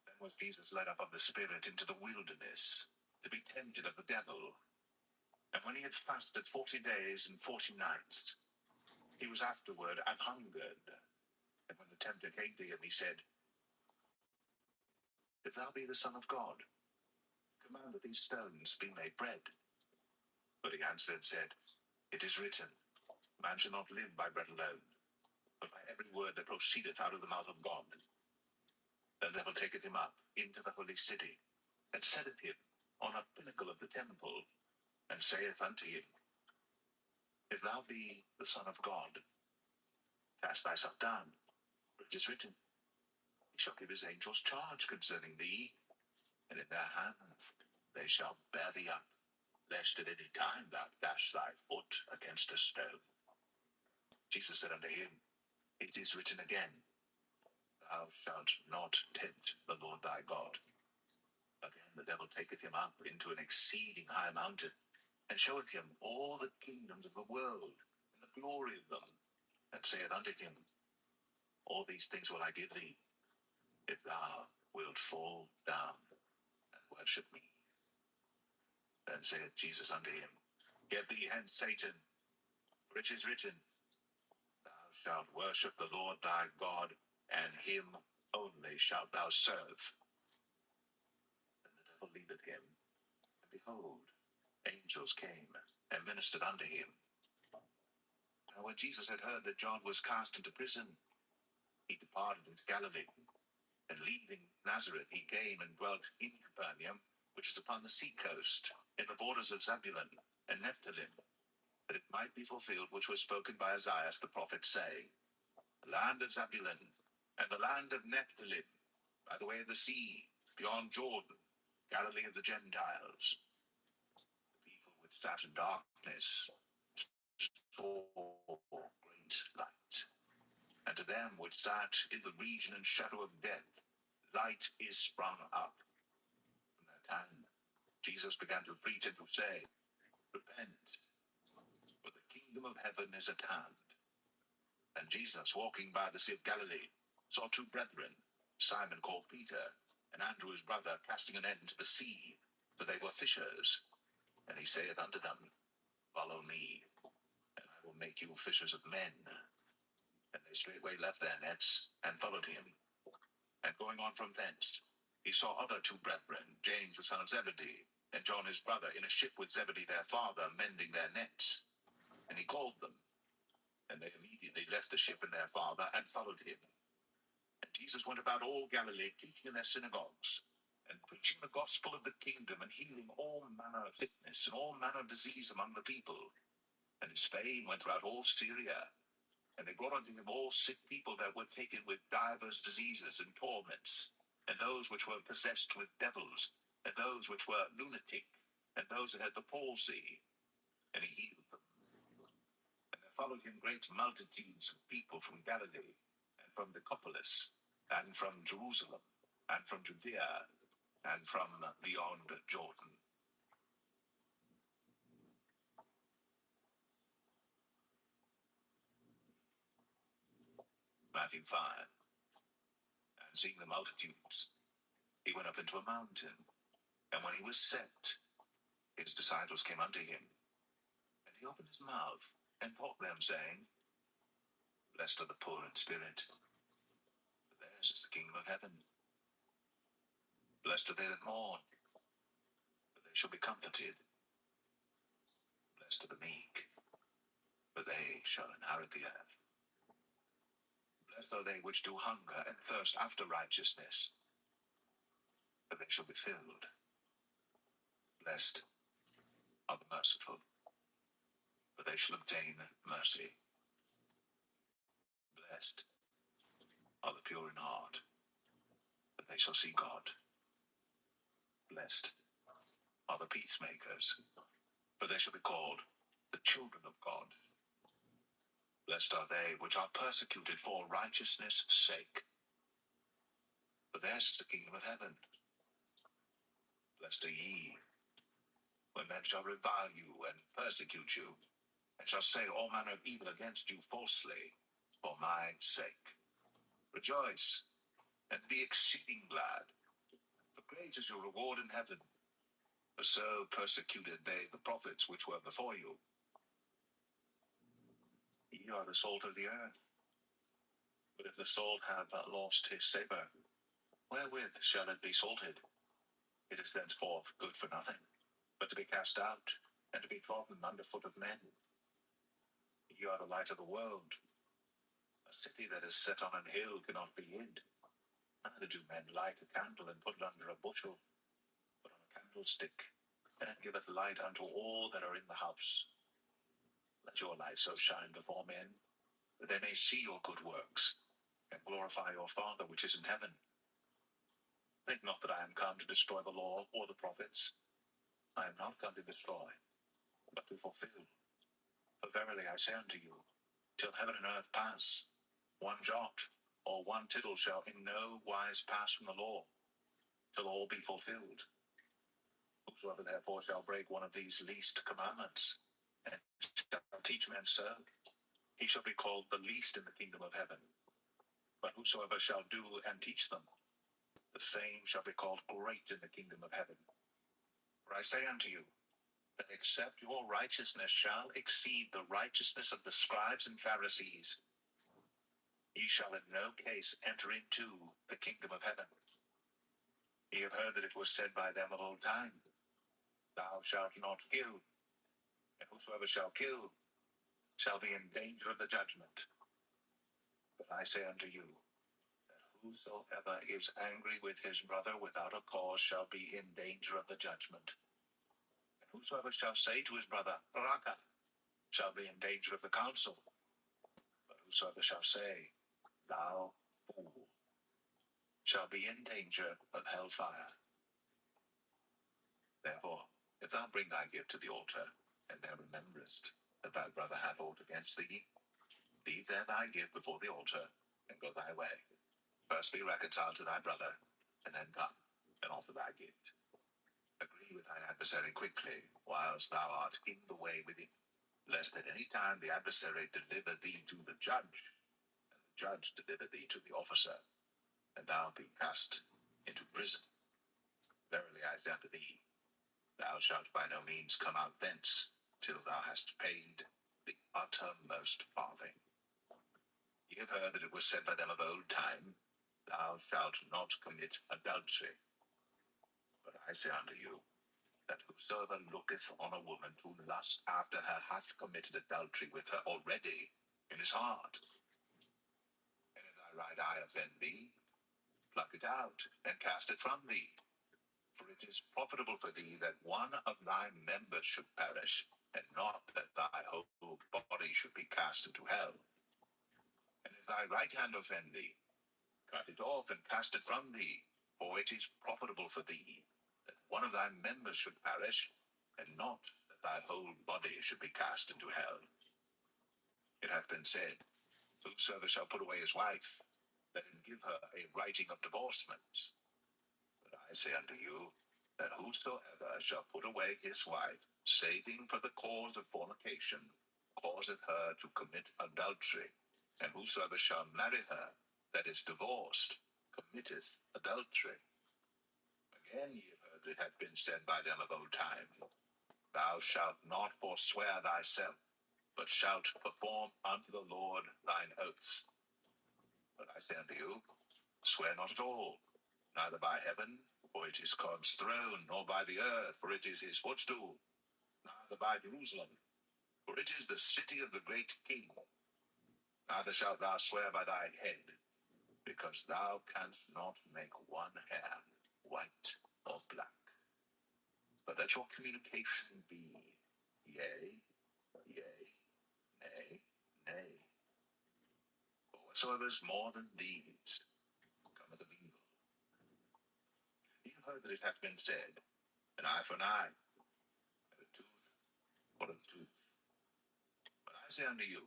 Then was Jesus led up of the Spirit into the wilderness, to be tempted of the devil. And when he had fasted 40 days and 40 nights, he was afterward an hungered. And when the tempter came to him, he said, If thou be the Son of God, command that these stones be made bread. But he answered and said, It is written, Man shall not live by bread alone, but by every word that proceedeth out of the mouth of God. Then the devil taketh him up into the holy city, and setteth him on a pinnacle of the temple, and saith unto him, If thou be the Son of God, cast thyself down, for it is written, He shall give his angels charge concerning thee, and in their hands they shall bear thee up, lest at any time thou dash thy foot against a stone. Jesus said unto him, It is written again, Thou shalt not tempt the Lord thy God. Again the devil taketh him up into an exceeding high mountain, and showeth him all the kingdoms of the world, and the glory of them, and saith unto him, All these things will I give thee, if thou wilt fall down and worship me. Then saith Jesus unto him, Get thee hence, Satan, for it is written, Thou shalt worship the Lord thy God, and him only shalt thou serve. And the devil leaveth him, and behold, angels came and ministered unto him. Now when Jesus had heard that John was cast into prison, he departed into Galilee, and leaving Nazareth he came and dwelt in Capernaum, which is upon the sea coast, in the borders of Zebulun and Nephthalim, that it might be fulfilled which was spoken by Isaiah the prophet, saying, The land of Zebulun and the land of Nephthalim, by the way of the sea, beyond Jordan, Galilee of the Gentiles. The people which sat in darkness saw great light. And to them which sat in the region and shadow of death, light is sprung up. From that time Jesus began to preach and to say, Repent, for the kingdom kingdom of heaven is at hand. And Jesus, walking by the Sea of Galilee, saw two brethren, Simon called Peter, and Andrew his brother, casting a net into the sea, for they were fishers. And he saith unto them, Follow me, and I will make you fishers of men. And they straightway left their nets, and followed him. And going on from thence, he saw other two brethren, James the son of Zebedee, and John his brother, in a ship with Zebedee their father, mending their nets. And he called them. And they immediately left the ship and their father, and followed him. And Jesus went about all Galilee, teaching in their synagogues, and preaching the gospel of the kingdom, and healing all manner of sickness and all manner of disease among the people. And his fame went throughout all Syria. And they brought unto him all sick people that were taken with divers diseases and torments, and those which were possessed with devils, and those which were lunatic, and those that had the palsy. And he healed them. And there followed him great multitudes of people from Galilee, and from Decapolis, and from Jerusalem, and from Judea, and from beyond Jordan. Matthew 5. And seeing the multitudes, he went up into a mountain, and when he was set, his disciples came unto him, and he opened his mouth, and taught them, saying, Blessed are the poor in spirit, for theirs is the kingdom of heaven. Blessed are they that mourn, for they shall be comforted. Blessed are the meek, for they shall inherit the earth. Blessed are they which do hunger and thirst after righteousness, for they shall be filled. Blessed are the merciful, for they shall obtain mercy. Blessed are the pure in heart, for they shall see God. Blessed are the peacemakers, for they shall be called the children of God. Blessed are they which are persecuted for righteousness' sake, for theirs is the kingdom of heaven. Blessed are ye, when men shall revile you and persecute you, and shall say all manner of evil against you falsely, for my sake. Rejoice, and be exceeding glad, for great is your reward in heaven. For so persecuted they the prophets which were before you. Ye are the salt of the earth. But if the salt hath lost his savour, wherewith shall it be salted? It is thenceforth good for nothing, but to be cast out, and to be trodden under foot of men. Ye are the light of the world. A city that is set on an hill cannot be hid. Neither do men light a candle and put it under a bushel, but on a candlestick, and it giveth light unto all that are in the house. Let your light so shine before men, that they may see your good works, and glorify your Father which is in heaven. Think not that I am come to destroy the law or the prophets. I am not come to destroy, but to fulfill. For verily I say unto you, till heaven and earth pass, one jot or one tittle shall in no wise pass from the law, till all be fulfilled. Whosoever therefore shall break one of these least commandments, and shall teach men so, he shall be called the least in the kingdom of heaven. But whosoever shall do and teach them, the same shall be called great in the kingdom of heaven. For I say unto you, that except your righteousness shall exceed the righteousness of the scribes and Pharisees, ye shall in no case enter into the kingdom of heaven. Ye have heard that it was said by them of old time, Thou shalt not kill, and whosoever shall kill shall be in danger of the judgment. But I say unto you, that whosoever is angry with his brother without a cause shall be in danger of the judgment. And whosoever shall say to his brother, Raka, shall be in danger of the council. But whosoever shall say, Thou fool, shall be in danger of hellfire. Therefore, if thou bring thy gift to the altar, and there rememberest that thy brother hath aught against thee, leave there thy gift before the altar, and go thy way. First be reconciled to thy brother, and then come and offer thy gift. Agree with thine adversary quickly, whilst thou art in the way with him, lest at any time the adversary deliver thee to the judge, and the judge deliver thee to the officer, and thou be cast into prison. Verily I say unto thee, thou shalt by no means come out thence, till thou hast paid the uttermost farthing. Ye have heard that it was said by them of old time, thou shalt not commit adultery. But I say unto you, that whosoever looketh on a woman to lust after her hath committed adultery with her already in his heart. And if thy right eye offend thee, pluck it out, and cast it from thee. For it is profitable for thee that one of thy members should perish, and not that thy whole body should be cast into hell. And if thy right hand offend thee, cut it off, and cast it from thee. For it is profitable for thee that one of thy members should perish, and not that thy whole body should be cast into hell. It hath been said, whosoever shall put away his wife, let him give her a writing of divorcement. But I say unto you, that whosoever shall put away his wife, saving for the cause of fornication, causeth her to commit adultery. And whosoever shall marry her that is divorced, committeth adultery. Again ye have heard that it hath been said by them of old time, thou shalt not forswear thyself, but shalt perform unto the Lord thine oaths. But I say unto you, swear not at all, neither by heaven, for it is God's throne, nor by the earth, for it is his footstool, neither by Jerusalem, for it is the city of the great king. Neither shalt thou swear by thy head, because thou canst not make one hair white or black. But let your communication be yea, yea, nay, nay. For whatsoever is more than these cometh of evil. Ye have heard that it hath been said, an eye for an eye, and a tooth for a tooth. But I say unto you,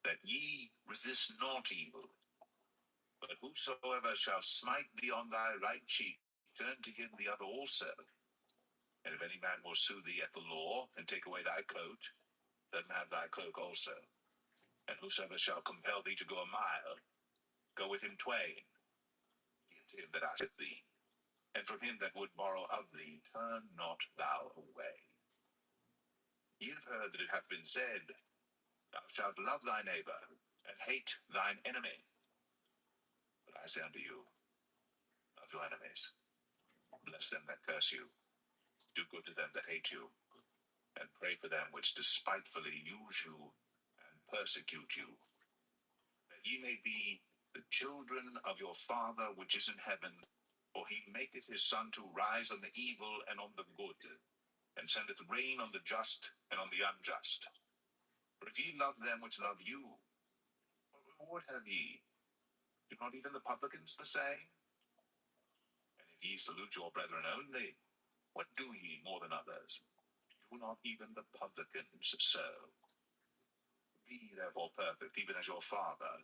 that ye resist not evil, but whosoever shall smite thee on thy right cheek, turn to him the other also. And if any man will sue thee at the law, and take away thy coat, let him have thy cloak also. And whosoever shall compel thee to go a mile, go with him twain. Give to him that asketh thee, and from him that would borrow of thee, turn not thou away. Ye have heard that it hath been said, thou shalt love thy neighbor, and hate thine enemy. But I say unto you, love your enemies, bless them that curse you, do good to them that hate you, and pray for them which despitefully use you and persecute you, that ye may be the children of your Father which is in heaven. For he maketh his sun to rise on the evil and on the good, and sendeth rain on the just and on the unjust. For if ye love them which love you, what reward have ye? Do not even the publicans the same? And if ye salute your brethren only, what do ye more than others? Do not even the publicans so? Be therefore perfect, even as your Father,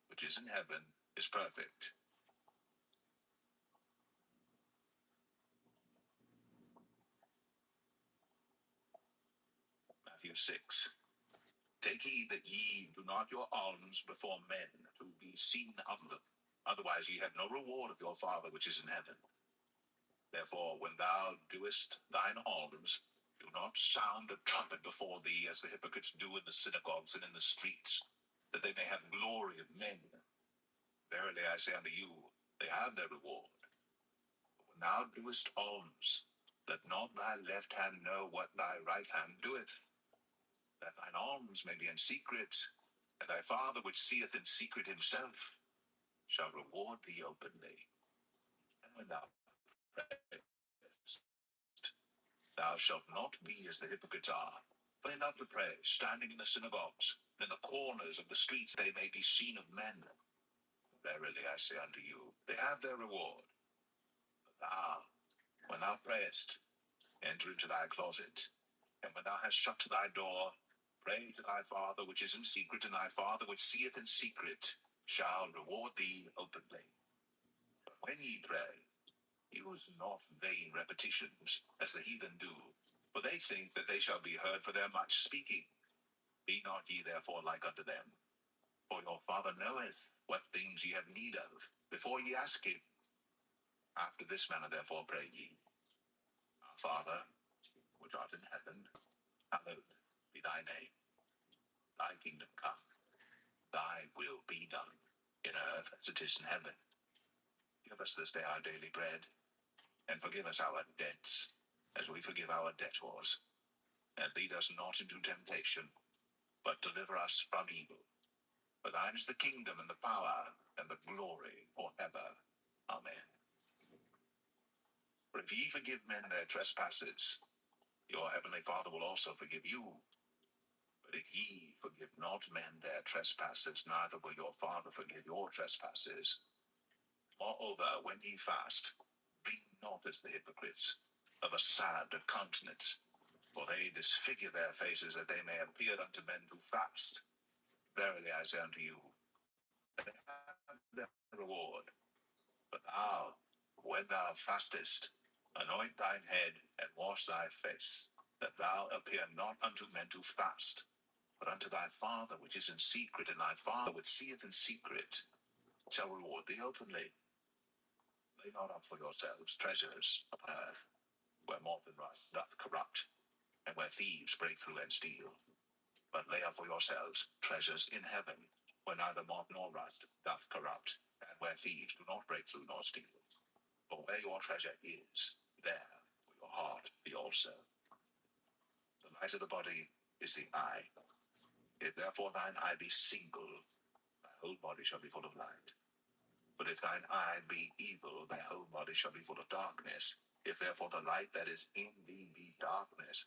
which is in heaven, is perfect. Matthew 6. Take heed that ye do not your alms before men, to be seen of them. Otherwise ye have no reward of your Father which is in heaven. Therefore, when thou doest thine alms, do not sound a trumpet before thee, as the hypocrites do in the synagogues and in the streets, that they may have glory of men. Verily I say unto you, they have their reward. But when thou doest alms, let not thy left hand know what thy right hand doeth, that thine alms may be in secret, and thy Father which seeth in secret himself shall reward thee openly. And when thou prayest, thou shalt not be as the hypocrites are, for they love to pray, standing in the synagogues, and in the corners of the streets, they may be seen of men. Verily I say unto you, they have their reward. But thou, when thou prayest, enter into thy closet, and when thou hast shut thy door, pray to thy Father which is in secret, and thy Father which seeth in secret shall reward thee openly. But when ye pray, use not vain repetitions, as the heathen do, for they think that they shall be heard for their much speaking. Be not ye therefore like unto them, for your Father knoweth what things ye have need of, before ye ask him. After this manner therefore pray ye, Our Father, which art in heaven, hallowed be thy name. Thy kingdom come, thy will be done, in earth as it is in heaven. Give us this day our daily bread, and forgive us our debts, as we forgive our debtors. And lead us not into temptation, but deliver us from evil. For thine is the kingdom, and the power, and the glory, forever. Amen. For if ye forgive men their trespasses, your heavenly Father will also forgive you. But if ye forgive not men their trespasses, neither will your Father forgive your trespasses. Moreover, when ye fast, be not as the hypocrites, of a sad countenance, for they disfigure their faces, that they may appear unto men to fast. Verily I say unto you, they have their reward. But thou, when thou fastest, anoint thine head, and wash thy face, that thou appear not unto men to fast, but unto thy Father which is in secret, and thy Father which seeth in secret shall reward thee openly. Lay not up for yourselves treasures upon earth, where moth and rust doth corrupt, and where thieves break through and steal. But lay up for yourselves treasures in heaven, where neither moth nor rust doth corrupt, and where thieves do not break through nor steal. For where your treasure is, there will your heart be also. The light of the body is the eye. If therefore thine eye be single, thy whole body shall be full of light. But if thine eye be evil, thy whole body shall be full of darkness. If therefore the light that is in thee be darkness,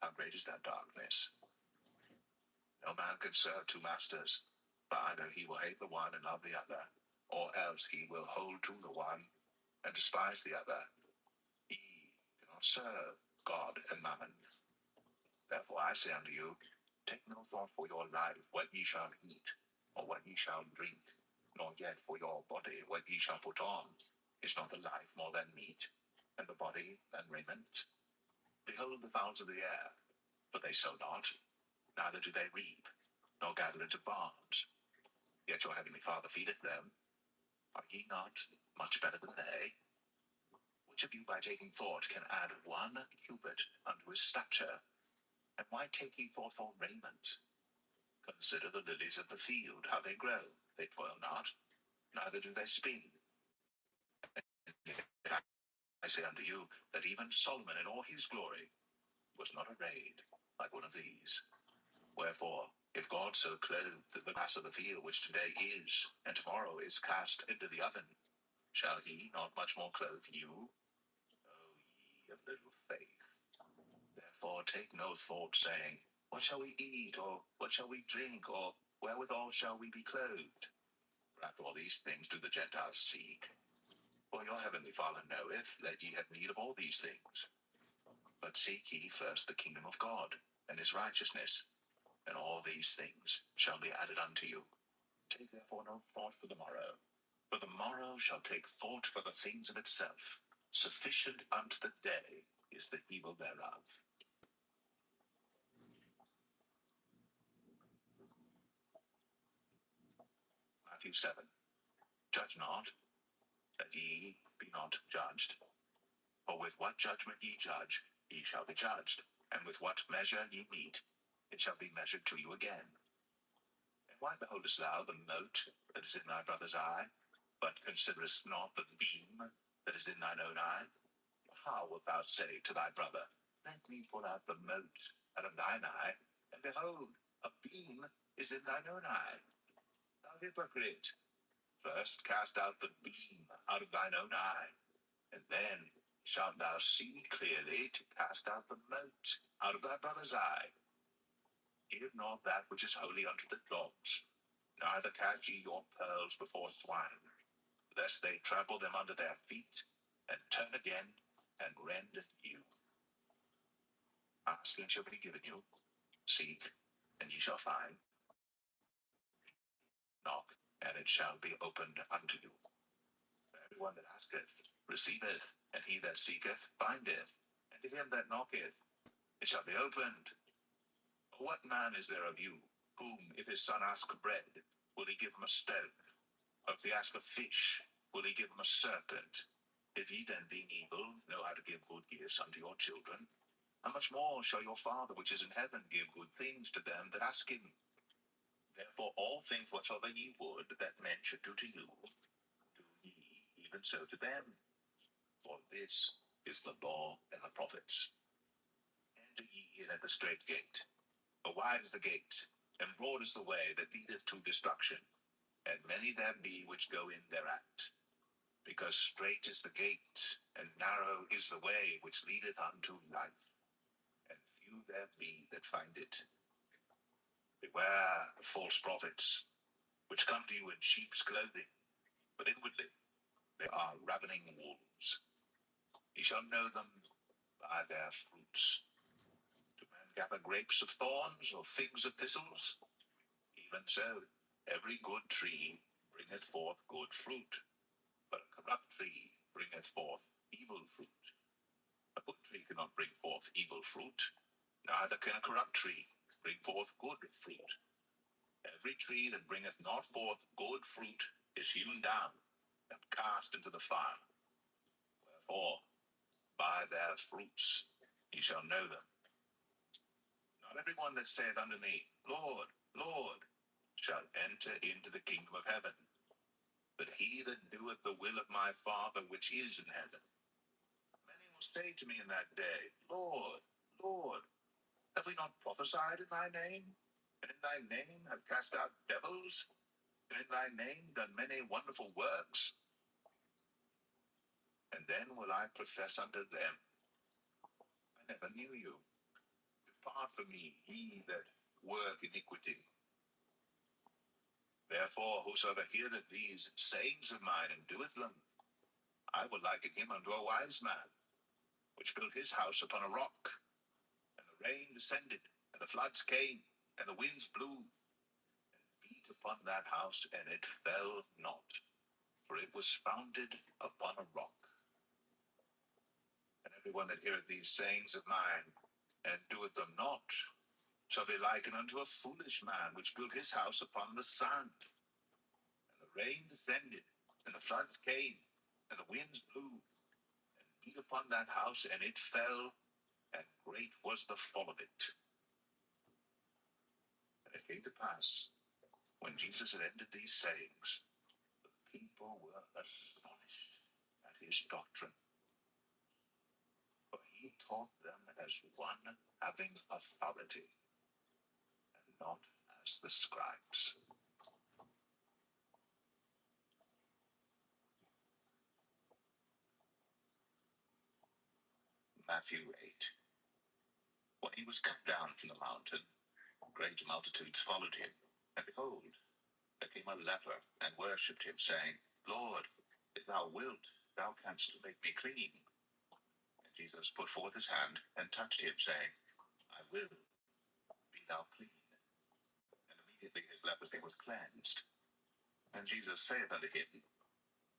how great is that darkness? No man can serve two masters, for either he will hate the one and love the other, or else he will hold to the one and despise the other. Ye cannot serve God and mammon. Therefore I say unto you, take no thought for your life, what ye shall eat, or what ye shall drink, nor yet for your body, what ye shall put on. Is not the life more than meat, and the body than raiment? Behold the fowls of the air, for they sow not, neither do they reap, nor gather into barns. Yet your heavenly Father feedeth them. Are ye not much better than they? Which of you by taking thought can add 1 cubit unto his stature? And why take ye thought for raiment? Consider the lilies of the field, how they grow. They toil not, neither do they spin. Yet I say unto you, that even Solomon in all his glory was not arrayed like one of these. Wherefore, if God so clothed the grass of the field, which today is, and tomorrow is cast into the oven, shall he not much more clothe you, O ye of little faith? Therefore take no thought, saying, what shall we eat, or what shall we drink, or wherewithal shall we be clothed? For after all these things do the Gentiles seek. For your heavenly Father knoweth that ye have need of all these things. But seek ye first the kingdom of God, and his righteousness, and all these things shall be added unto you. Take therefore no thought for the morrow, for the morrow shall take thought for the things of itself. Sufficient unto the day is the evil thereof. Matthew 7. Judge not, that ye be not judged. For with what judgment ye judge, ye shall be judged, and with what measure ye mete, it shall be measured to you again. And why beholdest thou the mote that is in thy brother's eye, but considerest not the beam that is in thine own eye? How wilt thou say to thy brother, let me pull out the mote out of thine eye, and behold, a beam is in thine own eye? Thou hypocrite, first cast out the beam out of thine own eye, and then shalt thou see clearly to cast out the mote out of thy brother's eye. Give not that which is holy unto the dogs, neither cast ye your pearls before swine, lest they trample them under their feet, and turn again and rend you. Ask, and it shall be given you. Seek, and ye shall find. Knock, and it shall be opened unto you. For everyone that asketh receiveth, and he that seeketh findeth, and to him that knocketh it shall be opened. What man is there of you, whom, if his son ask bread, will he give him a stone? Or if he ask a fish, will he give him a serpent? If ye then, being evil, know how to give good gifts unto your children, how much more shall your Father which is in heaven give good things to them that ask him? Therefore all things whatsoever ye would that men should do to you, do ye even so to them. For this is the law and the prophets. Enter ye in at the strait gate. For wide is the gate, and broad is the way that leadeth to destruction, and many there be which go in thereat. Because strait is the gate, and narrow is the way which leadeth unto life, and few there be that find it. Beware of false prophets, which come to you in sheep's clothing, but inwardly they are ravening wolves. Ye shall know them by their fruits. Do men gather grapes of thorns, or figs of thistles? Even so, every good tree bringeth forth good fruit, but a corrupt tree bringeth forth evil fruit. A good tree cannot bring forth evil fruit, neither can a corrupt tree bring forth good fruit. Every tree that bringeth not forth good fruit is hewn down and cast into the fire. Wherefore, by their fruits ye shall know them. Not every one that saith unto me, Lord, Lord, shall enter into the kingdom of heaven, but he that doeth the will of my Father which is in heaven. Many will say to me in that day, Lord, Lord, have we not prophesied in thy name? And in thy name have cast out devils? And in thy name done many wonderful works? And then will I profess unto them, I never knew you. Depart from me, ye that work iniquity. Therefore, whosoever heareth these sayings of mine and doeth them, I will liken him unto a wise man, which built his house upon a rock. And the rain descended, and the floods came, and the winds blew, and beat upon that house, and it fell not, for it was founded upon a rock. And every one that heareth these sayings of mine, and doeth them not, shall be likened unto a foolish man, which built his house upon the sand. And the rain descended, and the floods came, and the winds blew, and beat upon that house, and it fell, and great was the fall of it. And it came to pass, when Jesus had ended these sayings, the people were astonished at his doctrine. For he taught them as one having authority, and not as the scribes. Matthew 8. When he was come down from the mountain, great multitudes followed him. And behold, there came a leper, and worshipped him, saying, Lord, if thou wilt, thou canst make me clean. And Jesus put forth his hand, and touched him, saying, I will, be thou clean. And immediately his leprosy was cleansed. And Jesus saith unto him,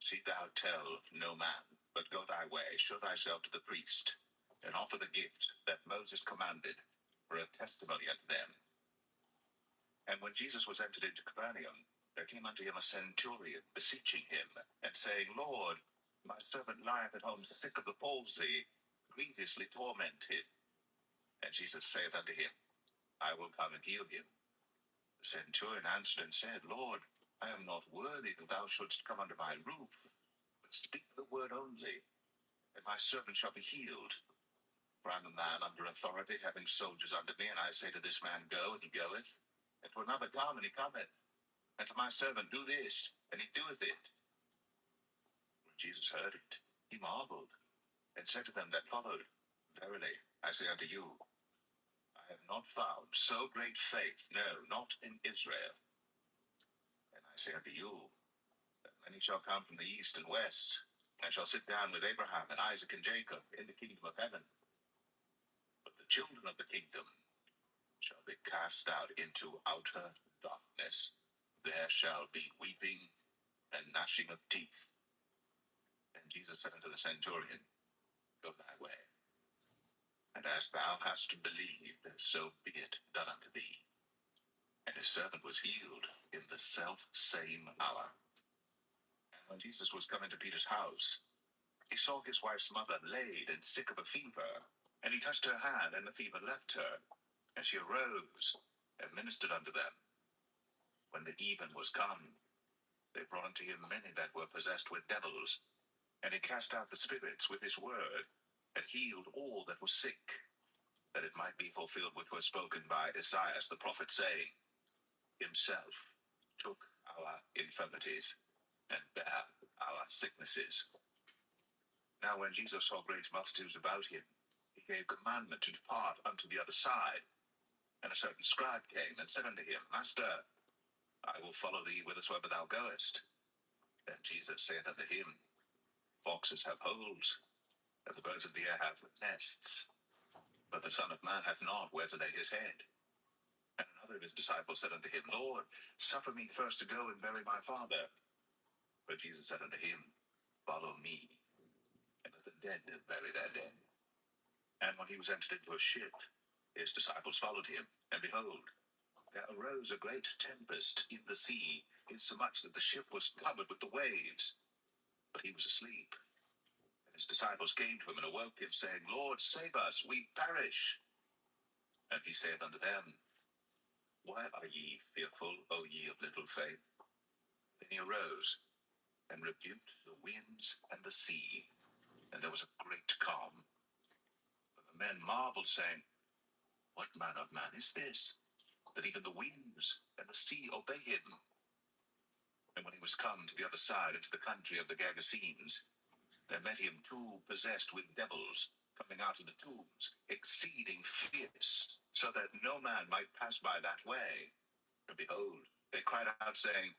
See thou tell no man, but go thy way, show thyself to the priest, and offer the gift that Moses commanded, for a testimony unto them. And when Jesus was entered into Capernaum, there came unto him a centurion, beseeching him, and saying, Lord, my servant lieth at home sick of the palsy, grievously tormented. And Jesus saith unto him, I will come and heal him. The centurion answered and said, Lord, I am not worthy that thou shouldst come under my roof, but speak the word only, and my servant shall be healed. For I am a man under authority, having soldiers under me, and I say to this man, Go, and he goeth, and to another, Come, and he cometh, and to my servant, Do this, and he doeth it. When Jesus heard it, he marveled, and said to them that followed, Verily, I say unto you, I have not found so great faith, no, not in Israel. And I say unto you, that many shall come from the east and west, and shall sit down with Abraham and Isaac and Jacob in the kingdom of heaven. But the children of the kingdom shall be cast out into outer darkness. There shall be weeping and gnashing of teeth. And Jesus said unto the centurion, Go thy way. And as thou hast believed, so be it done unto thee. And his servant was healed in the self same hour. And when Jesus was come into Peter's house, he saw his wife's mother laid and sick of a fever. And he touched her hand, and the fever left her. And she arose and ministered unto them. When the even was come, they brought unto him many that were possessed with devils. And he cast out the spirits with his word, and healed all that was sick, that it might be fulfilled which was spoken by Esaias the prophet, saying, Himself took our infirmities, and bare our sicknesses. Now when Jesus saw great multitudes about him, he gave commandment to depart unto the other side. And a certain scribe came, and said unto him, Master, I will follow thee whithersoever thou goest. Then Jesus saith unto him, Foxes have holes, and the birds of the air have nests, but the Son of Man hath not where to lay his head. And another of his disciples said unto him, Lord, suffer me first to go and bury my father. But Jesus said unto him, Follow me, and let the dead bury their dead. And when he was entered into a ship, his disciples followed him, and behold, there arose a great tempest in the sea, insomuch that the ship was covered with the waves. But he was asleep. And his disciples came to him and awoke him, saying, Lord, save us, we perish. And he saith unto them, Why are ye fearful, O ye of little faith? Then he arose, and rebuked the winds and the sea, and there was a great calm. But the men marveled, saying, What manner of man is this, that even the winds and the sea obey him? And when he was come to the other side, into the country of the Gergesenes, there met him two possessed with devils, coming out of the tombs, exceeding fierce, so that no man might pass by that way. And behold, they cried out, saying,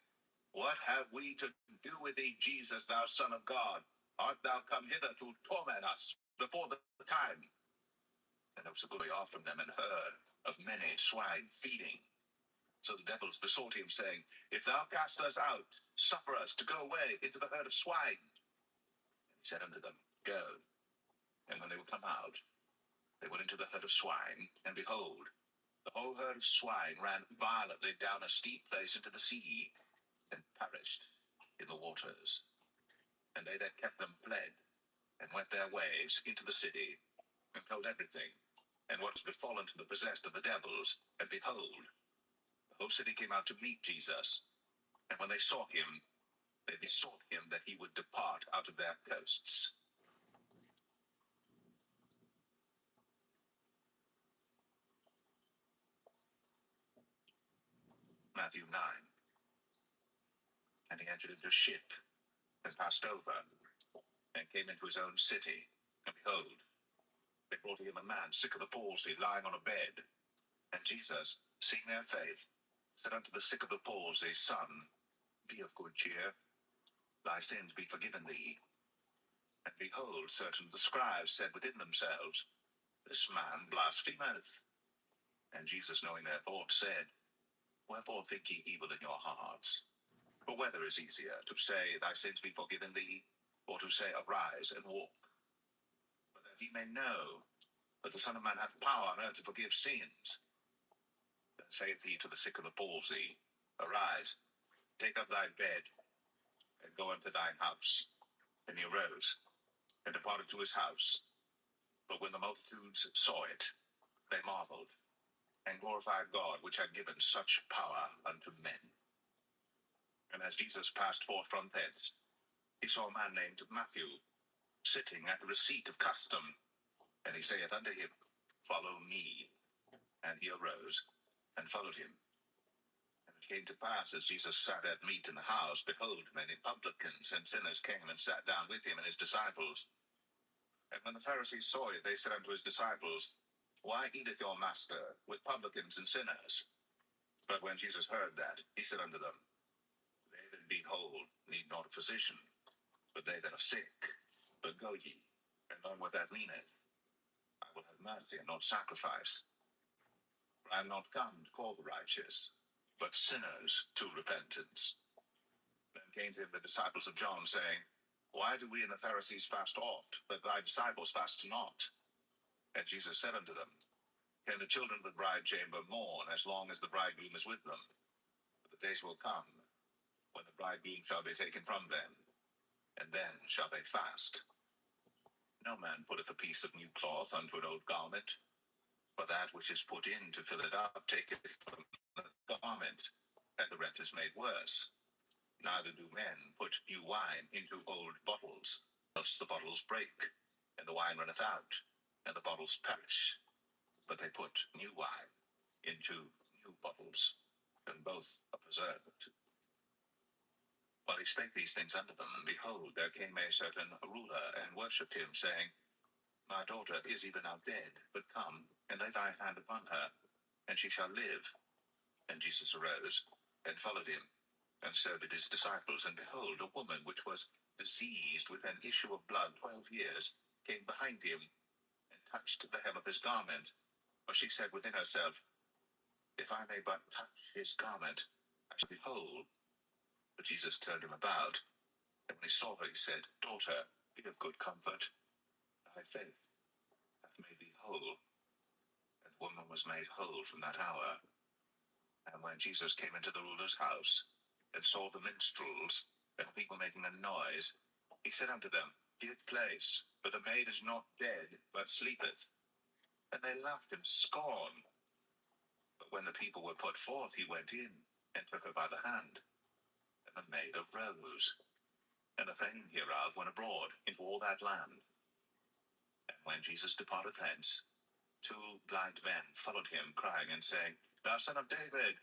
What have we to do with thee, Jesus, thou Son of God? Art thou come hither to torment us before the time? And there was a good way off from them, and herd of many swine feeding. So the devils besought him, saying, If thou cast us out, suffer us to go away into the herd of swine. And he said unto them, Go. And when they were come out, they went into the herd of swine, and behold, the whole herd of swine ran violently down a steep place into the sea, and perished in the waters. And they that kept them fled, and went their ways into the city, and told everything, and what was befallen to the possessed of the devils. And behold, the whole city came out to meet Jesus. And when they saw him, they besought him that he would depart out of their coasts. Matthew 9. And he entered into a ship, and passed over, and came into his own city. And behold, they brought to him a man sick of the palsy, lying on a bed. And Jesus, seeing their faith, said unto the sick of the palsy, Son, be of good cheer, thy sins be forgiven thee. And behold, certain of the scribes said within themselves, This man blasphemeth. And Jesus, knowing their thoughts, said, Wherefore think ye evil in your hearts? For whether is easier, to say, Thy sins be forgiven thee, or to say, Arise and walk? But that ye may know that the Son of Man hath power on earth to forgive sins. Then saith he to the sick of the palsy, Arise, take up thy bed, and go unto thine house. And he arose, and departed to his house. But when the multitudes saw it, they marveled, and glorified God, which had given such power unto men. And as Jesus passed forth from thence, he saw a man named Matthew, sitting at the receipt of custom. And he saith unto him, Follow me. And he arose, and followed him. And it came to pass, as Jesus sat at meat in the house, behold, many publicans and sinners came and sat down with him and his disciples. And when the Pharisees saw it, they said unto his disciples, Why eateth your master with publicans and sinners? But when Jesus heard that, he said unto them, They that be whole need not a physician, but they that are sick. But go ye, and learn what that meaneth. I will have mercy and not sacrifice. For I am not come to call the righteous, but sinners to repentance. Then came to him the disciples of John, saying, Why do we and the Pharisees fast oft, but thy disciples fast not? And Jesus said unto them, Can the children of the bride chamber mourn as long as the bridegroom is with them? But the days will come, when the bridegroom shall be taken from them, and then shall they fast. No man putteth a piece of new cloth unto an old garment, for that which is put in to fill it up taketh from the garment, and the rent is made worse. Neither do men put new wine into old bottles, else the bottles break, and the wine runneth out, and the bottles perish. But they put new wine into new bottles, and both are preserved. While he spake these things unto them, behold, there came a certain ruler, and worshipped him, saying, My daughter is even now dead, but come, and lay thy hand upon her, and she shall live. And Jesus arose, and followed him, and so did his disciples. And behold, a woman which was diseased with an issue of blood 12 years came behind him, and touched the hem of his garment. For she said within herself, If I may but touch his garment, I shall be whole. But Jesus turned him about, and when he saw her, he said, Daughter, be of good comfort. Thy faith hath made thee whole. And the woman was made whole from that hour. And when Jesus came into the ruler's house, and saw the minstrels, and the people making a noise, he said unto them, Give place, for the maid is not dead, but sleepeth. And they laughed him to scorn. But when the people were put forth, he went in, and took her by the hand. And the maid arose. And the fame hereof went abroad into all that land. And when Jesus departed thence, 2 blind men followed him, crying and saying, Thou son of David,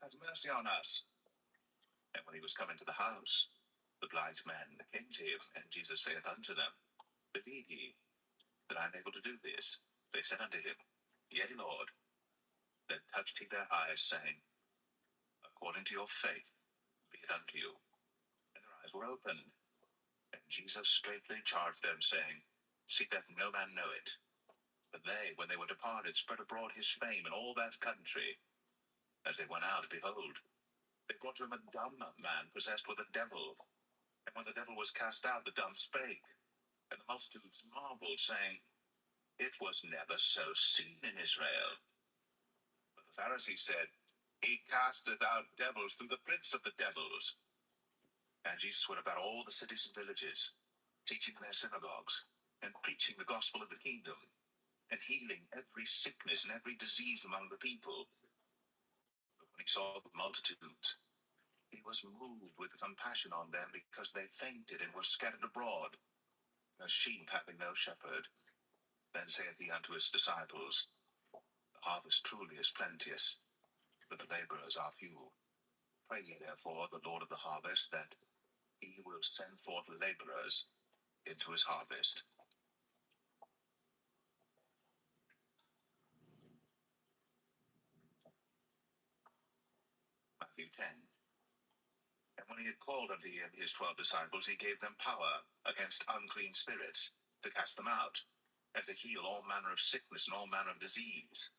have mercy on us. And when he was come into the house, the blind men came to him, and Jesus saith unto them, Believe ye that I am able to do this? They said unto him, Yea, Lord. Then touched he their eyes, saying, According to your faith be it unto you. And their eyes were opened. And Jesus straightly charged them, saying, See that no man know it. But they, when they were departed, spread abroad his fame in all that country. As they went out, behold, they brought to him a dumb man possessed with a devil. And when the devil was cast out, the dumb spake. And the multitudes marveled, saying, It was never so seen in Israel. But the Pharisees said, He casteth out devils through the prince of the devils. And Jesus went about all the cities and villages, teaching in their synagogues, and preaching the gospel of the kingdom, and healing every sickness and every disease among the people. But when he saw the multitudes, he was moved with compassion on them, because they fainted and were scattered abroad, as sheep having no shepherd. Then saith he unto his disciples, The harvest truly is plenteous, but the laborers are few. Pray ye therefore the Lord of the harvest, that he will send forth laborers into his harvest. Matthew 10. And when he had called unto him his 12 disciples, he gave them power against unclean spirits, to cast them out, and to heal all manner of sickness and all manner of disease.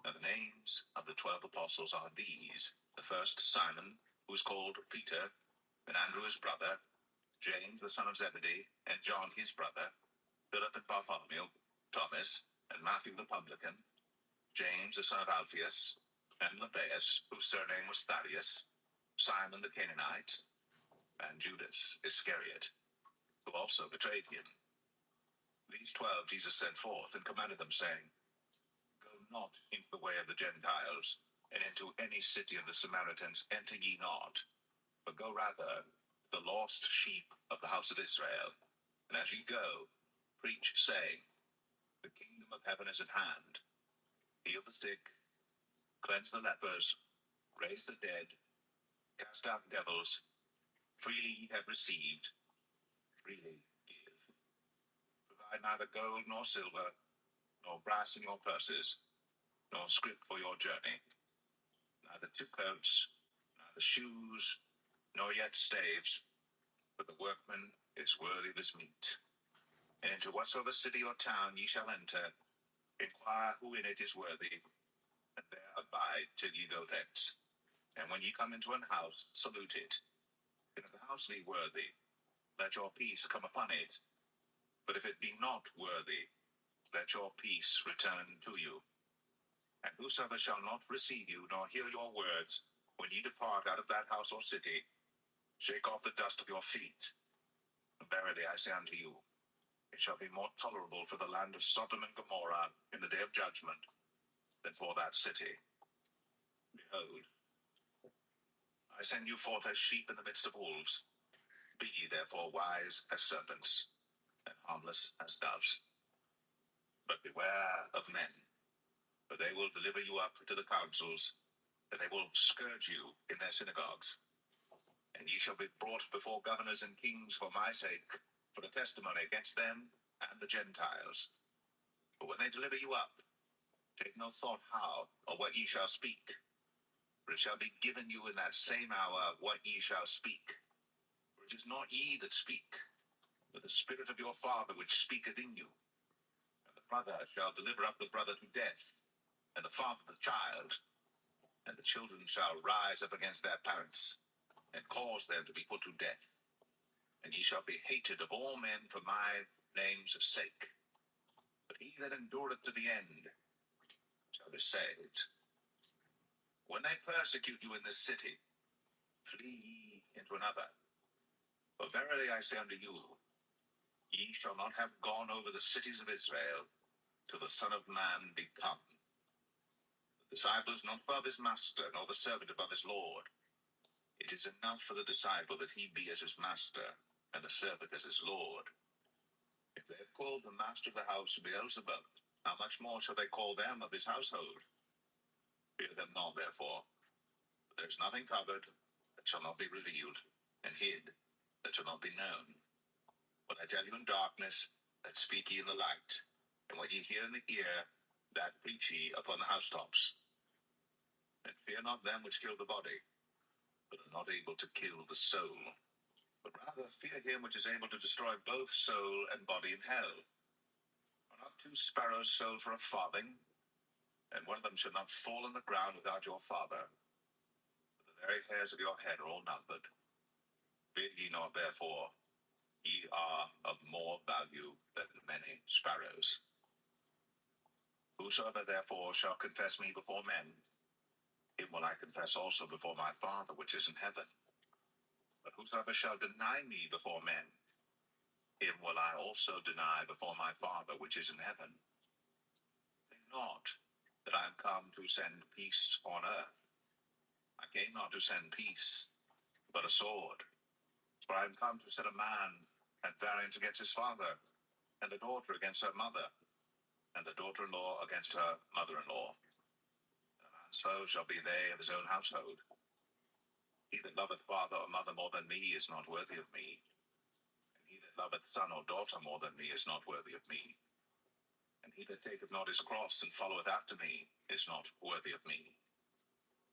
Now the names of the 12 apostles are these: the first Simon, who is called Peter, and Andrew his brother, James the son of Zebedee, and John his brother, Philip and Bartholomew, Thomas, and Matthew the publican, James the son of Alphaeus, and Lebbaeus, whose surname was Thaddeus, Simon the Canaanite, and Judas Iscariot, who also betrayed him. These 12 Jesus sent forth, and commanded them, saying, Go not into the way of the Gentiles, and into any city of the Samaritans enter ye not, but go rather to the lost sheep of the house of Israel. And as ye go, preach, saying, The kingdom of heaven is at hand. Heal the sick, cleanse the lepers, raise the dead, cast out devils. Freely ye have received, freely give. Provide neither gold nor silver, nor brass in your purses, nor scrip for your journey, neither 2 coats, neither shoes, nor yet staves, for the workman is worthy of his meat. And into whatsoever city or town ye shall enter, inquire who in it is worthy, and there abide till ye go thence. And when ye come into an house, salute it. And if the house be worthy, let your peace come upon it. But if it be not worthy, let your peace return to you. And whosoever shall not receive you, nor hear your words, when ye depart out of that house or city, shake off the dust of your feet. Verily I say unto you, it shall be more tolerable for the land of Sodom and Gomorrah in the day of judgment than for that city. Behold, I send you forth as sheep in the midst of wolves. Be ye therefore wise as serpents, and harmless as doves. But beware of men, for they will deliver you up to the councils, and they will scourge you in their synagogues. And ye shall be brought before governors and kings for my sake, for a testimony against them and the Gentiles. But when they deliver you up, take no thought how or what ye shall speak, for it shall be given you in that same hour what ye shall speak. For it is not ye that speak, but the Spirit of your Father which speaketh in you. And the brother shall deliver up the brother to death, and the father the child, and the children shall rise up against their parents, and cause them to be put to death. And ye shall be hated of all men for my name's sake. But he that endureth to the end shall be saved. When they persecute you in this city, flee ye into another. For verily I say unto you, ye shall not have gone over the cities of Israel till the Son of Man be come. The disciple is not above his master, nor the servant above his Lord. It is enough for the disciple that he be as his master, and the servant as his Lord. If they have called the master of the house Beelzebub, how much more shall they call them of his household? Fear them not, therefore. For there is nothing covered that shall not be revealed, and hid that shall not be known. What I tell you in darkness, that speak ye in the light, and what ye hear in the ear, that preach ye upon the housetops. And fear not them which kill the body, but are not able to kill the soul. But rather fear him which is able to destroy both soul and body in hell. Are not two sparrows sold for a farthing? And one of them shall not fall on the ground without your Father. But the very hairs of your head are all numbered. Fear ye not, therefore, ye are of more value than many sparrows. Whosoever therefore shall confess me before men, him will I confess also before my Father which is in heaven. But whosoever shall deny me before men, him will I also deny before my Father which is in heaven. Think not that I am come to send peace on earth. I came not to send peace, but a sword. For I am come to set a man at variance against his father, and the daughter against her mother, and the daughter-in-law against her mother-in-law. And a man's foe shall be they of his own household. He that loveth father or mother more than me is not worthy of me. And he that loveth son or daughter more than me is not worthy of me. And he that taketh not his cross and followeth after me is not worthy of me.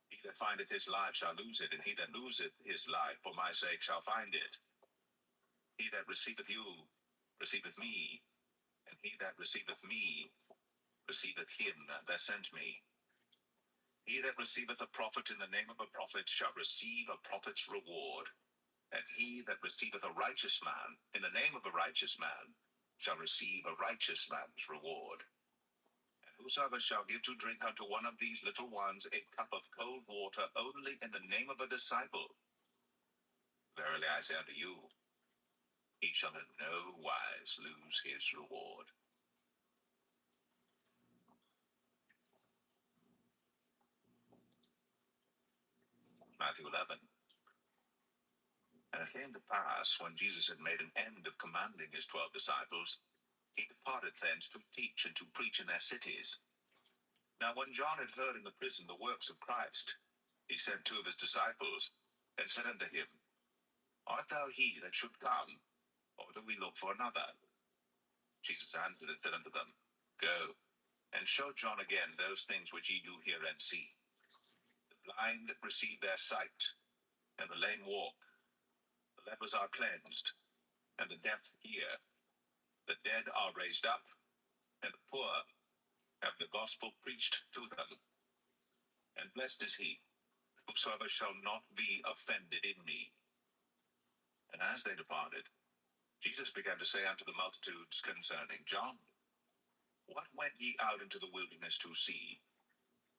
He that findeth his life shall lose it, and he that loseth his life for my sake shall find it. He that receiveth you receiveth me, and he that receiveth me receiveth him that sent me. He that receiveth a prophet in the name of a prophet shall receive a prophet's reward, and he that receiveth a righteous man in the name of a righteous man shall receive a righteous man's reward. And whosoever shall give to drink unto one of these little ones a cup of cold water only in the name of a disciple, verily I say unto you, he shall in no wise lose his reward. Matthew 11. And it came to pass, when Jesus had made an end of commanding his 12 disciples, he departed thence to teach and to preach in their cities. Now when John had heard in the prison the works of Christ, he sent 2 of his disciples, and said unto him, Art thou he that should come, or do we look for another? Jesus answered and said unto them, Go, and show John again those things which ye do hear and see. The blind receive their sight, and the lame walk. The lepers are cleansed, and the deaf hear. The dead are raised up, and the poor have the gospel preached to them. And blessed is he, whosoever shall not be offended in me. And as they departed, Jesus began to say unto the multitudes concerning John, What went ye out into the wilderness to see?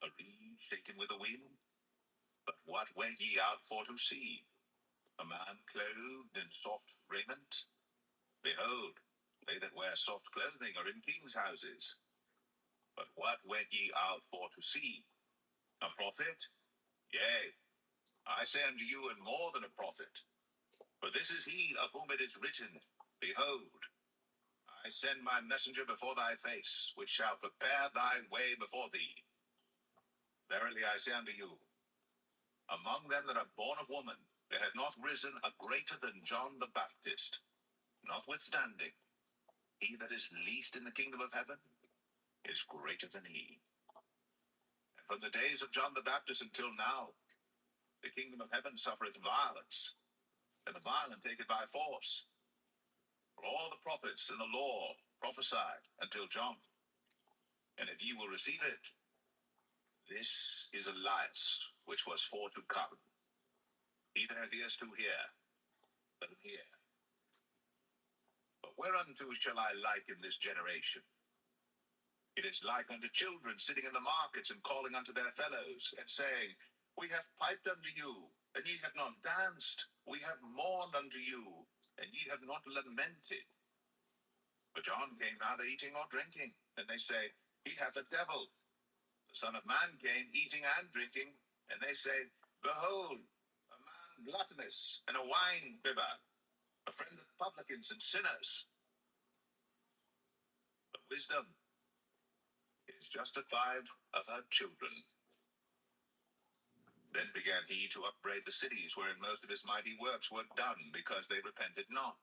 A reed shaken with the wind? But what went ye out for to see? A man clothed in soft raiment? Behold, they that wear soft clothing are in kings' houses. But what went ye out for to see? A prophet? Yea, I say unto you, and more than a prophet. For this is he of whom it is written, Behold, I send my messenger before thy face, which shall prepare thy way before thee. Verily I say unto you, among them that are born of woman, there hath not risen a greater than John the Baptist. Notwithstanding, he that is least in the kingdom of heaven is greater than he. And from the days of John the Baptist until now, the kingdom of heaven suffereth violence, and the violent take it by force. For all the prophets and the law prophesied until John. And if ye will receive it, this is Elias, which was for to come. He that hath ears to hear, let him hear. But whereunto shall I liken this generation? It is like unto children sitting in the markets and calling unto their fellows, and saying, We have piped unto you, and ye have not danced. We have mourned unto you, and ye have not lamented. But John came neither eating nor drinking, and they say, He hath a devil. The Son of Man came eating and drinking, and they say, Behold, a man gluttonous and a wine-bibber, a friend of publicans and sinners. But wisdom is justified of her children. Then began he to upbraid the cities wherein most of his mighty works were done, because they repented not.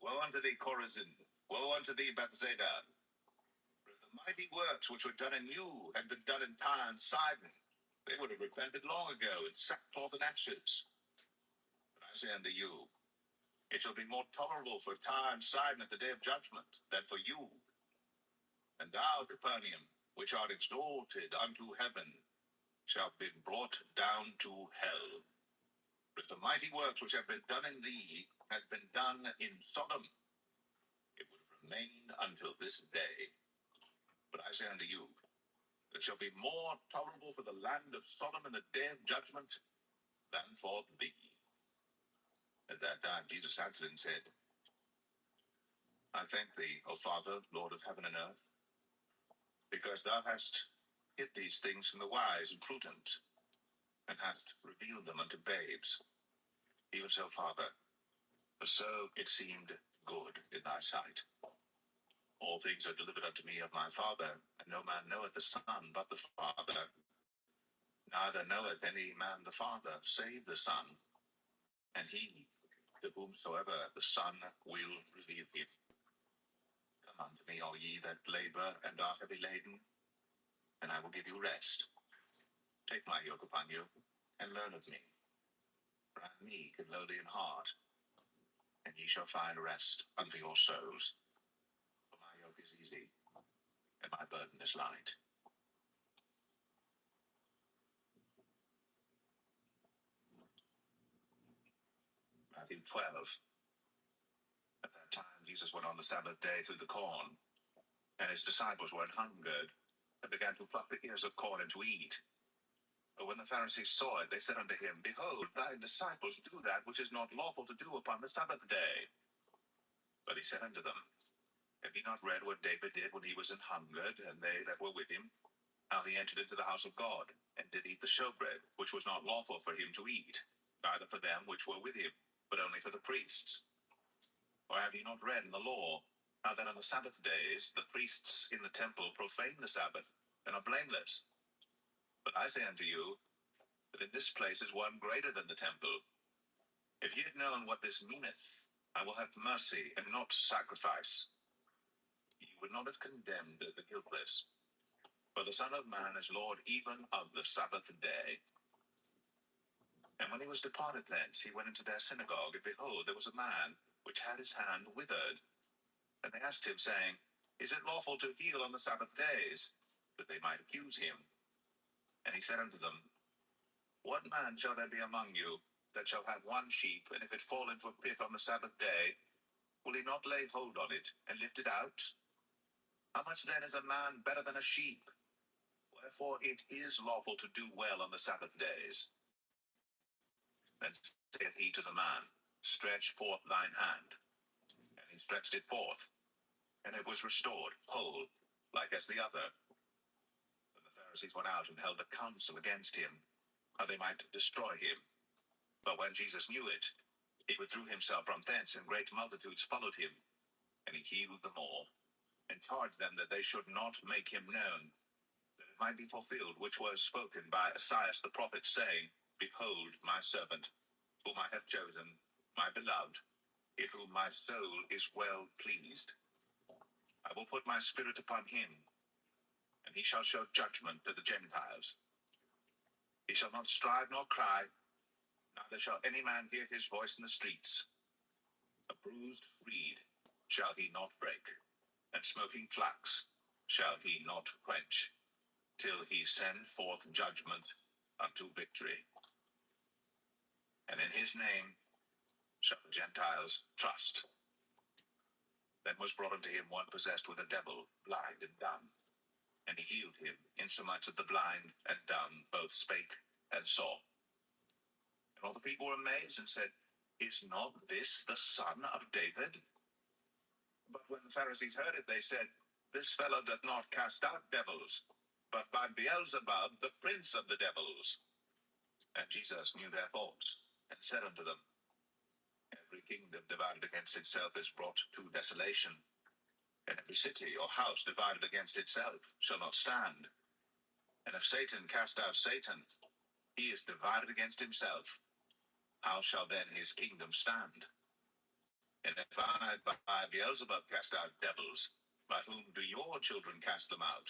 Woe unto thee, Chorazin! Woe unto thee, Bethsaida! For if the mighty works which were done in you had been done in Tyre and Sidon, they would have repented long ago in sackcloth and ashes. But I say unto you, it shall be more tolerable for Tyre and Sidon at the day of judgment than for you. And thou, Capernaum, which art exalted unto heaven, shalt be brought down to hell. For if the mighty works which have been done in thee had been done in Sodom, it would have remained until this day. But I say unto you, it shall be more tolerable for the land of Sodom in the day of judgment than for thee. At that time Jesus answered and said, I thank thee, O Father, Lord of heaven and earth, because thou hast hid these things from the wise and prudent, and hast revealed them unto babes. Even so, Father, for so it seemed good in thy sight. All things are delivered unto me of my Father, and no man knoweth the Son but the Father. Neither knoweth any man the Father, save the Son, and he to whomsoever the Son will reveal him. Come unto me, all ye that labor and are heavy laden, and I will give you rest. Take my yoke upon you, and learn of me, for I am meek and lowly in heart, and ye shall find rest unto your souls. For my yoke is easy, and my burden is light. Matthew 12. At that time Jesus went on the Sabbath day through the corn, and his disciples were an hungered, and began to pluck the ears of corn and to eat. But when the Pharisees saw it, they said unto him, Behold, thy disciples do that which is not lawful to do upon the Sabbath day. But he said unto them, Have ye not read what David did when he was an hungered, and they that were with him? How he entered into the house of God, and did eat the showbread, which was not lawful for him to eat, neither for them which were with him, but only for the priests. Or have ye not read in the law, how that on the Sabbath days the priests in the temple profane the Sabbath, and are blameless? But I say unto you, that in this place is one greater than the temple. If ye had known what this meaneth, I will have mercy and not sacrifice, ye would not have condemned the guiltless. For the Son of Man is Lord even of the Sabbath day. And when he was departed thence, he went into their synagogue, and behold, there was a man which had his hand withered. And they asked him, saying, Is it lawful to heal on the Sabbath days? That they might accuse him. And he said unto them, What man shall there be among you that shall have one sheep, and if it fall into a pit on the Sabbath day, will he not lay hold on it, and lift it out? How much then is a man better than a sheep? Wherefore it is lawful to do well on the Sabbath days. Then saith he to the man, Stretch forth thine hand. And he stretched it forth, and it was restored, whole, like as the other. Then the Pharisees went out and held a council against him, how they might destroy him. But when Jesus knew it, he withdrew himself from thence, and great multitudes followed him. And he healed them all, and charged them that they should not make him known, that it might be fulfilled which was spoken by Esaias the prophet, saying, Behold my servant, whom I have chosen, my beloved, in whom my soul is well pleased. I will put my spirit upon him, and he shall show judgment to the Gentiles. He shall not strive nor cry, neither shall any man hear his voice in the streets. A bruised reed shall he not break, and smoking flax shall he not quench, till he send forth judgment unto victory. And in his name shall the Gentiles trust. Then was brought unto him one possessed with a devil, blind and dumb. And he healed him, insomuch that the blind and dumb both spake and saw. And all the people were amazed, and said, Is not this the son of David? But when the Pharisees heard it, they said, This fellow doth not cast out devils, but by Beelzebub, the prince of the devils. And Jesus knew their thoughts, and said unto them, Every kingdom divided against itself is brought to desolation, and every city or house divided against itself shall not stand. And if Satan cast out Satan, he is divided against himself. How shall then his kingdom stand? And if I by Beelzebub cast out devils, by whom do your children cast them out?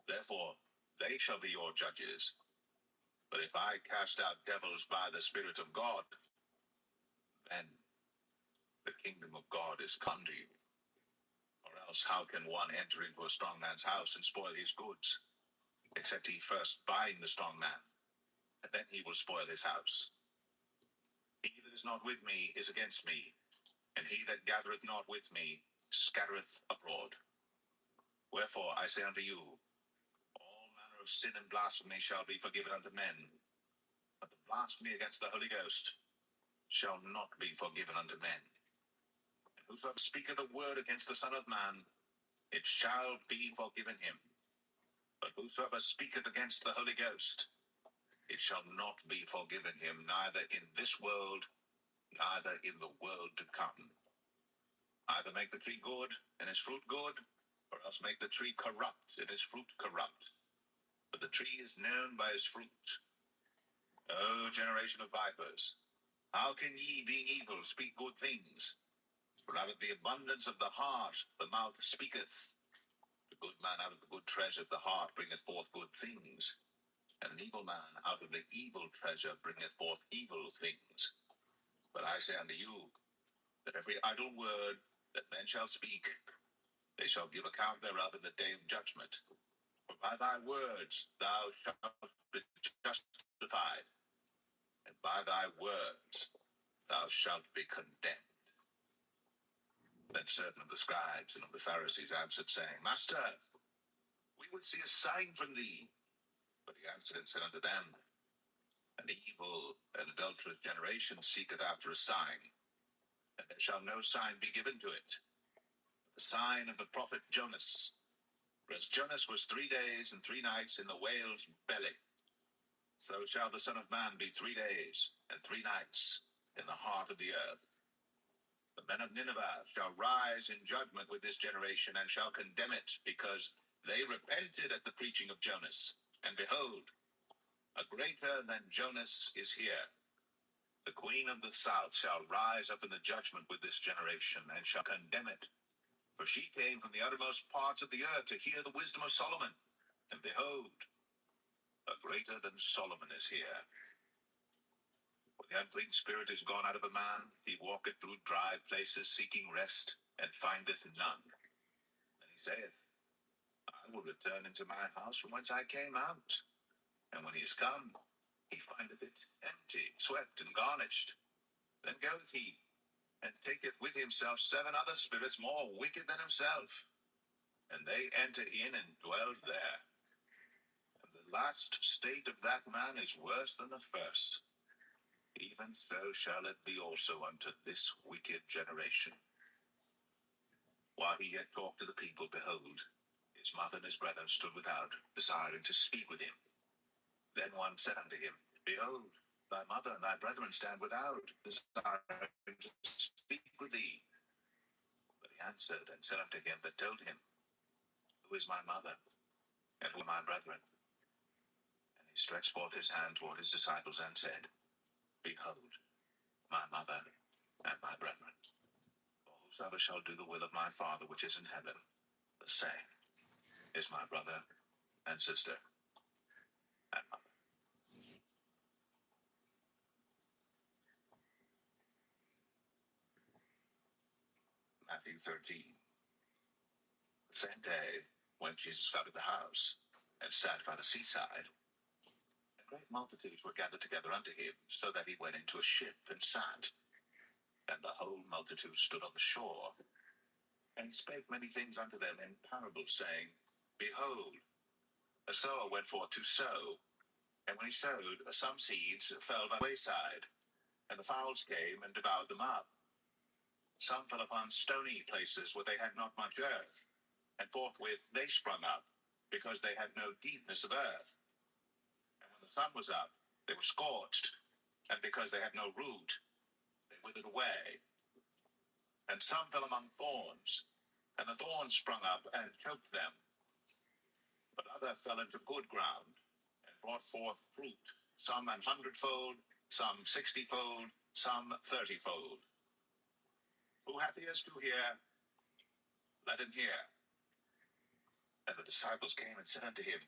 Therefore they shall be your judges. But if I cast out devils by the Spirit of God, then the kingdom of God is come to you. Or else how can one enter into a strong man's house and spoil his goods, except he first bind the strong man, and then he will spoil his house? He that is not with me is against me, and he that gathereth not with me scattereth abroad. Wherefore I say unto you, all manner of sin and blasphemy shall be forgiven unto men, but the blasphemy against the Holy Ghost shall not be forgiven unto men. And whosoever speaketh a word against the Son of Man, it shall be forgiven him. But whosoever speaketh against the Holy Ghost, it shall not be forgiven him, neither in this world, neither in the world to come. Either make the tree good, and his fruit good, or else make the tree corrupt, and his fruit corrupt. But the tree is known by his fruit. O generation of vipers, how can ye, being evil, speak good things? For out of the abundance of the heart the mouth speaketh. The good man out of the good treasure of the heart bringeth forth good things, and an evil man out of the evil treasure bringeth forth evil things. But I say unto you, that every idle word that men shall speak, they shall give account thereof in the day of judgment. For by thy words thou shalt be justified, and by thy words thou shalt be condemned. Then certain of the scribes and of the Pharisees answered, saying, Master, we would see a sign from thee. But he answered and said unto them, An evil and adulterous generation seeketh after a sign, and there shall no sign be given to it, but the sign of the prophet Jonas. For as Jonas was 3 days and 3 nights in the whale's belly, so shall the Son of Man be 3 days and 3 nights in the heart of the earth. The men of Nineveh shall rise in judgment with this generation, and shall condemn it, because they repented at the preaching of Jonas. And behold, a greater than Jonas is here. The queen of the south shall rise up in the judgment with this generation, and shall condemn it. For she came from the uttermost parts of the earth to hear the wisdom of Solomon. And behold, a greater than Solomon is here. When the unclean spirit is gone out of a man, he walketh through dry places, seeking rest, and findeth none. And he saith, I will return into my house from whence I came out. And when he is come, he findeth it empty, swept, and garnished. Then goeth he, and taketh with himself 7 other spirits more wicked than himself, and they enter in and dwell there. And the last state of that man is worse than the first. Even so shall it be also unto this wicked generation. While he yet talked to the people, behold, his mother and his brethren stood without, desiring to speak with him. Then one said unto him, Behold, thy mother and thy brethren stand without, desiring to speak with thee. But he answered and said unto him that told him, Who is my mother, and who are my brethren? And he stretched forth his hand toward his disciples and said, Behold, my mother and my brethren. For whosoever shall do the will of my Father which is in heaven, the same is my brother and sister and mother. Matthew 13. The same day, when Jesus out of the house, and sat by the seaside, and great multitudes were gathered together unto him, so that he went into a ship and sat. And the whole multitude stood on the shore. And he spake many things unto them in parables, saying, Behold, a sower went forth to sow. And when he sowed, some seeds fell by the wayside, and the fowls came and devoured them up. Some fell upon stony places where they had not much earth, and forthwith they sprung up, because they had no deepness of earth. And when the sun was up, they were scorched, and because they had no root, they withered away. And some fell among thorns, and the thorns sprung up and choked them. But other fell into good ground, and brought forth fruit, some 100-fold, some 60-fold, some 30-fold. Who hath ears to hear, let him hear. And the disciples came and said unto him,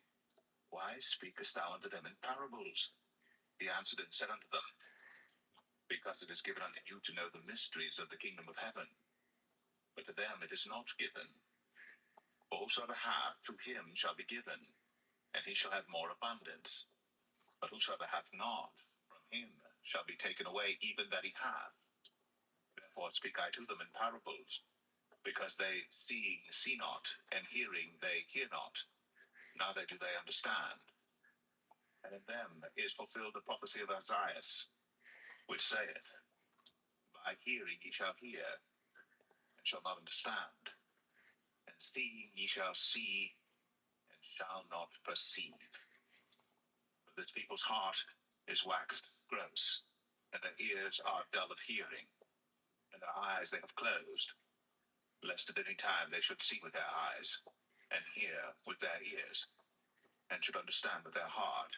Why speakest thou unto them in parables? He answered and said unto them, Because it is given unto you to know the mysteries of the kingdom of heaven, but to them it is not given. For whosoever hath, to him shall be given, and he shall have more abundance. But whosoever hath not, from him shall be taken away even that he hath. Therefore speak I to them in parables, because they seeing see not, and hearing they hear not, neither do they understand. And in them is fulfilled the prophecy of Isaiah, which saith, By hearing ye shall hear, and shall not understand, and seeing ye shall see, and shall not perceive. For this people's heart is waxed gross, and their ears are dull of hearing, and their eyes they have closed, lest at any time they should see with their eyes, and hear with their ears, and should understand with their heart,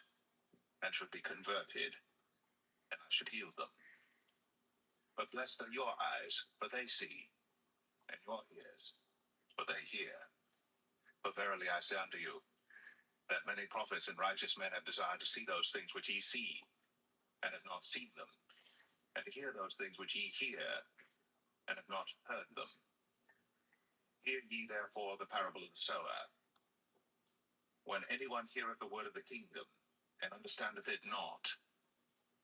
and should be converted, and I should heal them. But blessed are your eyes, for they see, and your ears, for they hear. For verily I say unto you, that many prophets and righteous men have desired to see those things which ye see, and have not seen them, and to hear those things which ye hear, and have not heard them. Hear ye therefore the parable of the sower. When anyone heareth the word of the kingdom, and understandeth it not,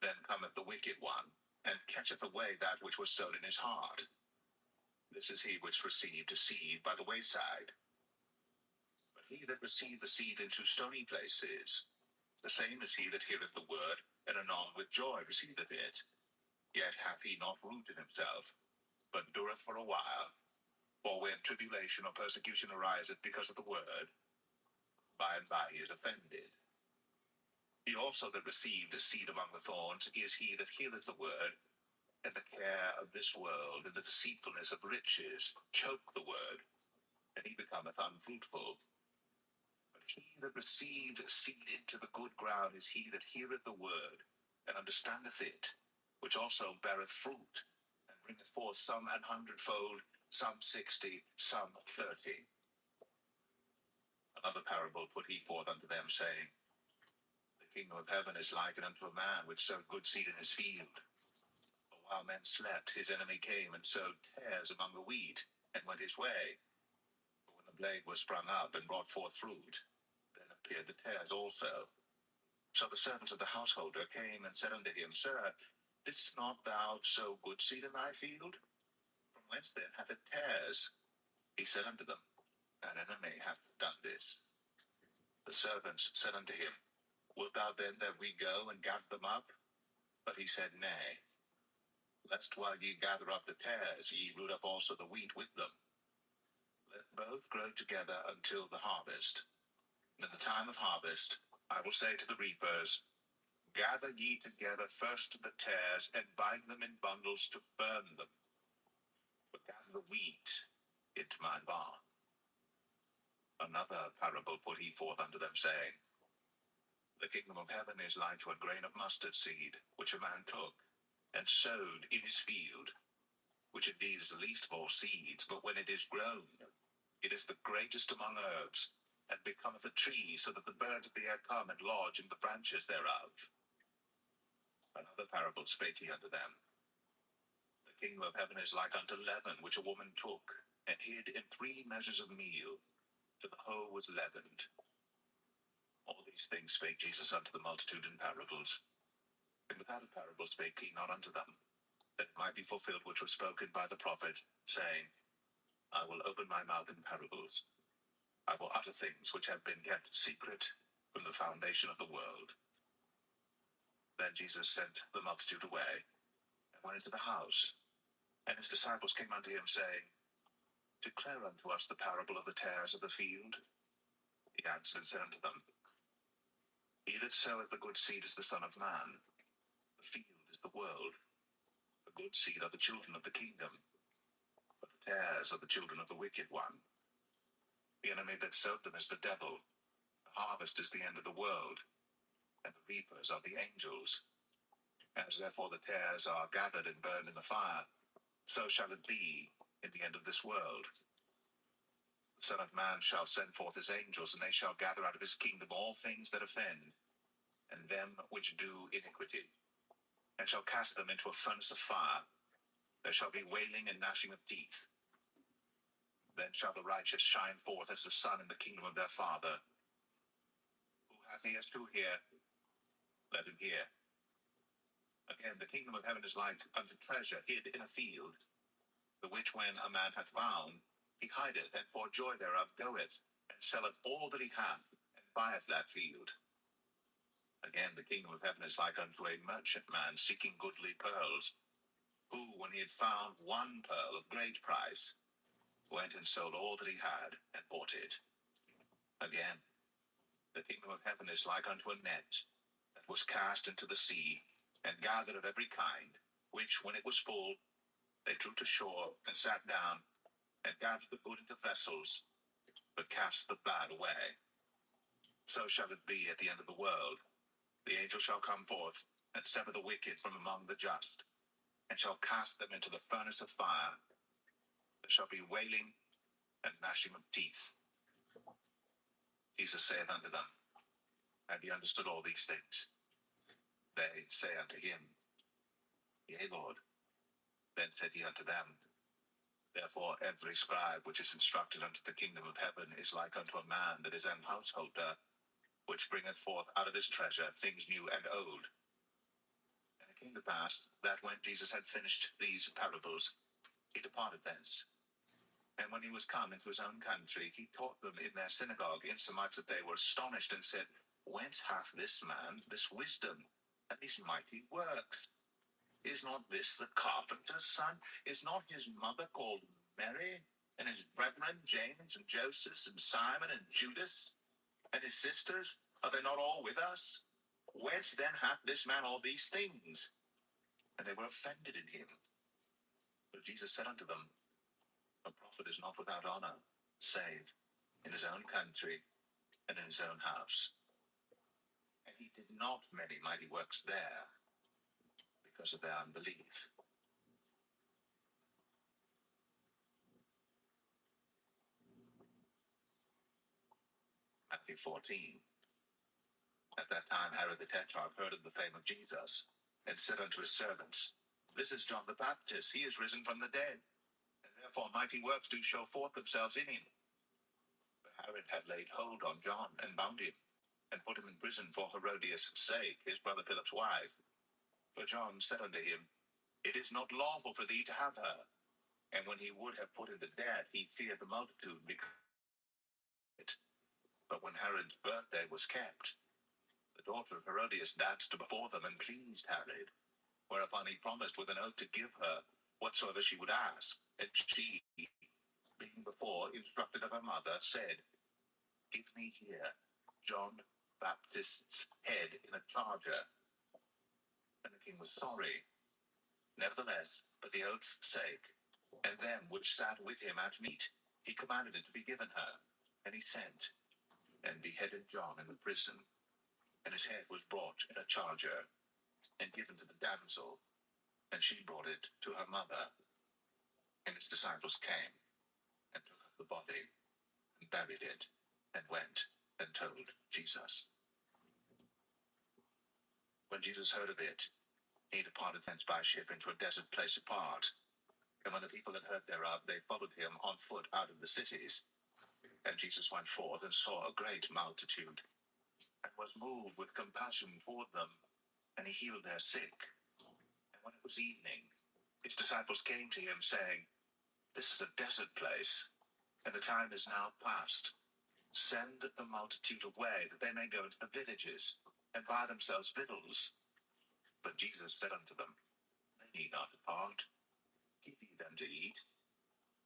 then cometh the wicked one, and catcheth away that which was sown in his heart. This is he which received seed by the wayside. But he that received the seed into stony places, the same is he that heareth the word, and anon with joy receiveth it. Yet hath he not root in himself, but dureth for a while. For when tribulation or persecution ariseth because of the word, by and by he is offended. He also that received a seed among the thorns is he that heareth the word, and the care of this world and the deceitfulness of riches choke the word, and he becometh unfruitful. But he that received seed into the good ground is he that heareth the word, and understandeth it, which also beareth fruit, and bringeth forth some 100-fold, some 60, some 30. Another parable put he forth unto them, saying, The kingdom of heaven is likened unto a man which sowed good seed in his field. For while men slept, his enemy came and sowed tares among the wheat, and went his way. But when the blade was sprung up and brought forth fruit, then appeared the tares also. So the servants of the householder came and said unto him, Sir, didst not thou sow good seed in thy field? From whence then hath it tares? He said unto them, An enemy hath done this. The servants said unto him, Wilt thou then that we go and gather them up? But he said, Nay, lest while ye gather up the tares, ye root up also the wheat with them. Let both grow together until the harvest. And in the time of harvest, I will say to the reapers, Gather ye together first the tares, and bind them in bundles to burn them. But gather the wheat into my barn. Another parable put he forth unto them, saying, The kingdom of heaven is like to a grain of mustard seed, which a man took, and sowed in his field, which indeed is the least of all seeds, but when it is grown, it is the greatest among herbs, and becometh a tree, so that the birds of the air come and lodge in the branches thereof. Another parable spake he unto them. The kingdom of heaven is like unto leaven, which a woman took, and hid in 3 measures of meal, till the whole was leavened. All these things spake Jesus unto the multitude in parables. And without a parable spake he not unto them, that it might be fulfilled which was spoken by the prophet, saying, I will open my mouth in parables. I will utter things which have been kept secret from the foundation of the world. Then Jesus sent the multitude away, and went into the house. And his disciples came unto him, saying, Declare unto us the parable of the tares of the field. He answered and said unto them, He that soweth the good seed is the Son of Man. The field is the world. The good seed are the children of the kingdom, but the tares are the children of the wicked one. The enemy that sowed them is the devil. The harvest is the end of the world, and the reapers are the angels. As therefore the tares are gathered and burned in the fire, so shall it be in the end of this world. The Son of Man shall send forth his angels, and they shall gather out of his kingdom all things that offend, and them which do iniquity, and shall cast them into a furnace of fire. There shall be wailing and gnashing of teeth. Then shall the righteous shine forth as the sun in the kingdom of their Father. Who hath ears to hear, let him hear. Again, the kingdom of heaven is like unto treasure hid in a field, the which when a man hath found, he hideth, and for joy thereof goeth, and selleth all that he hath, and buyeth that field. Again, the kingdom of heaven is like unto a merchant man seeking goodly pearls, who, when he had found one pearl of great price, went and sold all that he had, and bought it. Again, the kingdom of heaven is like unto a net, that was cast into the sea, and gathered of every kind, which, when it was full, they drew to shore, and sat down, and gathered the good into vessels, but cast the bad away. So shall it be at the end of the world. The angel shall come forth, and sever the wicked from among the just, and shall cast them into the furnace of fire. There shall be wailing and gnashing of teeth. Jesus saith unto them, Have ye understood all these things? They say unto him, Yea, Lord. Then said he unto them, Therefore every scribe which is instructed unto the kingdom of heaven is like unto a man that is an householder, which bringeth forth out of his treasure things new and old. And it came to pass that when Jesus had finished these parables, he departed thence. And when he was come into his own country, he taught them in their synagogue, insomuch that they were astonished, and said, Whence hath this man this wisdom, and these mighty works? Is not this the carpenter's son? Is not his mother called Mary, and his brethren James and Joseph and Simon and Judas? And his sisters, are they not all with us? Whence then hath this man all these things? And they were offended in him. But Jesus said unto them, A prophet is not without honor, save in his own country and in his own house. And he did not many mighty works there, because of their unbelief. Matthew 14. At that time Herod the Tetrarch heard of the fame of Jesus, and said unto his servants, This is John the Baptist, he is risen from the dead, and therefore mighty works do show forth themselves in him. But Herod had laid hold on John, and bound him, and put him in prison for Herodias' sake, his brother Philip's wife. For John said unto him, It is not lawful for thee to have her. And when he would have put him to death, he feared the multitude, because But when Herod's birthday was kept, the daughter of Herodias danced before them and pleased Herod, whereupon he promised with an oath to give her whatsoever she would ask. And she, being before instructed of her mother, said, Give me here John Baptist's head in a charger. And the king was sorry. Nevertheless, for the oath's sake, and them which sat with him at meat, he commanded it to be given her. And he sent and beheaded John in the prison. And his head was brought in a charger and given to the damsel, and she brought it to her mother. And his disciples came and took up the body and buried it, and went and told Jesus. When Jesus heard of it, he departed thence by ship into a desert place apart. And when the people had heard thereof, they followed him on foot out of the cities. And Jesus went forth and saw a great multitude, and was moved with compassion toward them, and he healed their sick. And when it was evening, his disciples came to him, saying, This is a desert place, and the time is now past. Send the multitude away, that they may go into the villages, and buy themselves victuals. But Jesus said unto them, They need not depart. Give ye them to eat.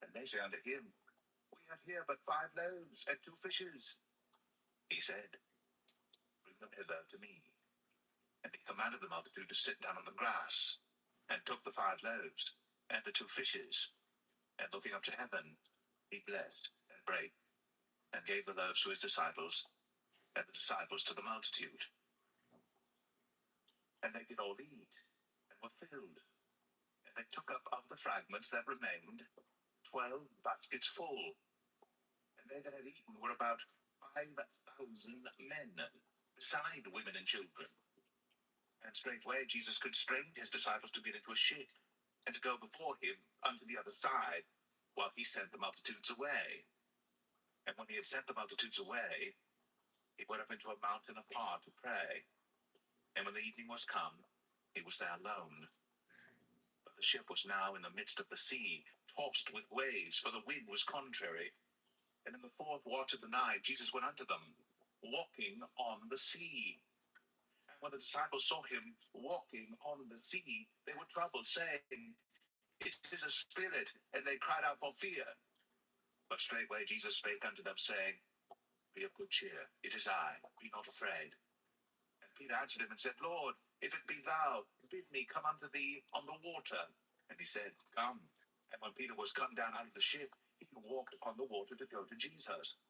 And they say unto him, We have here but 5 loaves and 2 fishes. He said, Bring them hither to me. And he commanded the multitude to sit down on the grass, and took the 5 loaves and the 2 fishes, and looking up to heaven, he blessed and brake, and gave the loaves to his disciples, and the disciples to the multitude. And they did all eat, and were filled. And they took up of the fragments that remained 12 baskets full. And they that had eaten were about 5,000 men, beside women and children. And straightway Jesus constrained his disciples to get into a ship, and to go before him unto the other side, while he sent the multitudes away. And when he had sent the multitudes away, he went up into a mountain apart to pray. And when the evening was come, he was there alone. But the ship was now in the midst of the sea, tossed with waves, for the wind was contrary. And in the 4th watch of the night, Jesus went unto them, walking on the sea. And when the disciples saw him walking on the sea, they were troubled, saying, It is a spirit. And they cried out for fear. But straightway Jesus spake unto them, saying, Be of good cheer, it is I, be not afraid. And Peter answered him and said, Lord, if it be thou, bid me come unto thee on the water. And he said, Come. And when Peter was come down out of the ship, he walked upon the water to go to Jesus.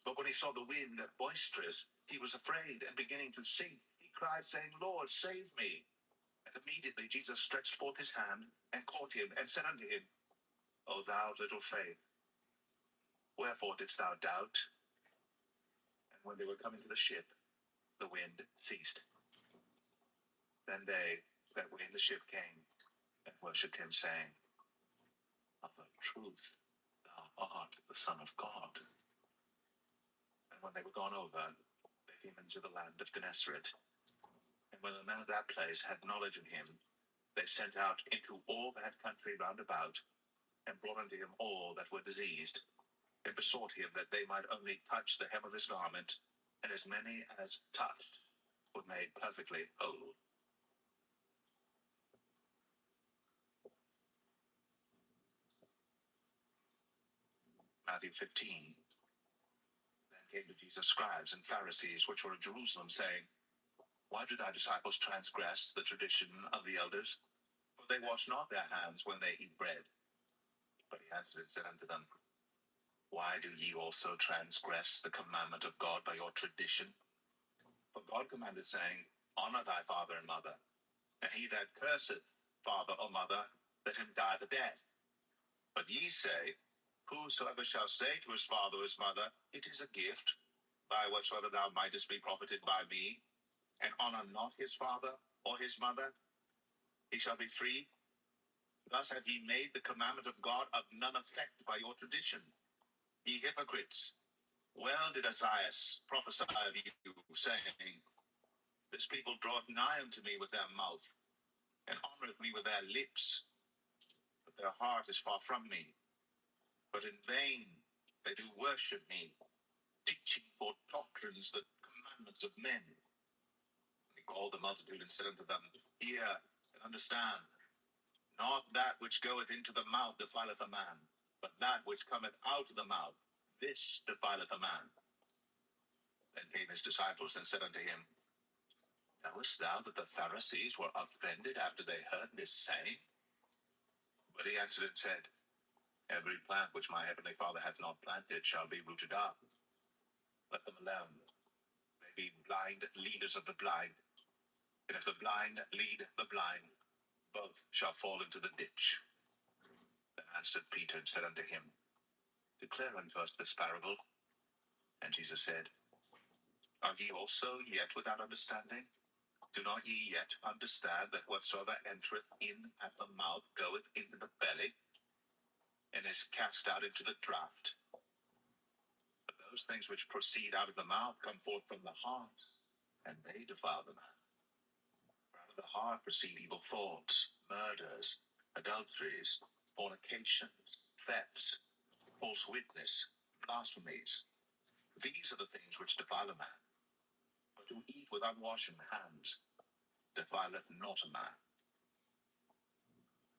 But when he saw the wind boisterous, he was afraid, and beginning to sink, he cried, saying, Lord, save me. And immediately Jesus stretched forth his hand, and caught him, and said unto him, O thou of little faith, wherefore didst thou doubt? And when they were come into the ship, the wind ceased. Then they that were in the ship came, and worshipped him, saying, Of a truth, thou art the Son of God. And when they were gone over, they came into the land of Gennesaret. And when the men of that place had knowledge of him, they sent out into all that country round about, and brought unto him all that were diseased, and besought him that they might only touch the hem of his garment, and as many as touched were made perfectly whole. Matthew 15. Then came to Jesus scribes and Pharisees, which were at Jerusalem, saying, Why do thy disciples transgress the tradition of the elders? For they wash not their hands when they eat bread. But he answered and said unto them, Why do ye also transgress the commandment of God by your tradition? For God commanded, saying, Honor thy father and mother, and he that curseth father or mother, let him die the death. But ye say, Whosoever shall say to his father or his mother, It is a gift, by whatsoever thou mightest be profited by me, and honor not his father or his mother, he shall be free. Thus have ye made the commandment of God of none effect by your tradition. Ye hypocrites, well did Isaiah prophesy of you, saying, This people draweth nigh unto me with their mouth, and honoreth me with their lips, but their heart is far from me. But in vain they do worship me, teaching for doctrines, the commandments of men. And he called the multitude and said unto them, Hear and understand. Not that which goeth into the mouth defileth a man, but that which cometh out of the mouth, this defileth a man. Then came his disciples and said unto him, Knowest thou that the Pharisees were offended after they heard this saying? But he answered and said, Every plant which my heavenly Father hath not planted shall be rooted up. Let them alone. They be blind leaders of the blind. And if the blind lead the blind, both shall fall into the ditch. Then answered Peter and said unto him, Declare unto us this parable. And Jesus said, Are ye also yet without understanding? Do not ye yet understand that whatsoever entereth in at the mouth goeth into the belly, and is cast out into the draught? But those things which proceed out of the mouth come forth from the heart, and they defile the man. For out of the heart proceed evil thoughts, murders, adulteries, fornications, thefts, false witness, blasphemies. These are the things which defile a man. But to eat with unwashen hands defileth not a man.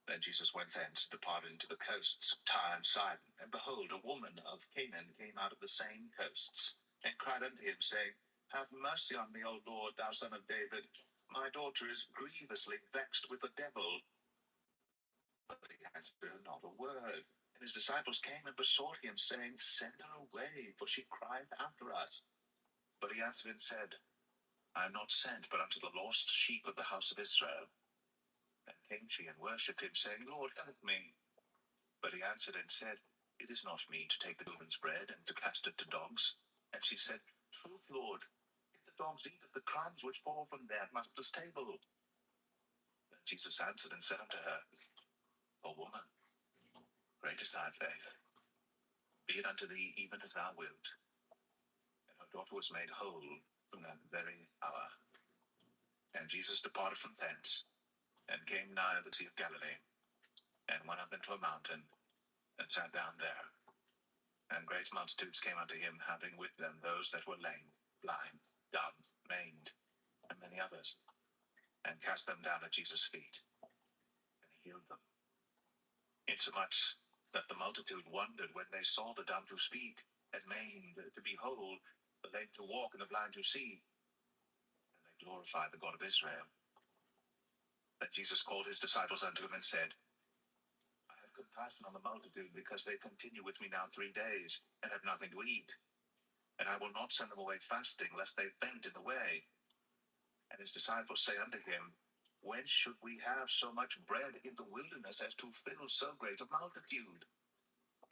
Then Jesus went thence and departed into the coasts of Tyre and Sidon. And behold, a woman of Canaan came out of the same coasts, and cried unto him, saying, Have mercy on me, O Lord, thou son of David. My daughter is grievously vexed with the devil. But he answered her not a word. And his disciples came and besought him, saying, Send her away, for she crieth after us. But he answered and said, I am not sent but unto the lost sheep of the house of Israel. Then came she and worshipped him, saying, Lord, help me. But he answered and said, It is not meet to take the children's bread and to cast it to dogs. And she said, Truth, Lord, if the dogs eat of the crumbs which fall from their master's table. Then Jesus answered and said unto her, O woman, great is thy faith. Be it unto thee even as thou wilt. And her daughter was made whole from that very hour. And Jesus departed from thence, and came nigh the Sea of Galilee, and went up into a mountain, and sat down there. And great multitudes came unto him, having with them those that were lame, blind, dumb, maimed, and many others, and cast them down at Jesus' feet, and he healed them. Insomuch that the multitude wondered when they saw the dumb to speak, and maimed to be whole, the lame to walk, and the blind to see. And they glorified the God of Israel. Then Jesus called his disciples unto him, and said, I have compassion on the multitude, because they continue with me now 3 days, and have nothing to eat. And I will not send them away fasting, lest they faint in the way. And his disciples say unto him, When should we have so much bread in the wilderness as to fill so great a multitude?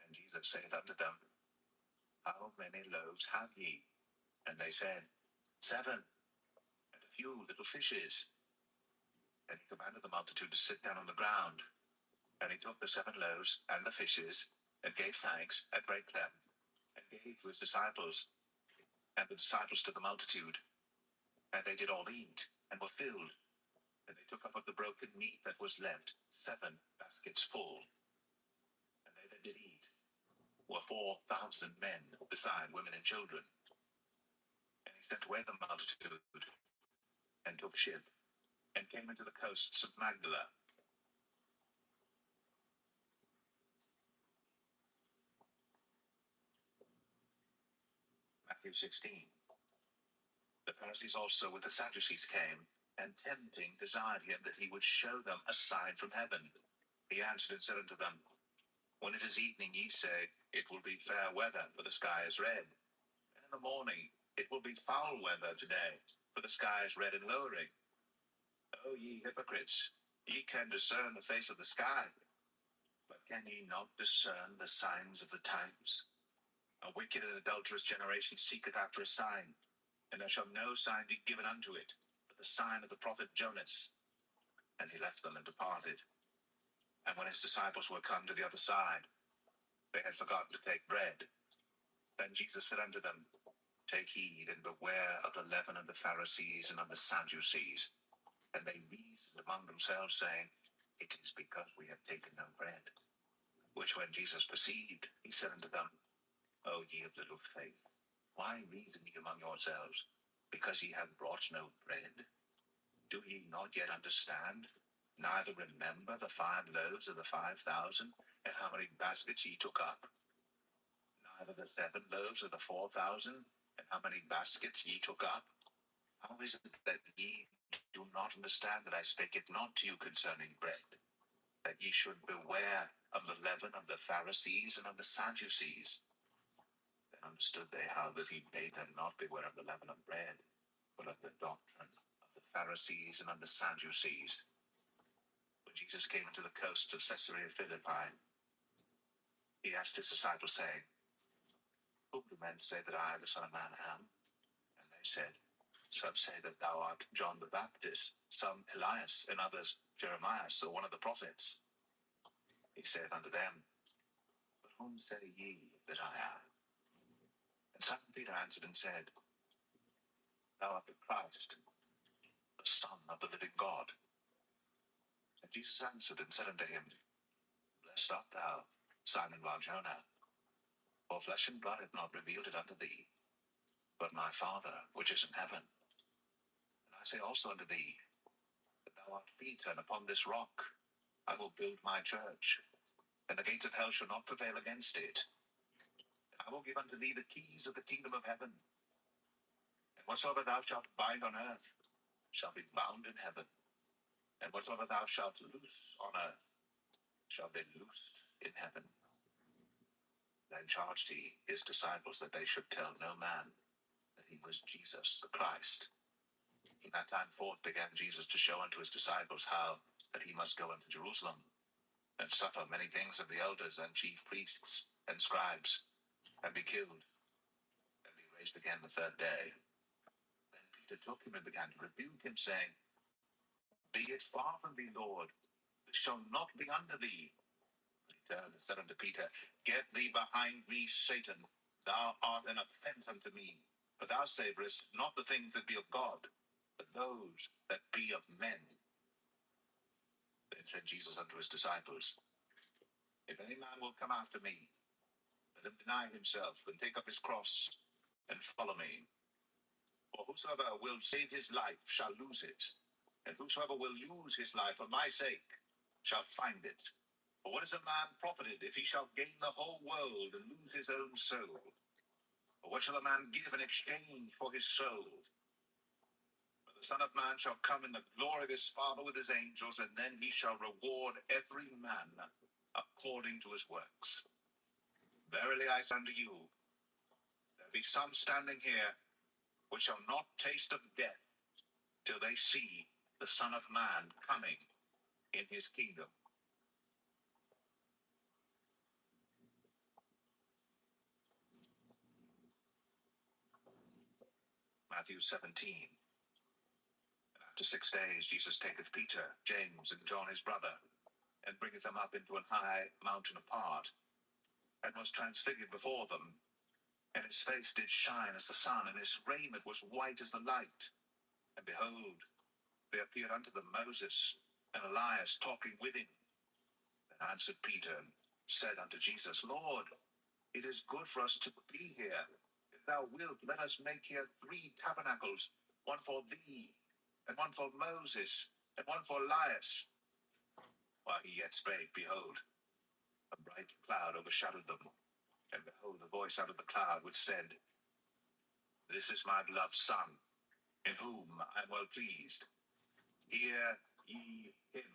And Jesus saith unto them, How many loaves have ye? And they said, 7, and a few little fishes. And he commanded the multitude to sit down on the ground. And he took the 7 loaves and the fishes, and gave thanks, and brake them, and gave to his disciples, and the disciples to the multitude. And they did all eat, and were filled. And they took up of the broken meat that was left 7 baskets full. And they that did eat were 4,000 men, beside women and children. And he sent away the multitude, and took ship, and came into the coasts of Magdala. Matthew 16. The Pharisees also with the Sadducees came, and tempting desired him that he would show them a sign from heaven. He answered and said unto them, When it is evening, ye say, It will be fair weather, for the sky is red. And in the morning, it will be foul weather today, for the sky is red and lowering. O ye hypocrites, ye can discern the face of the sky, but can ye not discern the signs of the times? A wicked and adulterous generation seeketh after a sign, and there shall no sign be given unto it, but the sign of the prophet Jonas. And he left them and departed. And when his disciples were come to the other side, they had forgotten to take bread. Then Jesus said unto them, Take heed and beware of the leaven of the Pharisees and of the Sadducees. And they reasoned among themselves, saying, It is because we have taken no bread. Which when Jesus perceived, he said unto them, O ye of little faith, Why reason ye among yourselves? Because ye have brought no bread? Do ye not yet understand? Neither remember the 5 loaves of the 5,000, and how many baskets ye took up? Neither the 7 loaves of the 4,000, and how many baskets ye took up? How is it that ye do not understand that I spake it not to you concerning bread, that ye should beware of the leaven of the Pharisees and of the Sadducees? Then understood they how that he bade them not beware of the leaven of bread, but of the doctrine of the Pharisees and of the Sadducees. When Jesus came into the coast of Caesarea Philippi, he asked his disciples, saying, Whom do men say that I, the Son of Man, am? And they said, Some say that thou art John the Baptist, some Elias, and others Jeremiah, or one of the prophets. He saith unto them, But whom say ye that I am? And Simon Peter answered and said, Thou art the Christ, the Son of the living God. And Jesus answered and said unto him, Blessed art thou, Simon Bar-Jonah, for flesh and blood hath not revealed it unto thee, but my Father which is in heaven. And I say also unto thee, that thou art Peter, and upon this rock I will build my church, and the gates of hell shall not prevail against it. And I will give unto thee the keys of the kingdom of heaven. And whatsoever thou shalt bind on earth shall be bound in heaven, and whatsoever thou shalt loose on earth shall be loosed in heaven. Then charged he his disciples that they should tell no man that he was Jesus the Christ. From that time forth began Jesus to show unto his disciples how that he must go unto Jerusalem, and suffer many things of the elders and chief priests and scribes, and be killed, and be raised again the 3rd day. Then Peter took him and began to rebuke him, saying, Be it far from thee, Lord, this shall not be unto thee. But he turned and said unto Peter, Get thee behind me, Satan. Thou art an offense unto me, for thou savorest not the things that be of God, but those that be of men. Then said Jesus unto his disciples, If any man will come after me, let him deny himself, and take up his cross, and follow me. For whosoever will save his life shall lose it, and whosoever will lose his life for my sake shall find it. For what is a man profited if he shall gain the whole world and lose his own soul? Or what shall a man give in exchange for his soul? For the Son of Man shall come in the glory of his Father with his angels, and then he shall reward every man according to his works. Verily I say unto you, there be some standing here which shall not taste of death till they see the Son of Man coming in his kingdom. Matthew 17. And after 6 days Jesus taketh Peter, James, and John his brother, and bringeth them up into an high mountain apart, and was transfigured before them. And his face did shine as the sun, and his raiment was white as the light. And behold, there appeared unto them Moses and Elias talking with him. Then answered Peter and said unto Jesus, Lord, it is good for us to be here. If thou wilt, let us make here 3 tabernacles, one for thee, and one for Moses, and one for Elias. While he yet spake, behold, a bright cloud overshadowed them. And behold, a voice out of the cloud which said, This is my beloved Son, in whom I am well pleased. Hear ye him.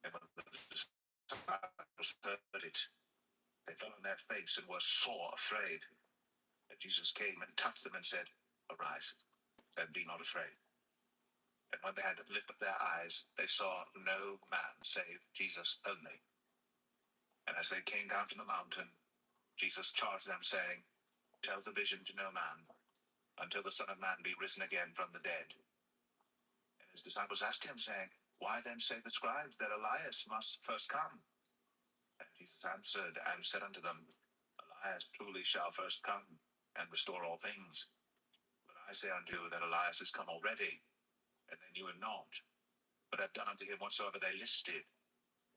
And when the disciples heard it, they fell on their face and were sore afraid. And Jesus came and touched them and said, Arise, and be not afraid. And when they had lifted up their eyes, they saw no man save Jesus only. And as they came down from the mountain, Jesus charged them, saying, Tell the vision to no man, until the Son of Man be risen again from the dead. And his disciples asked him, saying, Why then say the scribes that Elias must first come? And Jesus answered and said unto them, Elias truly shall first come, and restore all things. But I say unto you that Elias is come already, and they knew him not, but have done unto him whatsoever they listed.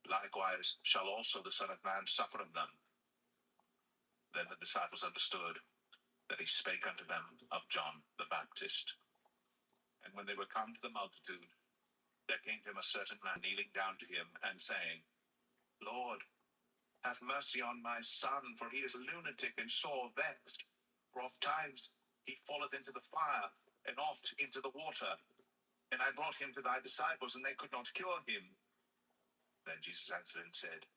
Likewise shall also the Son of Man suffer of them. Then the disciples understood that he spake unto them of John the Baptist. And when they were come to the multitude, there came to him a certain man kneeling down to him, and saying, Lord, have mercy on my son, for he is a lunatic and sore vexed. For oft times he falleth into the fire, and oft into the water. And I brought him to thy disciples, and they could not cure him. Then Jesus answered and said,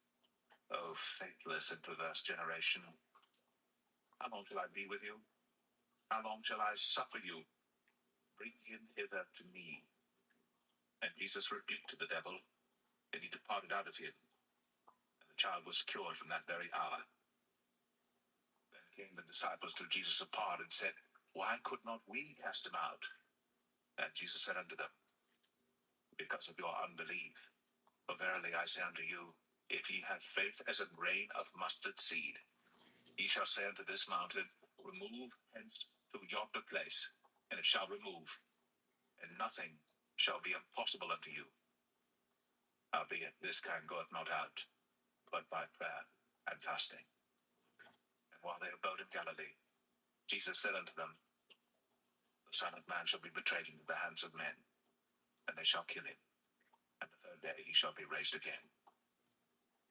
O faithless and perverse generation, how long shall I be with you? How long shall I suffer you? Bring him hither to me. And Jesus rebuked the devil, and he departed out of him. And the child was cured from that very hour. Then came the disciples to Jesus apart, and said, Why could not we cast him out? And Jesus said unto them, Because of your unbelief. For verily I say unto you, if ye have faith as a grain of mustard seed, ye shall say unto this mountain, Remove hence to yonder place, and it shall remove, and nothing shall be impossible unto you. Howbeit this kind goeth not out, but by prayer and fasting. And while they abode in Galilee, Jesus said unto them, The Son of Man shall be betrayed into the hands of men, and they shall kill him, and the third day he shall be raised again.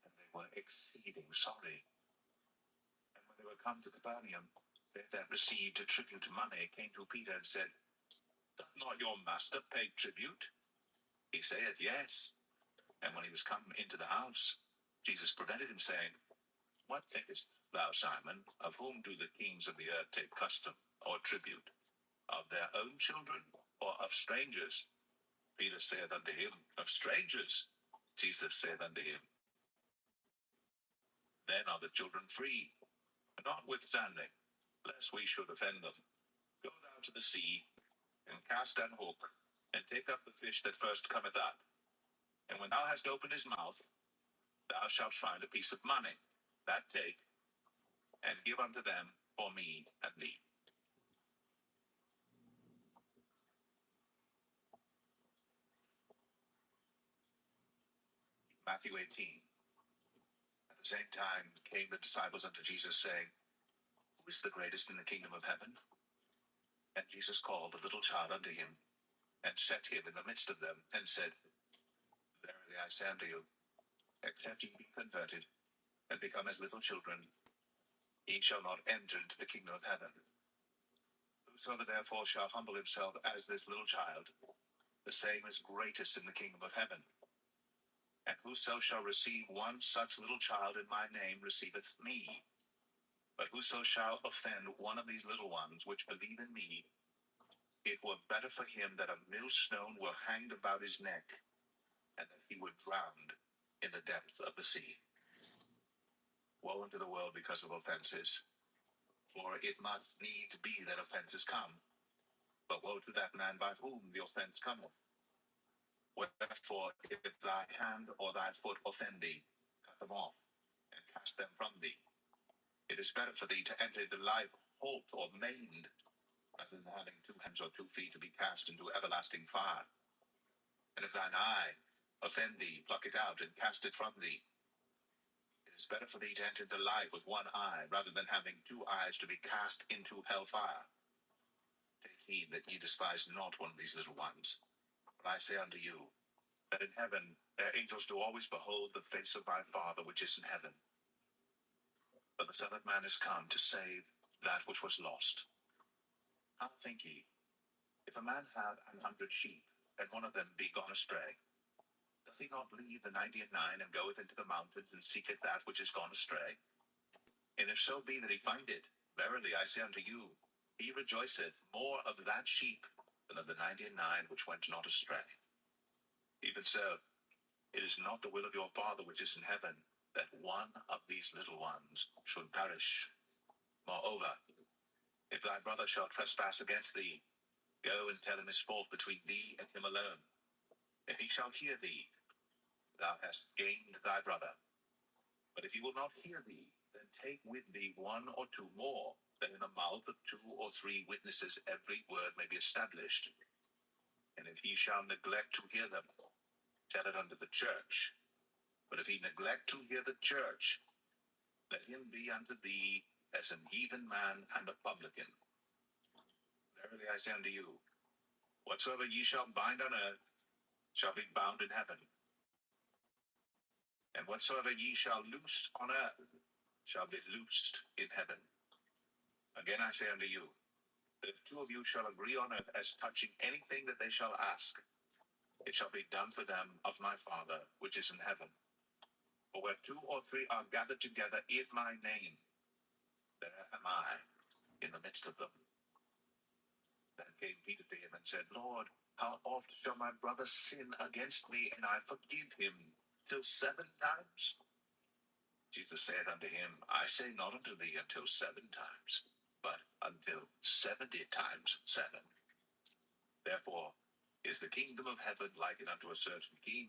And they were exceeding sorry. And when they were come to Capernaum, they that received a tribute money came to Peter and said, Doth not your master pay tribute? He saith, Yes. And when he was come into the house, Jesus prevented him, saying, What thinkest thou, Simon, of whom do the kings of the earth take custom or tribute? Of their own children, or of strangers? Peter saith unto him, Of strangers. Jesus saith unto him, Then are the children free. Notwithstanding, lest we should offend them, go thou to the sea, and cast an hook, and take up the fish that first cometh up. And when thou hast opened his mouth, thou shalt find a piece of money. That take, and give unto them for me and thee. Matthew 18. At the same time came the disciples unto Jesus, saying, Who is the greatest in the kingdom of heaven? And Jesus called the little child unto him, and set him in the midst of them, and said, Verily I say unto you, except ye be converted, and become as little children, ye shall not enter into the kingdom of heaven. Whosoever therefore shall humble himself as this little child, the same is greatest in the kingdom of heaven. And whoso shall receive one such little child in my name receiveth me. But whoso shall offend one of these little ones which believe in me, it were better for him that a millstone were hanged about his neck, and that he were drowned in the depth of the sea. Woe unto the world because of offenses, for it must needs be that offenses come. But woe to that man by whom the offense cometh. Wherefore, if thy hand or thy foot offend thee, cut them off, and cast them from thee. It is better for thee to enter into life halt or maimed, rather than having 2 hands or 2 feet to be cast into everlasting fire. And if thine eye offend thee, pluck it out and cast it from thee. It is better for thee to enter into life with 1 eye, rather than having 2 eyes to be cast into hellfire. Take heed that ye despise not one of these little ones. For I say unto you, that in heaven their angels do always behold the face of my Father which is in heaven. But the Son of Man is come to save that which was lost. How think ye, if a man have 100 sheep, and one of them be gone astray, doth he not leave the 99 and goeth into the mountains and seeketh that which is gone astray? And if so be that he find it, verily I say unto you, he rejoiceth more of that sheep than of the 99 which went not astray. Even so, it is not the will of your Father which is in heaven, that one of these little ones should perish. Moreover, if thy brother shall trespass against thee, go and tell him his fault between thee and him alone. If he shall hear thee, thou hast gained thy brother. But if he will not hear thee, then take with thee 1 or 2 more, that in the mouth of 2 or 3 witnesses every word may be established. And if he shall neglect to hear them, tell it unto the church. But if he neglect to hear the church, let him be unto thee as an heathen man and a publican. Verily I say unto you, whatsoever ye shall bind on earth shall be bound in heaven, and whatsoever ye shall loose on earth shall be loosed in heaven. Again I say unto you, that if two of you shall agree on earth as touching anything that they shall ask, it shall be done for them of my Father which is in heaven. For where two or three are gathered together in my name, there am I in the midst of them. Then came Peter to him and said, Lord, how oft shall my brother sin against me, and I forgive him? Till 7 times? Jesus saith unto him, I say not unto thee until 7 times, but until 70 times 7. Therefore is the kingdom of heaven likened unto a certain king,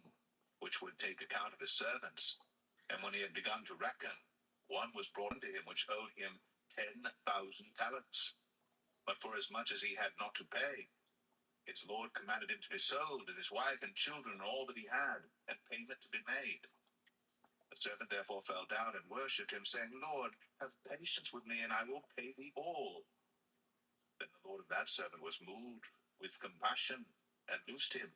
which would take account of his servants. And when he had begun to reckon, one was brought unto him which owed him 10,000 talents. But for as much as he had not to pay, his Lord commanded him to be sold, and his wife and children, and all that he had, and payment to be made. The servant therefore fell down and worshipped him, saying, Lord, have patience with me, and I will pay thee all. Then the Lord of that servant was moved with compassion, and loosed him,